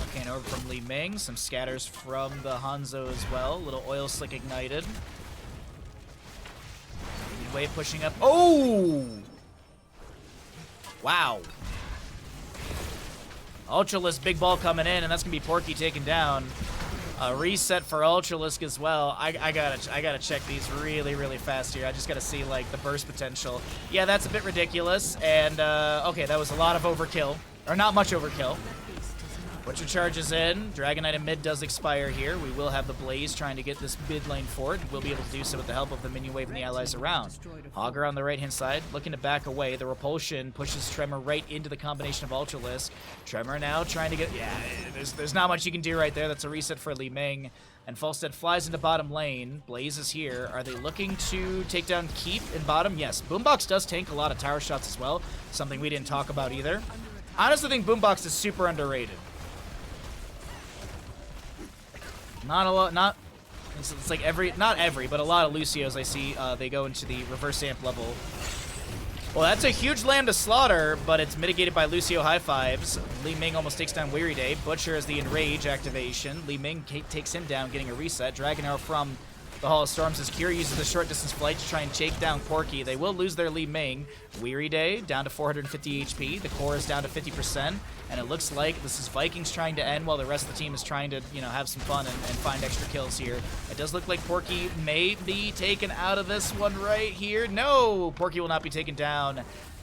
Arcane over from Li Ming. Some scatters from the Hanzo as well. Little Oil Slick ignited. Wave pushing up. Oh! Wow. Ultralisk big ball coming in, and that's gonna be Porky taken down. A reset for Ultralisk as well. I gotta check these really fast here. I just gotta see like the burst potential. Yeah, that's a bit ridiculous. And okay, that was a lot of overkill, or not much overkill. Butcher charges in. Dragonite in mid does expire here. We will have the Blaze trying to get this mid lane forward. We'll be able to do so with the help of the minion wave and the allies around. Augur on the right-hand side, looking to back away. The repulsion pushes Tremor right into the combination of Ultralisk. Tremor now trying to get... Yeah, there's not much you can do right there. That's a reset for Li Ming. And Falstad flies into bottom lane. Blaze is here. Are they looking to take down Keep in bottom? Yes. Boombox does tank a lot of tower shots as well. Something we didn't talk about either. I honestly think Boombox is super underrated. Not a lot, it's like not every, but a lot of Lucios I see, they go into the reverse amp level. Well, that's a huge lamb to slaughter, but it's mitigated by Lucio high fives. Li Ming almost takes down Weary Day. Butcher is the Enrage activation. Li Ming takes him down, getting a reset. Dragon Arrow from the Hall of Storms as Kier uses the short distance flight to try and take down Porky. They will lose their Li Ming. Weary Day down to 450 HP. The core is down to 50%. And it looks like this is Vikings trying to end while the rest of the team is trying to, you know, have some fun and find extra kills here. It does look like Porky may be taken out of this one right here. No! Porky will not be taken down.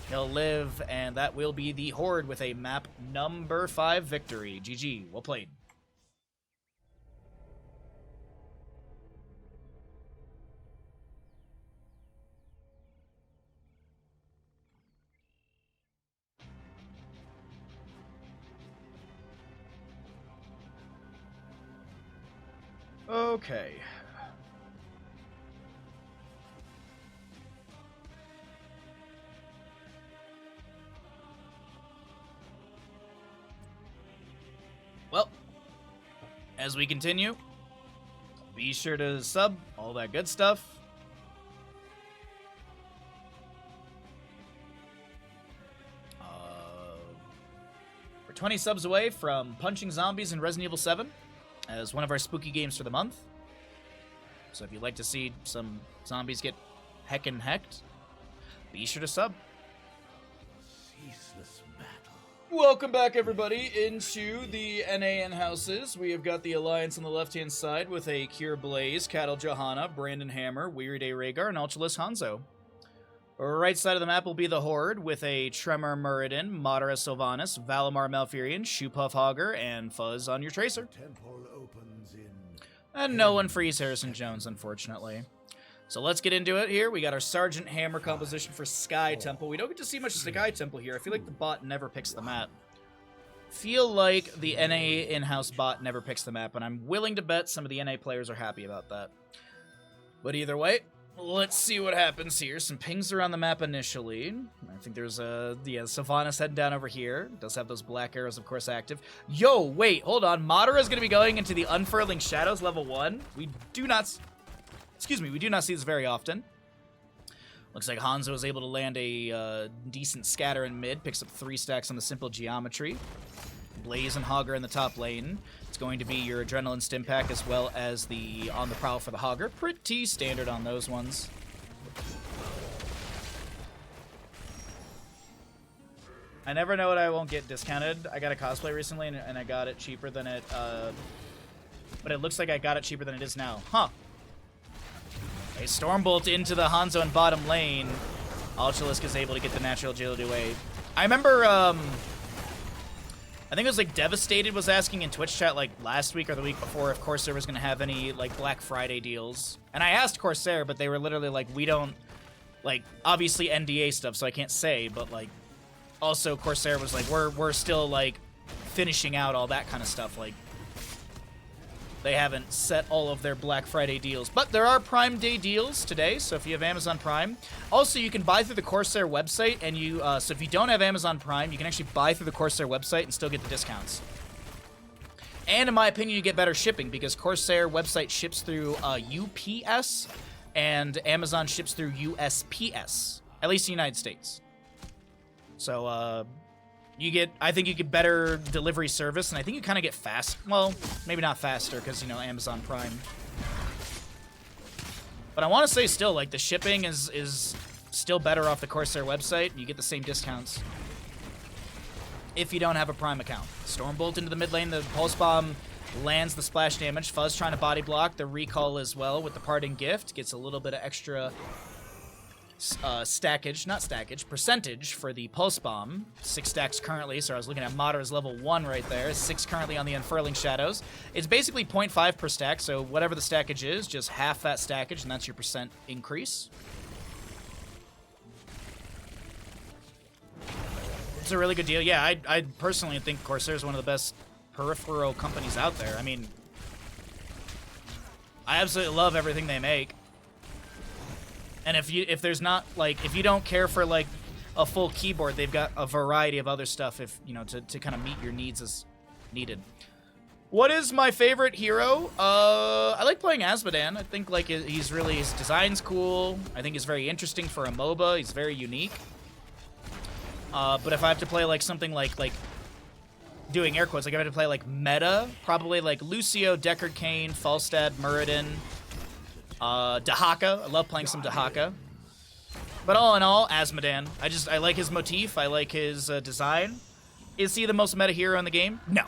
He'll live, and that will be the Horde with a map number 5 victory. GG. Well played. Okay. Well, as we continue, be sure to sub, all that good stuff. We're 20 subs away from punching zombies in Resident Evil 7. As one of our spooky games for the month. So if you'd like to see some zombies get heckin' hecked, be sure to sub. Ceaseless battle. Welcome back, everybody, into the NA houses. We have got the Alliance on the left-hand side with a Kier Blaze, Cattle Johanna, Brandon Hammer, Weary Day Rhaegar, and Ultralisk Hanzo. Right side of the map will be the Horde with a Tremor Muradin, Madara Sylvanas, Valimar Malfurion, Shoepuff Hogger, and Fuzz on your Tracer. Temple opens in And no one frees Harrison Jones, unfortunately. So let's get into it here. We got our Sergeant Hammer composition for Sky Temple. We don't get to see much of Sky Temple here. I feel like the bot never picks the map. Feel like the NA in-house bot never picks the map, and I'm willing to bet some of the NA players are happy about that. But either way, let's see what happens here. Some pings around the map initially. I think there's Sylvanas heading down over here. Does have those black arrows, of course, active. Yo, wait, hold on. Madara's going to be going into the Unfurling Shadows level 1. We do not see this very often. Looks like Hanzo is able to land a decent scatter in mid. Picks up 3 stacks on the simple geometry. Blaze and Hogger in the top lane. It's going to be your Adrenaline Stim Pack as well as the On the Prowl for the Hogger. Pretty standard on those ones. I never know what I won't get discounted. I got a cosplay recently and I got it cheaper than it, but it looks like I got it cheaper than it is now. Huh. A Stormbolt into the Hanzo in bottom lane. Ultralisk is able to get the natural agility away. I remember, I think it was like Devastated was asking in Twitch chat like last week or the week before if Corsair was gonna have any like Black Friday deals. And I asked Corsair, but they were literally like, we don't, like, obviously NDA stuff, so I can't say, but like, also Corsair was like, we're still like finishing out all that kind of stuff. Like, they haven't set all of their Black Friday deals. But there are Prime Day deals today, so if you have Amazon Prime. Also, you can buy through the Corsair website, and you, so if you don't have Amazon Prime, you can actually buy through the Corsair website and still get the discounts. And in my opinion, you get better shipping, because Corsair website ships through UPS, and Amazon ships through USPS, at least in the United States. So, you get, I think you get better delivery service, and I think you kind of get fast, well, maybe not faster, because, you know, Amazon Prime. But I want to say still, like, the shipping is still better off the Corsair website, and you get the same discounts if you don't have a Prime account. Stormbolt into the mid lane, the Pulse Bomb lands the splash damage. Fuzz trying to body block, the recall as well with the Parting Gift, gets a little bit of extra percentage for the Pulse Bomb. 6 stacks currently, so I was looking at Madara's level 1 right there. 6 currently on the Unfurling Shadows. It's basically 0.5 per stack, so whatever the stackage is, just half that stackage, and that's your percent increase. It's a really good deal. Yeah, I personally think Corsair is one of the best peripheral companies out there. I mean, I absolutely love everything they make. And if there's not, like, if you don't care for, like, a full keyboard, they've got a variety of other stuff, if, you know, to kind of meet your needs as needed. What is my favorite hero? I like playing Asmodan. I think, like, he's really, his design's cool. I think he's very interesting for a MOBA. He's very unique. But if I have to play, like, something like doing air quotes, like, if I have to play, like, meta, probably, like, Lucio, Deckard Cain, Falstad, Muradin, Dahaka. I love playing some Dahaka. But all in all, Asmodan. I like his motif. I like his design. Is he the most meta hero in the game? No.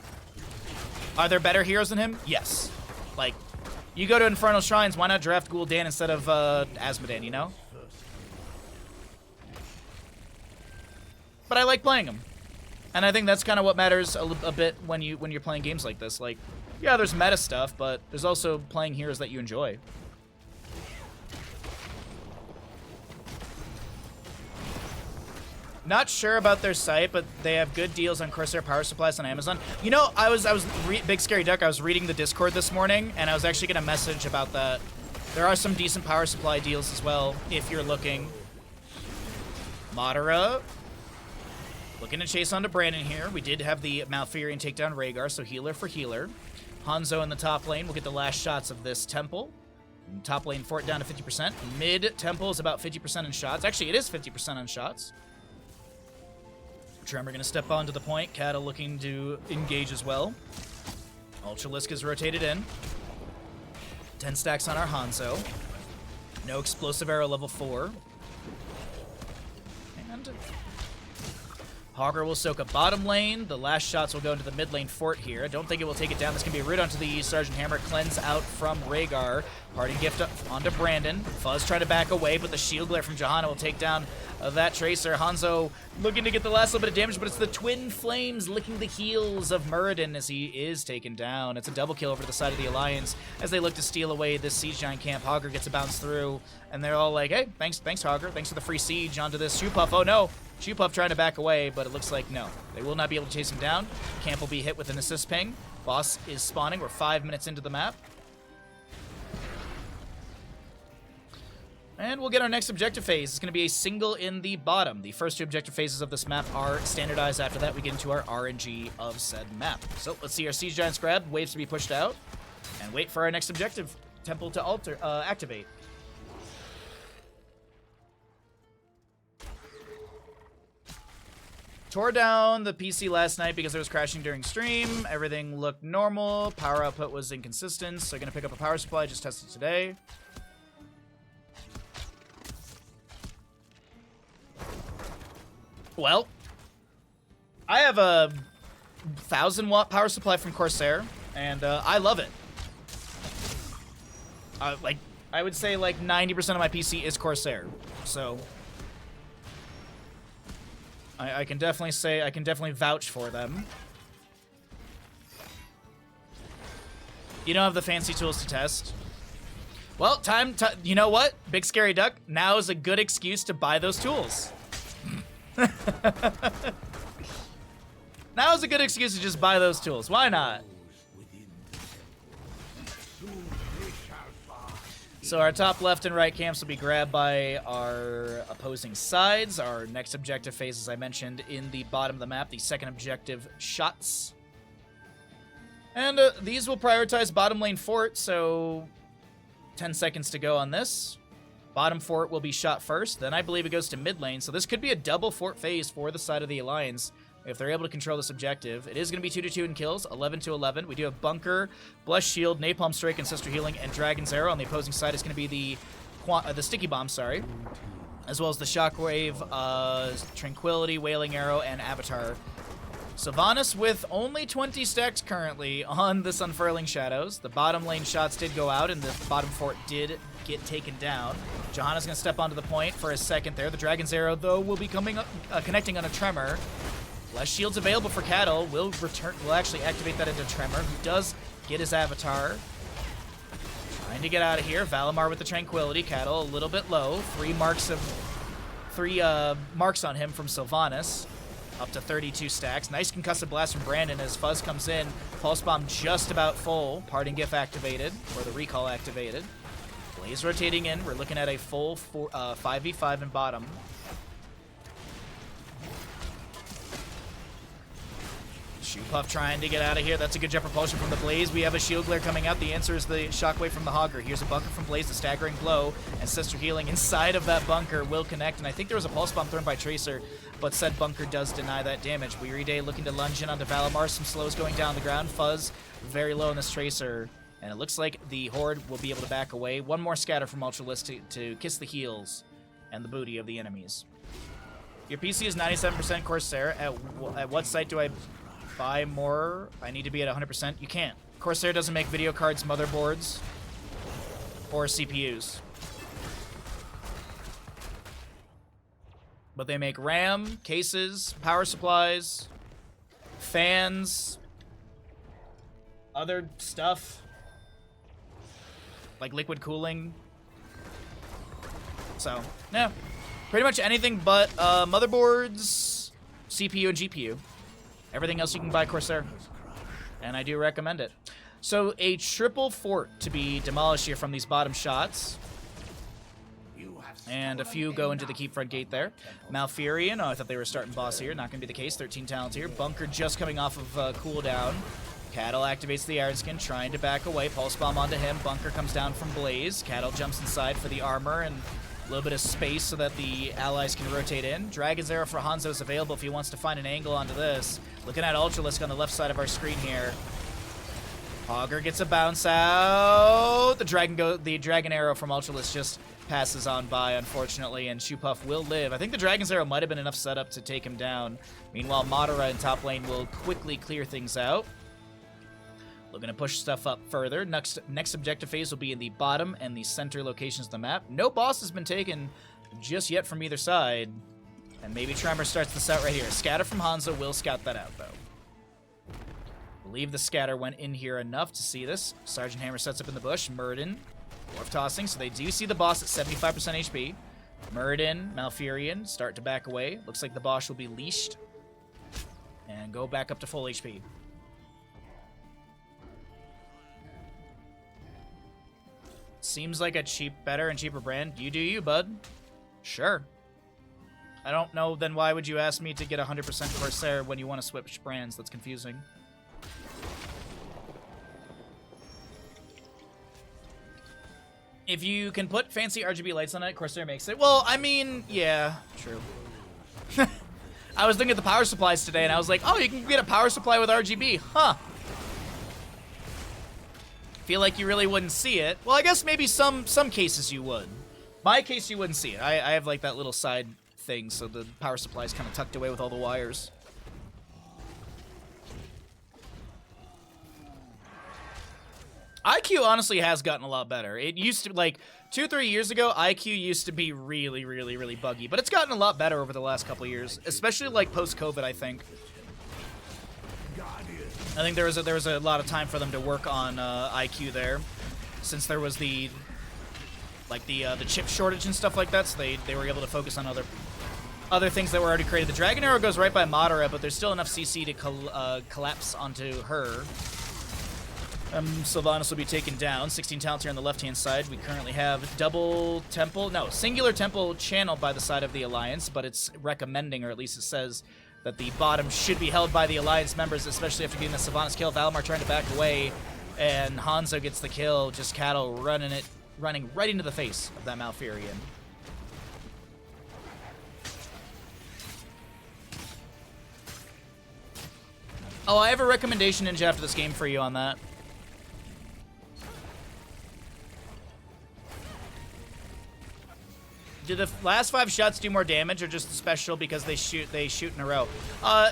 Are there better heroes than him? Yes. Like, you go to Infernal Shrines, why not draft Gul'dan instead of Asmodan, you know? But I like playing him. And I think that's kind of what matters a bit when you're playing games like this. Like, yeah, there's meta stuff, but there's also playing heroes that you enjoy. Not sure about their site, but they have good deals on Corsair power supplies on Amazon. You know, Big Scary Duck, I was reading the Discord this morning, and I was actually going to message about that. There are some decent power supply deals as well, if you're looking. Madara, looking to chase onto Brandon here. We did have the Malfurion take down Rhaegar, so healer for healer. Hanzo in the top lane will get the last shots of this temple. Top lane fort down to 50%. Mid temple is about 50% in shots. Actually, it is 50% on shots. Tremor going to step onto the point. Kata looking to engage as well. Ultralisk is rotated in. 10 stacks on our Hanzo. No explosive arrow level 4. And Hogger will soak up bottom lane. The last shots will go into the mid lane fort here. I don't think it will take it down. This can be a root onto the Sergeant Hammer. Cleanse out from Rhaegar. Parting gift up onto Brandon. Fuzz trying to back away, but the shield glare from Johanna will take down that Tracer. Hanzo looking to get the last little bit of damage, but it's the Twin Flames licking the heels of Muradin as he is taken down. It's a double kill over to the side of the Alliance as they look to steal away this Siege Giant camp. Hogger gets a bounce through, and they're all like, hey, thanks Hogger. Thanks for the free siege onto this Shoepuff. Oh no! Shoepuff trying to back away, but it looks like no. They will not be able to chase him down. Camp will be hit with an assist ping. Boss is spawning. We're 5 minutes into the map. And we'll get our next objective phase. It's going to be a single in the bottom. The first 2 objective phases of this map are standardized. After that, we get into our RNG of said map. So let's see our Siege Giants grabbed, waves to be pushed out, and wait for our next objective, Temple to activate. Tore down the PC last night because it was crashing during stream. Everything looked normal. Power output was inconsistent, so I'm going to pick up a power supply. Just tested today. Well, I have a 1,000-watt power supply from Corsair, and I love it. Like, I would say like 90% of my PC is Corsair, so I can definitely say, I can definitely vouch for them. You don't have the fancy tools to test. Well, you know what? Big Scary Duck, now is a good excuse to buy those tools. Now is a good excuse to just buy those tools. Why not? So our top left and right camps will be grabbed by our opposing sides. Our next objective phase, as I mentioned, in the bottom of the map, the second objective, shots. And these will prioritize bottom lane fort, so 10 seconds to go on this. Bottom fort will be shot first, then I believe it goes to mid lane, so this could be a double fort phase for the side of the Alliance if they're able to control this objective. It is going to be 2-2 in kills, 11-11. We do have Bunker, Blessed Shield, Napalm Strike, Ancestor Healing, and Dragon's Arrow. On the opposing side is going to be the Sticky Bomb, sorry, as well as the Shockwave, Tranquility, Wailing Arrow, and Avatar. Sylvanas with only 20 stacks currently on this Unfurling Shadows. The bottom lane shots did go out, and the bottom fort did get taken down. Johanna's going to step onto the point for a second there. The Dragon's Arrow, though, will be connecting on a Tremor. Less shields available for Cattle. Will actually activate that into Tremor, who does get his Avatar. Trying to get out of here. Valimar with the Tranquility. Cattle a little bit low. Three marks on him from Sylvanas. Up to 32 stacks. Nice concussive blast from Brandon as Fuzz comes in. Pulse Bomb just about full. Parting Gif activated, or the recall activated. Blaze rotating in. We're looking at a full 5v5 in bottom. Shoepuff trying to get out of here. That's a good jet propulsion from the Blaze. We have a shield glare coming out. The answer is the Shockwave from the Hogger. Here's a bunker from Blaze, the staggering blow, and Sister Healing inside of that bunker will connect. And I think there was a pulse bomb thrown by Tracer, but said bunker does deny that damage. Weary Day looking to lunge in onto Valimar. Some slows going down the ground. Fuzz very low on this Tracer. And it looks like the Horde will be able to back away. One more scatter from Ultralisk to kiss the heels and the booty of the enemies. Your PC is 97% Corsair. At what site do I buy more? I need to be at 100%. You can't. Corsair doesn't make video cards, motherboards, or CPUs. But they make RAM, cases, power supplies, fans, other stuff, like liquid cooling. So, yeah. Pretty much anything but motherboards, CPU, and GPU. Everything else you can buy Corsair, and I do recommend it. So a triple fort to be demolished here from these bottom shots, and a few go into the keep front gate there. Malfurion, I thought they were starting boss here, not going to be the case. 13 talents here. Bunker just coming off of cooldown. Cattle activates the Iron Skin, trying to back away. Pulse Bomb onto him. Bunker comes down from Blaze. Cattle jumps inside for the armor and a little bit of space so that the allies can rotate in. Dragon's Arrow for Hanzo is available if he wants to find an angle onto this. Looking at Ultralisk on the left side of our screen here. Hogger gets a bounce out. The Dragon Arrow from Ultralisk just passes on by, unfortunately, and Shoepuff will live. I think the Dragon's Arrow might have been enough setup to take him down. Meanwhile, Madara in top lane will quickly clear things out. Looking to push stuff up further. Next objective phase will be in the bottom and the center locations of the map. No boss has been taken just yet from either side. And maybe Tremor starts this out right here. Scatter from Hanzo will scout that out, though. Believe the scatter went in here enough to see this. Sergeant Hammer sets up in the bush. Murden, Dwarf tossing, so they do see the boss at 75% HP. Murden, Malfurion start to back away. Looks like the boss will be leashed and go back up to full HP. Seems like a better and cheaper brand. You do you, bud. Sure. I don't know, then why would you ask me to get 100% Corsair when you want to switch brands? That's confusing. If you can put fancy RGB lights on it, Corsair makes it. Well, I mean, yeah, true. I was looking at the power supplies today, and I was like, oh, you can get a power supply with RGB. Huh. Feel like you really wouldn't see it. Well, I guess maybe some cases you would. My case, you wouldn't see it. I have like that little side thing, so the power supply is kind of tucked away with all the wires. IQ honestly has gotten a lot better. It used to, like, 2-3 years ago, IQ used to be really, really, really buggy. But it's gotten a lot better over the last couple of years, especially, like, post-COVID, I think. I think there was a lot of time for them to work on IQ there, since there was the chip shortage and stuff like that, so they were able to focus on other things that were already created. The Dragon Arrow goes right by Madara, but there's still enough CC to collapse onto her. Sylvanas will be taken down. 16 talents here on the left-hand side. We currently have singular temple channeled by the side of the Alliance, but it's recommending, or at least it says, that the bottom should be held by the Alliance members, especially after getting the Sylvanas kill. Valimar trying to back away, and Hanzo gets the kill. Just Cattle running right into the face of that Malfurion. Oh, I have a recommendation, Ninja, after this game for you on that. Do the last 5 shots do more damage, or just special because they shoot in a row?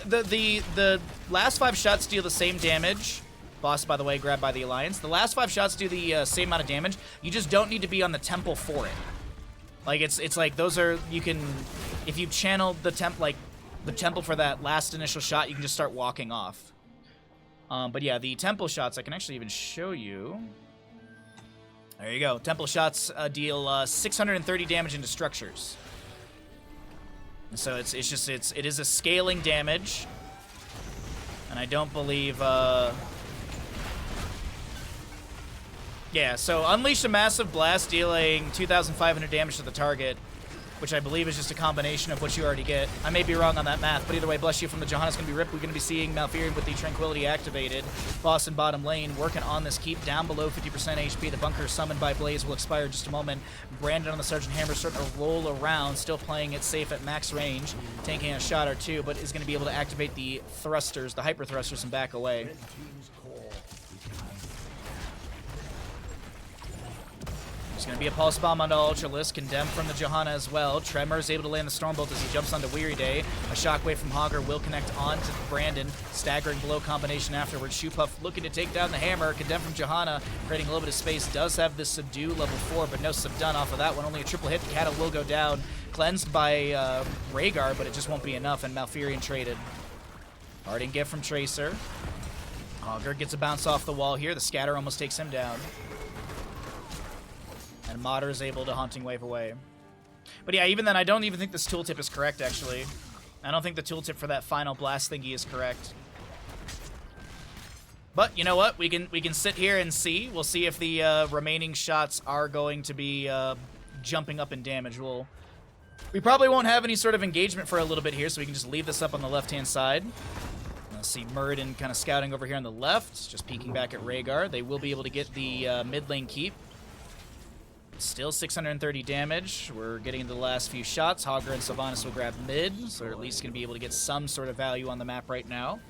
The last 5 shots deal the same damage. Boss, by the way, grabbed by the Alliance. The last 5 shots do the same amount of damage. You just don't need to be on the temple for it. Like it's like those are, you can, if you channel the temple for that last initial shot, you can just start walking off. But yeah, the temple shots I can actually even show you. There you go. Temple shots deal 630 damage into structures. And so it is a scaling damage, and I don't believe. Yeah. So unleash a massive blast, dealing 2,500 damage to the target, which I believe is just a combination of what you already get. I may be wrong on that math, but either way, bless you from the Johanna's going to be ripped. We're going to be seeing Malfurion with the Tranquility activated. Boss in bottom lane working on this keep down below 50% HP. The bunker summoned by Blaze will expire in just a moment. Brandon on the Sergeant Hammer starting to roll around, still playing it safe at max range, taking a shot or two, but is going to be able to activate the thrusters, the hyper thrusters, and back away. There's going to be a Pulse Bomb onto Ultralisk, condemned from the Johanna as well. Tremor is able to land the Stormbolt as he jumps onto Weary Day. A Shockwave from Hogger will connect on to Brandon. Staggering blow combination afterwards. Shoepuff looking to take down the Hammer. Condemned from Johanna, creating a little bit of space. Does have this Subdue level 4, but no Subdone off of that one. Only a triple hit. The Cattle will go down. Cleansed by Rhaegar, but it just won't be enough, and Malfurion traded. Parting gift from Tracer. Hogger gets a bounce off the wall here. The Scatter almost takes him down. And Mater is able to Haunting Wave away. But yeah, even then, I don't even think this tooltip is correct, actually. I don't think the tooltip for that final blast thingy is correct. But you know what? We can sit here and see. We'll see if the remaining shots are going to be jumping up in damage. We probably won't have any sort of engagement for a little bit here, so we can just leave this up on the left-hand side. Let's see Muradin kind of scouting over here on the left, just peeking back at Rhaegar. They will be able to get the mid lane keep. Still 630 damage. We're getting into the last few shots. Hogger and Sylvanas will grab mid, so they're at least going to be able to get some sort of value on the map right now.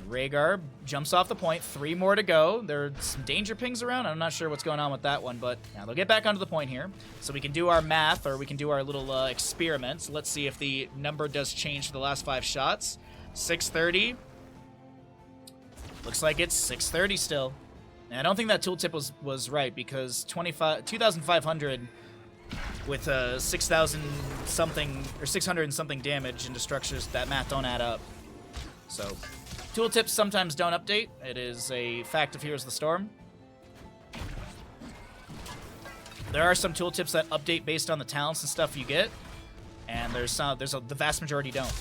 Rhaegar jumps off the point. 3 more to go. There are some danger pings around. I'm not sure what's going on with that one, but yeah, they'll get back onto the point here. So we can do our math, or we can do our little experiments. Let's see if the number does change for the last 5 shots. 630. Looks like it's 630 still. And I don't think that tooltip was right, because 2,500 with 6,000 something or 600 and something damage into structures, that math don't add up. So tooltips sometimes don't update. It is a fact of Heroes of the Storm. There are some tooltips that update based on the talents and stuff you get, and the vast majority don't.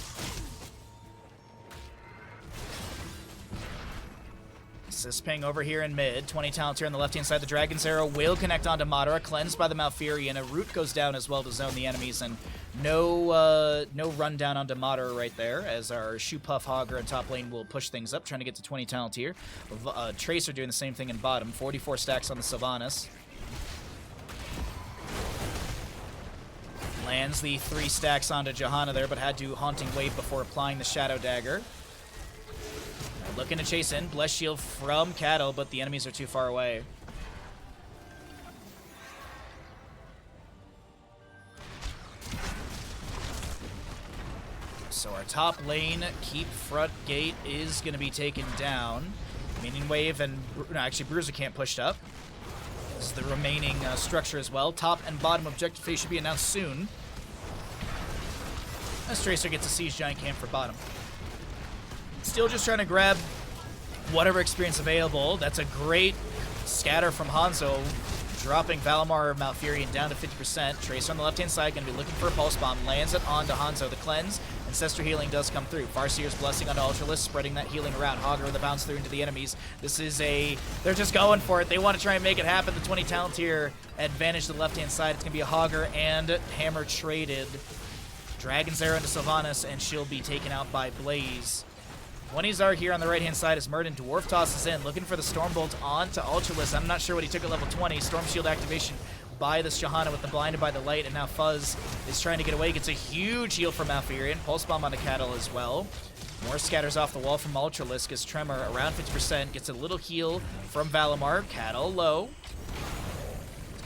Assist ping over here in mid. 20 talents here on the left-hand side. The Dragon's Arrow will connect onto Madara, cleansed by the Malfurion. A root goes down as well to zone the enemies, and no rundown onto Madara right there, as our Shoepuff Hogger in top lane will push things up, trying to get to 20 talent here. Tracer doing the same thing in bottom. 44 stacks on the Sylvanas. Lands the 3 stacks onto Johanna there, but had to Haunting Wave before applying the Shadow Dagger. Looking to chase in. Bless Shield from Cattle, but the enemies are too far away. So our top lane, keep front gate, is going to be taken down. Minion Wave and... No, actually, Bruiser can't pushed up. This is the remaining structure as well. Top and bottom objective phase should be announced soon. As Tracer gets a Siege Giant Camp for bottom. Still just trying to grab whatever experience available. That's a great scatter from Hanzo, dropping Valimar Malfurion down to 50%. Tracer on the left-hand side going to be looking for a Pulse Bomb. Lands it onto Hanzo. The Cleanse. Ancestor Healing does come through. Farseer's Blessing onto Ultralisk, spreading that healing around. Hogger with a bounce through into the enemies. This is a... They're just going for it. They want to try and make it happen. The 20 talent tier advantage to the left-hand side. It's going to be a Hogger and Hammer traded. Dragon's Arrow into Sylvanas, and she'll be taken out by Blaze. 20s are here on the right-hand side as Murden Dwarf tosses in, looking for the Stormbolt onto Ultralisk. I'm not sure what he took at level 20. Storm Shield activation by this Johanna with the Blinded by the Light, and now Fuzz is trying to get away. Gets a huge heal from Malfurion. Pulse Bomb onto Cattle as well. More scatters off the wall from Ultralisk as Tremor, around 50%, gets a little heal from Valimar. Cattle low.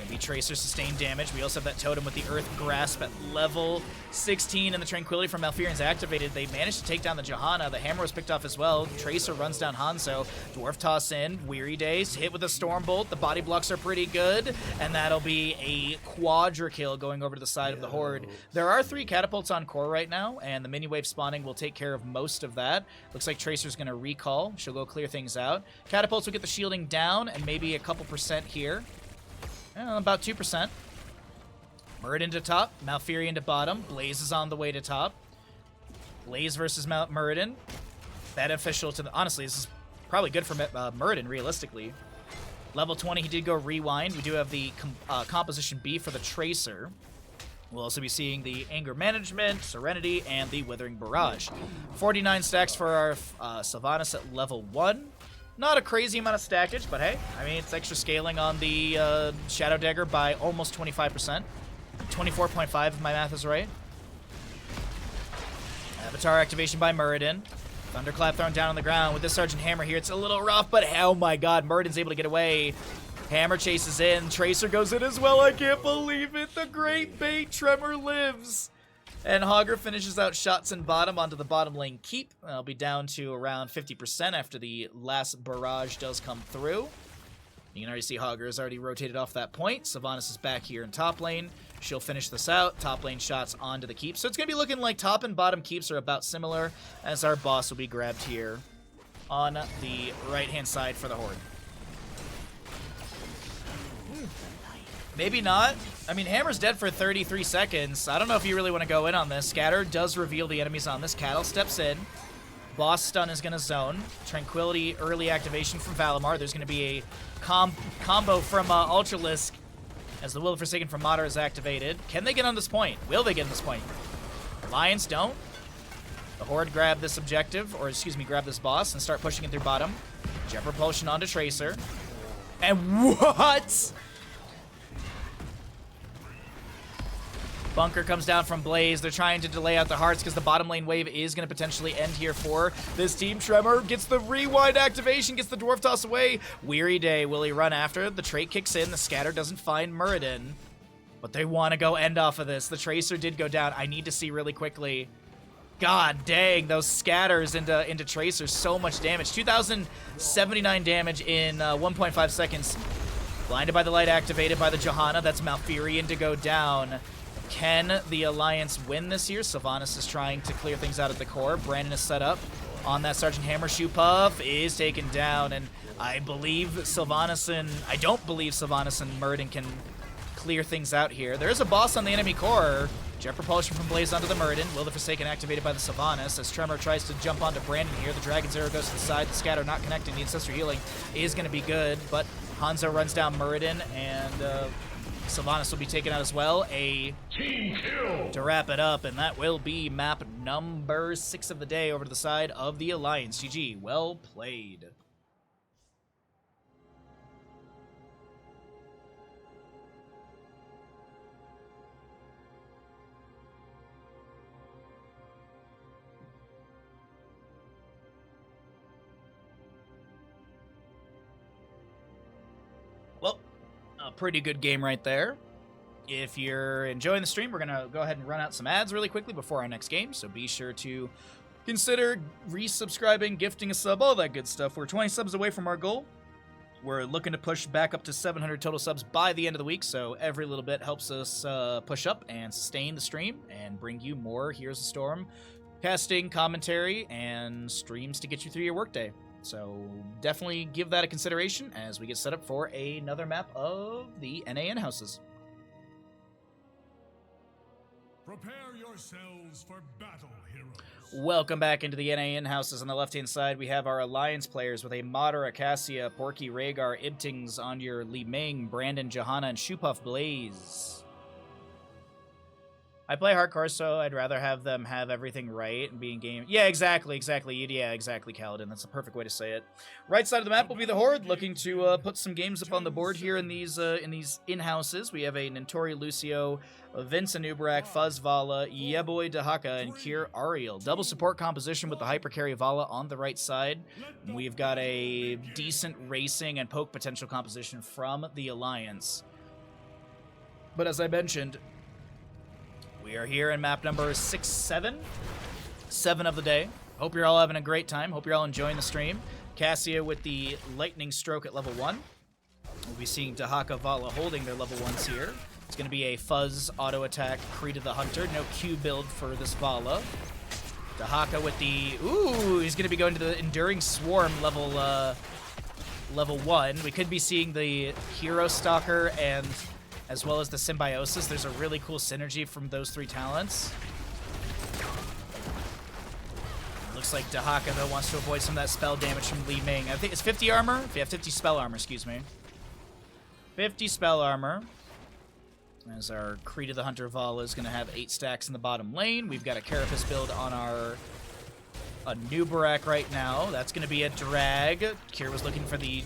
Be Tracer sustained damage. We also have that totem with the Earth Grasp at level 16, and the Tranquility from Malfurion's activated. They managed to take down the Johanna. The Hammer was picked off as well. Tracer runs down Hanzo. Dwarf toss in. Weary Days hit with a Stormbolt. The body blocks are pretty good, and that'll be a quadra kill going over to the side of the Horde. There are 3 catapults on core right now, and the mini wave spawning will take care of most of that. Looks like Tracer's going to recall. She'll go clear things out. Catapults will get the shielding down, and maybe a couple percent here. About 2%. Murden to top, Malfurion to bottom. Blaze is on the way to top. Blaze versus Murden. Beneficial to the... Honestly, this is probably good for Murden, realistically. Level 20, he did go Rewind. We do have the Composition B for the Tracer. We'll also be seeing the Anger Management, Serenity, and the Withering Barrage. 49 stacks for our Sylvanas at level 1. Not a crazy amount of stackage, but hey, I mean, it's extra scaling on the Shadow Dagger by almost 25%. 24.5 if my math is right. Avatar activation by Muradin. Thunderclap thrown down on the ground with this Sergeant Hammer here. It's a little rough, but oh my god, Muradin's able to get away. Hammer chases in. Tracer goes in as well. I can't believe it. The great bait. Tremor lives. And Hogger finishes out shots in bottom onto the bottom lane keep. I'll be down to around 50% after the last barrage does come through. You can already see Hogger has already rotated off that point. Sylvanas is back here in top lane. She'll finish this out. Top lane shots onto the keep. So it's going to be looking like top and bottom keeps are about similar, as our boss will be grabbed here on the right-hand side for the Horde. Maybe not. I mean, Hammer's dead for 33 seconds. I don't know if you really want to go in on this. Scatter does reveal the enemies on this. Cattle steps in. Boss stun is going to zone. Tranquility early activation from Valimar. There's going to be a combo from Ultralisk as the Will of Forsaken from Mater is activated. Can they get on this point? Will they get on this point? Alliance don't. The Horde grab this objective, or excuse me, grab this boss and start pushing it through bottom. Jet Propulsion onto Tracer. And what? Bunker comes down from Blaze. They're trying to delay out the hearts because the bottom lane wave is going to potentially end here for this team. Tremor gets the rewind activation, gets the Dwarf Toss away. Weary Day, will he run after? The trait kicks in. The scatter doesn't find Muradin. But they want to go end off of this. The Tracer did go down. I need to see really quickly. God dang, those scatters into Tracer. So much damage. 2,079 damage in 1.5 seconds. Blinded by the Light activated by the Johanna. That's Malfurion to go down. Can the Alliance win this year? Sylvanas is trying to clear things out at the core. Brandon is set up on that Sergeant Hammer. Shoe Puff is taken down, and I believe Sylvanas and... I don't believe Sylvanas and Muradin can clear things out here. There is a boss on the enemy core. Jet Propulsion from Blaze onto the Muradin. Will the Forsaken activated by the Sylvanas as Tremor tries to jump onto Brandon here. The Dragon's Arrow goes to the side. The Scatter not connecting. The Ancestor Healing is going to be good, but Hanzo runs down Muradin, and... Sylvanas will be taken out as well. A Team kill! to wrap it up, and that will be map number 6 of the day over to the side of the Alliance. GG, well played. Well, a pretty good game right there. If you're enjoying the stream, we're going to go ahead and run out some ads really quickly before our next game, so be sure to consider resubscribing, gifting a sub, all that good stuff. We're 20 subs away from our goal. We're looking to push back up to 700 total subs by the end of the week, so every little bit helps us push up and sustain the stream and bring you more Heroes of Storm casting, commentary, and streams to get you through your workday. So definitely give that a consideration as we get set up for another map of the NAN houses. Prepare yourselves for battle, heroes. Welcome back into the NAN houses. On the left-hand side, we have our Alliance players with a Madara, Cassia, Porky, Rhaegar, Ibtings on your Li Ming, Brandon, Johanna, and Shupuff Blaze. I play hardcore, so I'd rather have them have everything right and be in game. Yeah, exactly. Yeah, exactly, Kaladin. That's the perfect way to say it. Right side of the map will be the Horde, looking to put some games up on the board here in these in-houses. We have a Nintori, Lucio, Vince Anubrak, Fuzz Vala, Yeboy Dahaka, and Kier Ariel. Double support composition with the Hyper Carry Vala on the right side. We've got a decent racing and poke potential composition from the Alliance. But as I mentioned, we are here in map number 6-7. 7 of the day. Hope you're all having a great time. Hope you're all enjoying the stream. Cassia with the Lightning Stroke at level 1. We'll be seeing Dahaka, Vala holding their level 1s here. It's going to be a Fuzz auto attack, Kree the Hunter. No Q build for this Vala. Dahaka with the... Ooh, he's going to be going to the Enduring Swarm level 1. We could be seeing the Hero Stalker and... as well as the Symbiosis. There's a really cool synergy from those 3 talents. Looks like Dahaka, though, wants to avoid some of that spell damage from Li Ming. I think it's 50 armor? Yeah, 50 spell armor, excuse me. 50 spell armor. As our Kree the Hunter Vala is going to have 8 stacks in the bottom lane. We've got a Carapace build on our Nubarak right now. That's going to be a drag. Kier was looking for the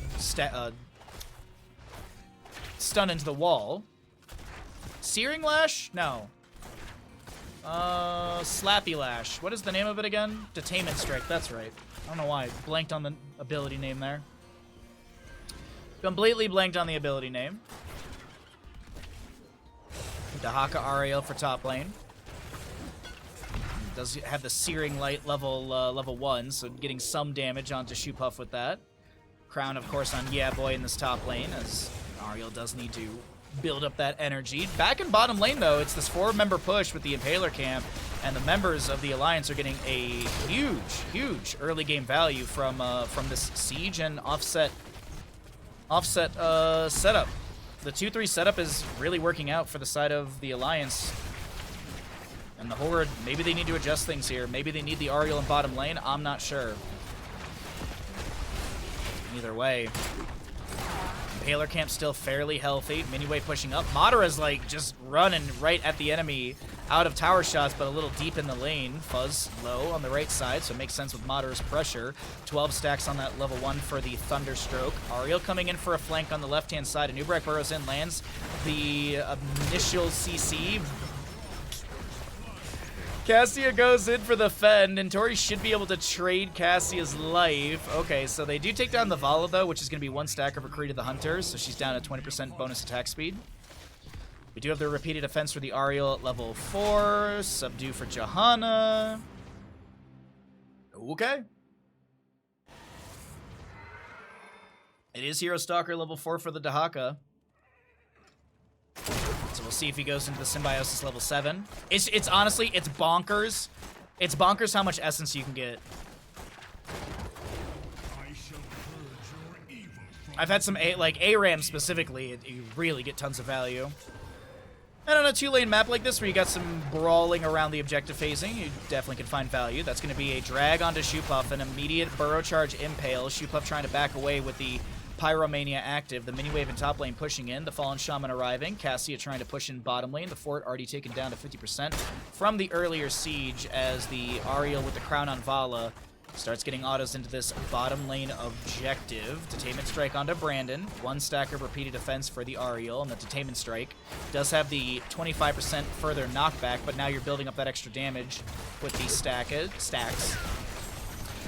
stun into the wall. Searing Lash? No. Slappy Lash. What is the name of it again? Detainment Strike, that's right. I don't know why. Blanked on the ability name there. Completely blanked on the ability name. Dahaka Ariel for top lane. Does have the Searing Light level 1, so getting some damage onto Shupuff with that. Crown, of course, on Yeah Boy in this top lane, as Ariel does need to build up that energy. Back in bottom lane, though, it's this 4-member push with the Impaler camp, and the members of the Alliance are getting a huge early game value from this Siege and offset setup. The 2-3 setup is really working out for the side of the Alliance. And the Horde, maybe they need to adjust things here. Maybe they need the Ariel in bottom lane. I'm not sure. Either way. Impaler Camp's still fairly healthy. Miniway pushing up. Madara's like just running right at the enemy out of tower shots, but a little deep in the lane. Fuzz low on the right side, so it makes sense with Madara's pressure. 12 stacks on that level 1 for the Thunderstroke. Ariel coming in for a flank on the left-hand side. And Nubrak burrows in, lands the initial CC. Cassia goes in for the fend, and Tori should be able to trade Cassia's life. Okay, so they do take down the Vala, though, which is going to be 1 stack of her Kree to the Hunter, so she's down at 20% bonus attack speed. We do have the repeated defense for the Ariel at level 4. Subdue for Johanna. Okay. It is Hero Stalker level 4 for the Dahaka. So we'll see if he goes into the Symbiosis level 7. It's honestly, it's bonkers. It's bonkers how much essence you can get. I've had some, like ARAM specifically, you really get tons of value. And on a 2-lane map like this where you got some brawling around the objective phasing, you definitely can find value. That's going to be a drag onto Shupuff, an immediate burrow charge impale. Shupuff trying to back away with the Pyromania active, the mini-wave in top lane pushing in, the Fallen Shaman arriving, Cassia trying to push in bottom lane, the fort already taken down to 50% from the earlier siege as the Ariel with the crown on Vala starts getting autos into this bottom lane objective. Detainment Strike onto Brandon, 1 stack of repeated defense for the Ariel, and the Detainment Strike does have the 25% further knockback, but now you're building up that extra damage with these stacks.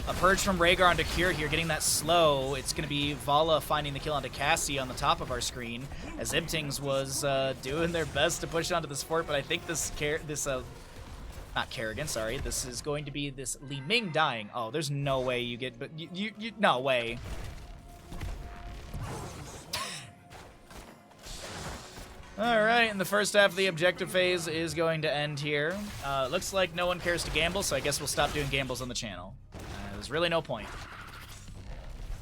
A purge from Rhaegar onto Kier here, getting that slow. It's going to be Vala finding the kill onto Cassie on the top of our screen, as Ibtings was doing their best to push onto this fort, but I think Not Kerrigan, sorry. This is going to be this Li Ming dying. Oh, there's no way you get... But you no way. Alright, and the first half of the objective phase is going to end here. Looks like no one cares to gamble, so I guess we'll stop doing gambles on the channel. There's really no point.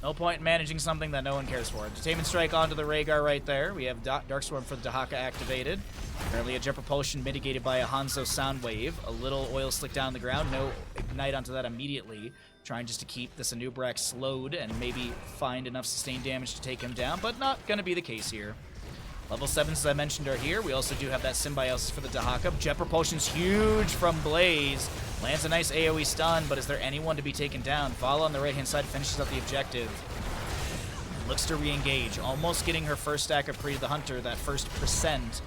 No point in managing something that no one cares for. Detainment Strike onto the Rhaegar right there. We have Darkstorm for the Dahaka activated. Apparently a Jet Propulsion mitigated by a Hanzo Sound Wave. A little Oil Slick down the ground. No Ignite onto that immediately. Trying just to keep this Anub'arak slowed and maybe find enough sustained damage to take him down, but not going to be the case here. Level 7s, as I mentioned, are here. We also do have that Symbiosis for the Dahaka. Jet Propulsion's huge from Blaze. Lands a nice AoE stun, but is there anyone to be taken down? Vala on the right-hand side finishes up the objective. Looks to re-engage, almost getting her first stack of Creed the Hunter, that first percent.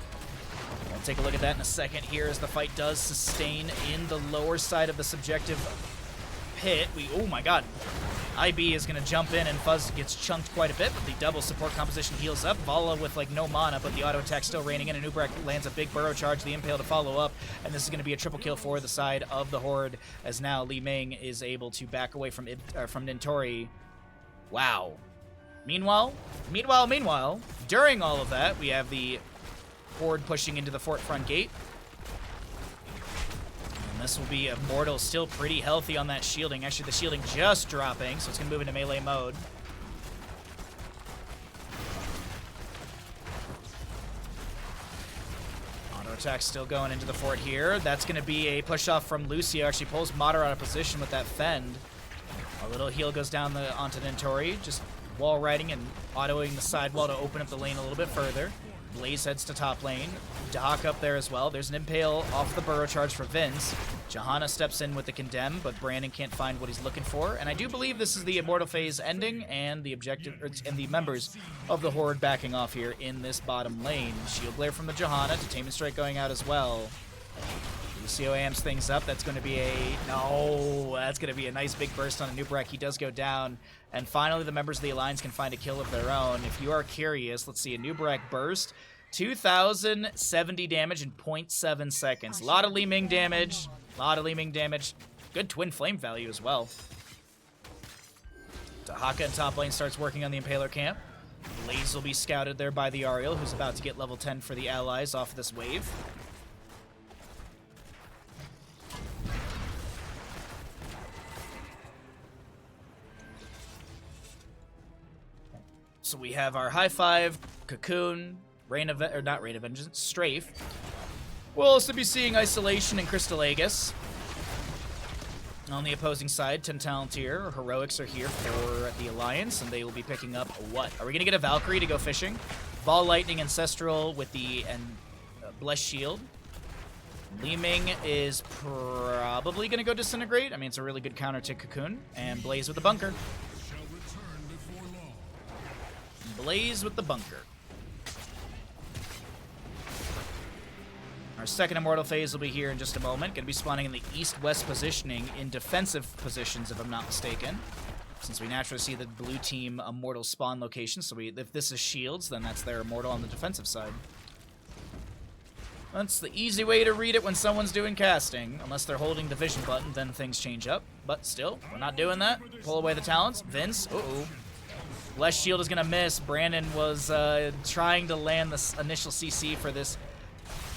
We'll take a look at that in a second here as the fight does sustain in the lower side of the subjective pit. Oh my god. IB is going to jump in, and Fuzz gets chunked quite a bit, but the double support composition heals up. Vala with, like, no mana, but the auto attack still raining in, and Anub'arak lands a big burrow charge, the Impale to follow up, and this is going to be a triple kill for the side of the Horde, as now Li Ming is able to back away from Nintori. Wow. Meanwhile, during all of that, we have the Horde pushing into the fort front gate. This will be Immortal still pretty healthy on that shielding. Actually, the shielding just dropping, so it's going to move into melee mode. Auto attack still going into the fort here. That's going to be a push-off from Lucio. Actually pulls Mater out of position with that Fend. A little heal goes down onto Nintori. Just wall riding and autoing the sidewall to open up the lane a little bit further. Blaze heads to top lane. Dahak up there as well. There's an Impale off the burrow charge for Vince. Johanna steps in with the Condemn, but Brandon can't find what he's looking for. And I do believe this is the Immortal phase ending and the objective and the members of the Horde backing off here in this bottom lane. Shield Glare from the Johanna. Detainment Strike going out as well. Lucio amps things up. That's going to be that's going to be a nice big burst on Anub'arak. He does go down. And finally, the members of the Alliance can find a kill of their own. If you are curious, let's see. Anub'arak burst. 2,070 damage in 0.7 seconds. A lot of Li Ming damage. Good twin flame value as well. Dahaka in top lane starts working on the Impaler camp. Blaze will be scouted there by the Ariel, who's about to get level 10 for the allies off this wave. So we have our High Five, Cocoon, not Rain of Vengeance, Strafe. We'll also be seeing Isolation and Crystal Aegis. On the opposing side, Tentalentier, Heroics are here for the Alliance, and they will be picking up what? Are we going to get a Valkyrie to go fishing? Ball Lightning Ancestral with the Blessed Shield. Li Ming is probably going to go Disintegrate. I mean, it's a really good counter to Cocoon. And Blaze with the Bunker. Blaze with the Bunker. Our second Immortal phase will be here in just a moment. Going to be spawning in the east-west positioning in defensive positions, if I'm not mistaken. Since we naturally see the blue team Immortal spawn location, so if this is shields, then that's their Immortal on the defensive side. That's the easy way to read it when someone's doing casting. Unless they're holding the vision button, then things change up. But still, we're not doing that. Pull away the talents. Vince, Blessed Shield is going to miss. Brandon was trying to land this initial CC for this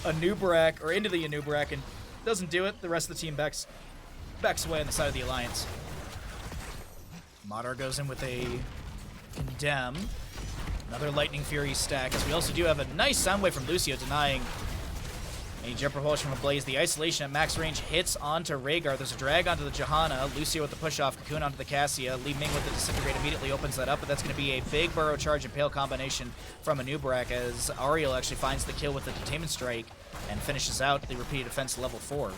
Anub'arak, or into the Anub'arak, and doesn't do it. The rest of the team backs away on the side of the Alliance. Mater goes in with a Condemn. Another Lightning Fury stack, as we also do have a nice Soundwave from Lucio denying a Jet Propulsion from Blaze. The Isolation at max range hits onto Rhaegar. There's a drag onto the Johanna. Lucio with the push-off. Cocoon onto the Cassia. Li Ming with the Disintegrate immediately opens that up, but that's going to be a big Burrow Charge and Pale combination from Anub'arak as Ariel actually finds the kill with the Detainment Strike and finishes out the repeated defense level 4.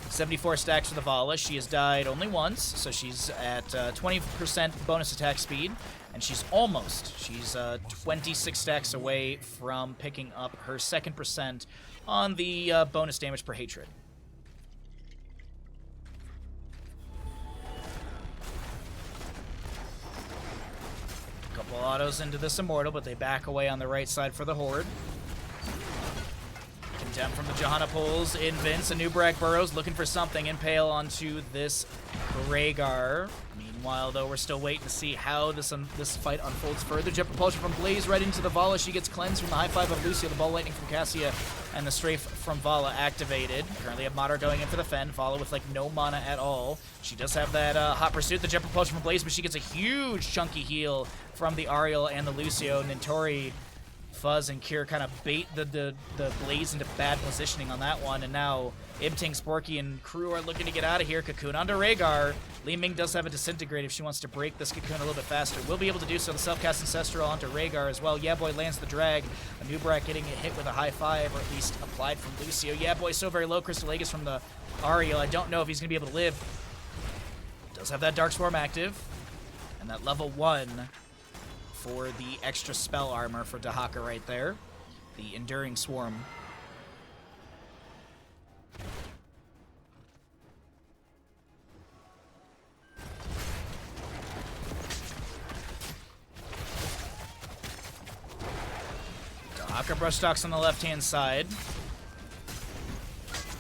74 stacks for the Vala. She has died only once, so she's at 20% bonus attack speed, and she's 26 stacks away from picking up her second percent on the bonus damage per hatred. Couple autos into this Immortal, but they back away on the right side for the Horde. Condemn from the Johanna pulls in Vince, and Nubrak burrows, looking for something. Impale onto this Rhaegar. Meanwhile, though, we're still waiting to see how this fight unfolds further. Jet propulsion from Blaze right into the Vala. She gets cleansed from the high five of Lucio. The ball lightning from Cassia, and the strafe from Vala activated. Currently have Madar going in for the Fen. Vala with, like, no mana at all. She does have that hot pursuit. The jet propulsion from Blaze, but she gets a huge chunky heal from the Ariel and the Lucio. Nintori, Fuzz, and Cure kind of bait the Blaze into bad positioning on that one, and now Ibting, Sporky, and crew are looking to get out of here. Cocoon onto Rhaegar. Li Ming does have a Disintegrate if she wants to break this Cocoon a little bit faster. Will be able to do so. The self-cast Ancestral onto Rhaegar as well. Yeah Boy lands the drag. A Nubrak getting a hit with a high five, or at least applied from Lucio. Yeah Boy so very low. Crystal Aegis from the Ariel. I don't know if he's going to be able to live. Does have that Dark Swarm active. And that level 1 for the extra spell armor for Dahaka right there. The Enduring Swarm. Dahaka Brushstocks on the left-hand side.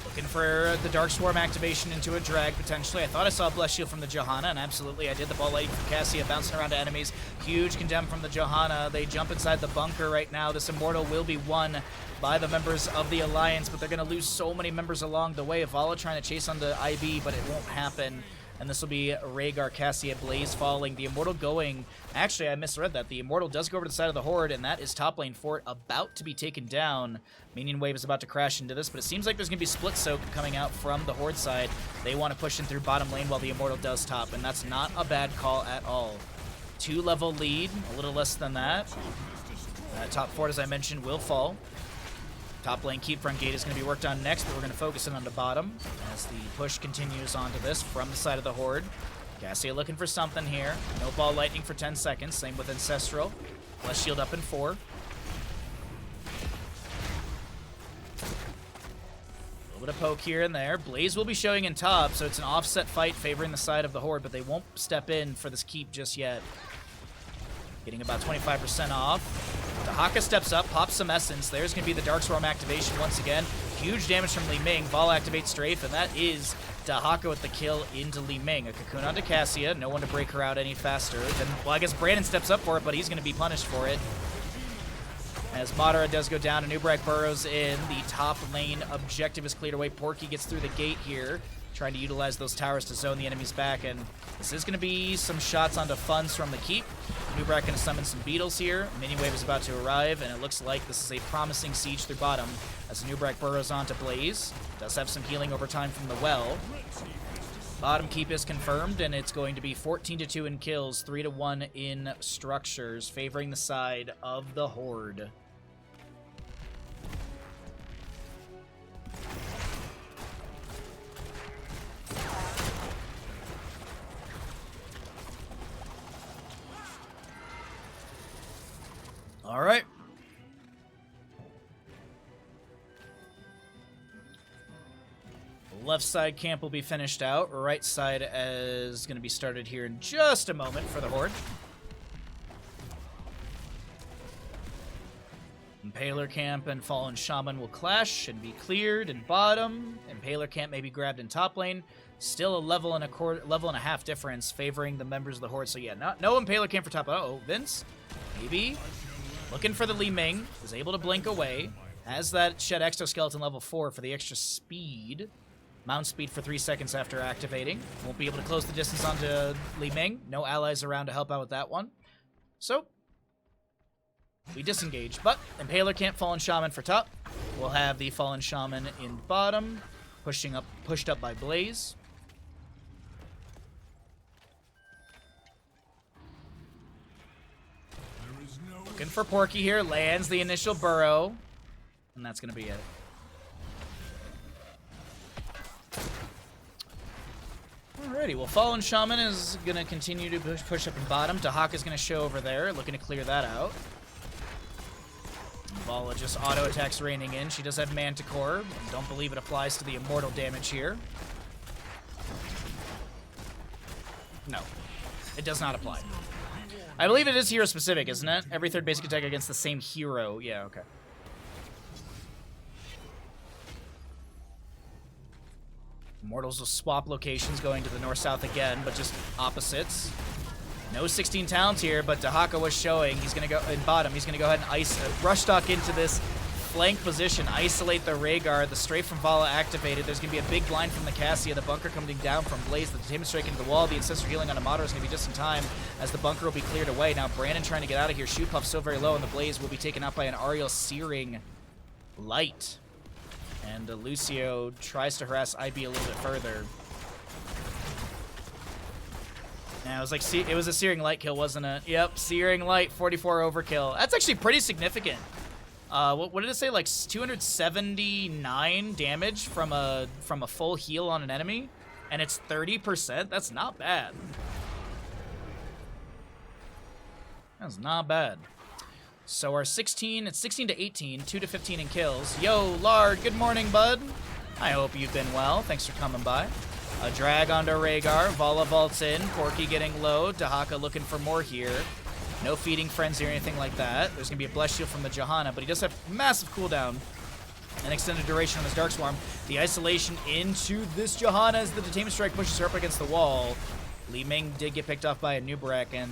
Looking for the Dark Swarm activation into a drag, potentially. I thought I saw a Bless Shield from the Johanna, and absolutely I did. The ball light from Cassia bouncing around to enemies. Huge condemn from the Johanna. They jump inside the bunker right now. This Immortal will be won by the members of the Alliance, but they're going to lose so many members along the way. Vala trying to chase onto IB, but it won't happen. And this will be Rhaegar, Cassia, Blaze falling. The Immortal going... Actually, I misread that. The Immortal does go over to the side of the Horde, and that is top lane Fort about to be taken down. Minion Wave is about to crash into this, but it seems like there's going to be Split Soak coming out from the Horde side. They want to push in through bottom lane while the Immortal does top, and that's not a bad call at all. 2-level lead, a little less than that. Top Fort, as I mentioned, will fall. Top lane keep front gate is going to be worked on next, but we're going to focus in on the bottom as the push continues onto this from the side of the Horde. Cassia looking for something here. No ball lightning for 10 seconds. Same with Ancestral. Bless Shield up in 4. A little bit of poke here and there. Blaze will be showing in top, so it's an offset fight favoring the side of the Horde, but they won't step in for this keep just yet. Getting about 25% off. Dahaka steps up, pops some Essence. There's going to be the Dark Swarm activation once again. Huge damage from Li Ming. Ball activates Strafe, and that is Dahaka with the kill into Li Ming. A Cocoon onto Cassia. No one to break her out any faster. Then, well, I guess Brandon steps up for it, but he's going to be punished for it. As Madara does go down, and Nubrak burrows in. The top lane objective is cleared away. Porky gets through the gate here, trying to utilize those towers to zone the enemies back, and this is going to be some shots onto funds from the keep. Nubrak going to summon some beetles here. Mini Wave is about to arrive, and it looks like this is a promising siege through bottom as Nubrak burrows onto Blaze. Does have some healing over time from the well. Bottom keep is confirmed, and it's going to be 14-2 in kills, 3-1 in structures, favoring the side of the Horde. All right. Left side camp will be finished out. Right side is going to be started here in just a moment for the Horde. Impaler camp and Fallen Shaman will clash and be cleared in bottom. Impaler camp may be grabbed in top lane. Still a level and a half difference favoring the members of the Horde. So yeah, no Impaler camp for top. Uh-oh, Vince, maybe. Looking for the Li Ming, is able to blink away. Has that Shed Exoskeleton level 4 for the extra speed. Mount speed for 3 seconds after activating. Won't be able to close the distance onto Li Ming. No allies around to help out with that one. So, we disengage. But Impaler can't Fallen Shaman for top. We'll have the Fallen Shaman in bottom. Pushed up by Blaze. Looking for Porky here, lands the initial burrow, and that's going to be it. Alrighty, well, Fallen Shaman is going to continue to push up in bottom. Dahaka is going to show over there, looking to clear that out. Vala just auto attacks raining in. She does have Manticore. Don't believe it applies to the Immortal damage here. No, it does not apply. I believe it is hero specific, isn't it? Every third basic attack against the same hero. Yeah, okay. Immortals will swap locations going to the north-south again, but just opposites. No 16 talents here, but Dahaka was showing. He's going to go in bottom. He's going to go ahead and rush stock into this flank position, isolate the Rhaegar. The Strafe from Vala activated. There's going to be a big blind from the Cassia. The bunker coming down from Blaze. The Detainment Strike into the wall. The Ancestor healing on Amato is going to be just in time as the bunker will be cleared away. Now Brandon trying to get out of here. Shoot Puff so very low, and the Blaze will be taken out by an Ariel Searing Light. And Lucio tries to harass IB a little bit further. Now, it was a Searing Light kill, wasn't it? Yep, Searing Light, 44 overkill. That's actually pretty significant. What did it say? Like 279 damage from a full heal on an enemy, and it's 30%. That's not bad. That's not bad. So our 16, it's 16 to 18, 2 to 15 in kills. Yo, Lard, good morning, bud. I hope you've been well. Thanks for coming by. A drag onto Rhaegar. Vala vaults in. Corki getting low. Dahaka looking for more here. No feeding frenzy or anything like that. There's going to be a bless shield from the Johanna, but he does have massive cooldown and extended duration on his Dark Swarm. The isolation into this Johanna as the Detainment Strike pushes her up against the wall. Li Ming did get picked off by a Nubarak, and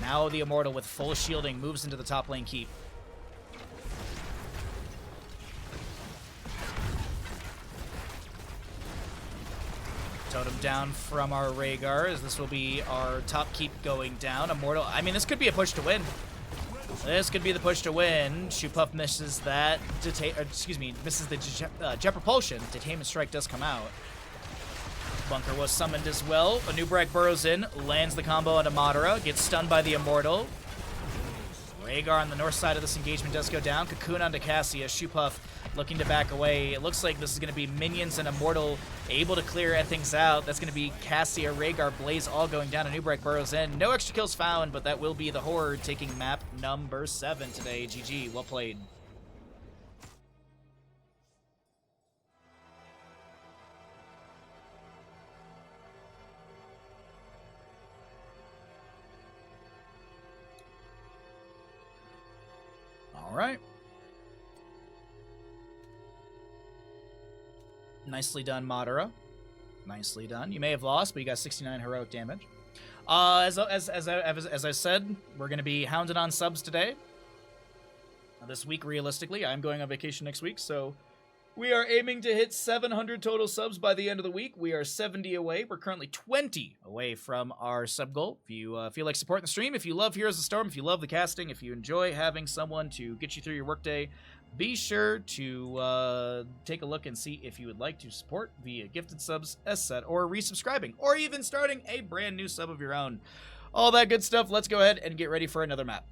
now the Immortal with full shielding moves into the top lane keep. Totem down from our Rhaegar, as this will be our top keep going down. Immortal, I mean, this could be a push to win. This could be the push to win. Shootpuff misses that. Misses the Jet Propulsion. Detainment Strike does come out. Bunker was summoned as well. Anubarak burrows in, lands the combo onto Madara, gets stunned by the Immortal. Rhaegar on the north side of this engagement does go down. Cocoon onto Cassia. Shootpuff looking to back away. It looks like this is going to be minions and Immortal able to clear things out. That's going to be Cassia, Rhaegar, Blaze all going down. Anubarak burrows in. No extra kills found, but that will be the Horde taking map number 7 today. GG. Well played. All right. Nicely done, Madara. Nicely done. You may have lost, but you got 69 heroic damage. As I said, we're going to be hounded on subs today. This week, realistically, I'm going on vacation next week, so we are aiming to hit 700 total subs by the end of the week. We are 70 away. We're currently 20 away from our sub goal. If you feel like supporting the stream, if you love Heroes of the Storm, if you love the casting, if you enjoy having someone to get you through your workday, be sure to take a look and see if you would like to support via gifted subs, S-Set, or resubscribing, or even starting a brand new sub of your own. All that good stuff. Let's go ahead and get ready for another map.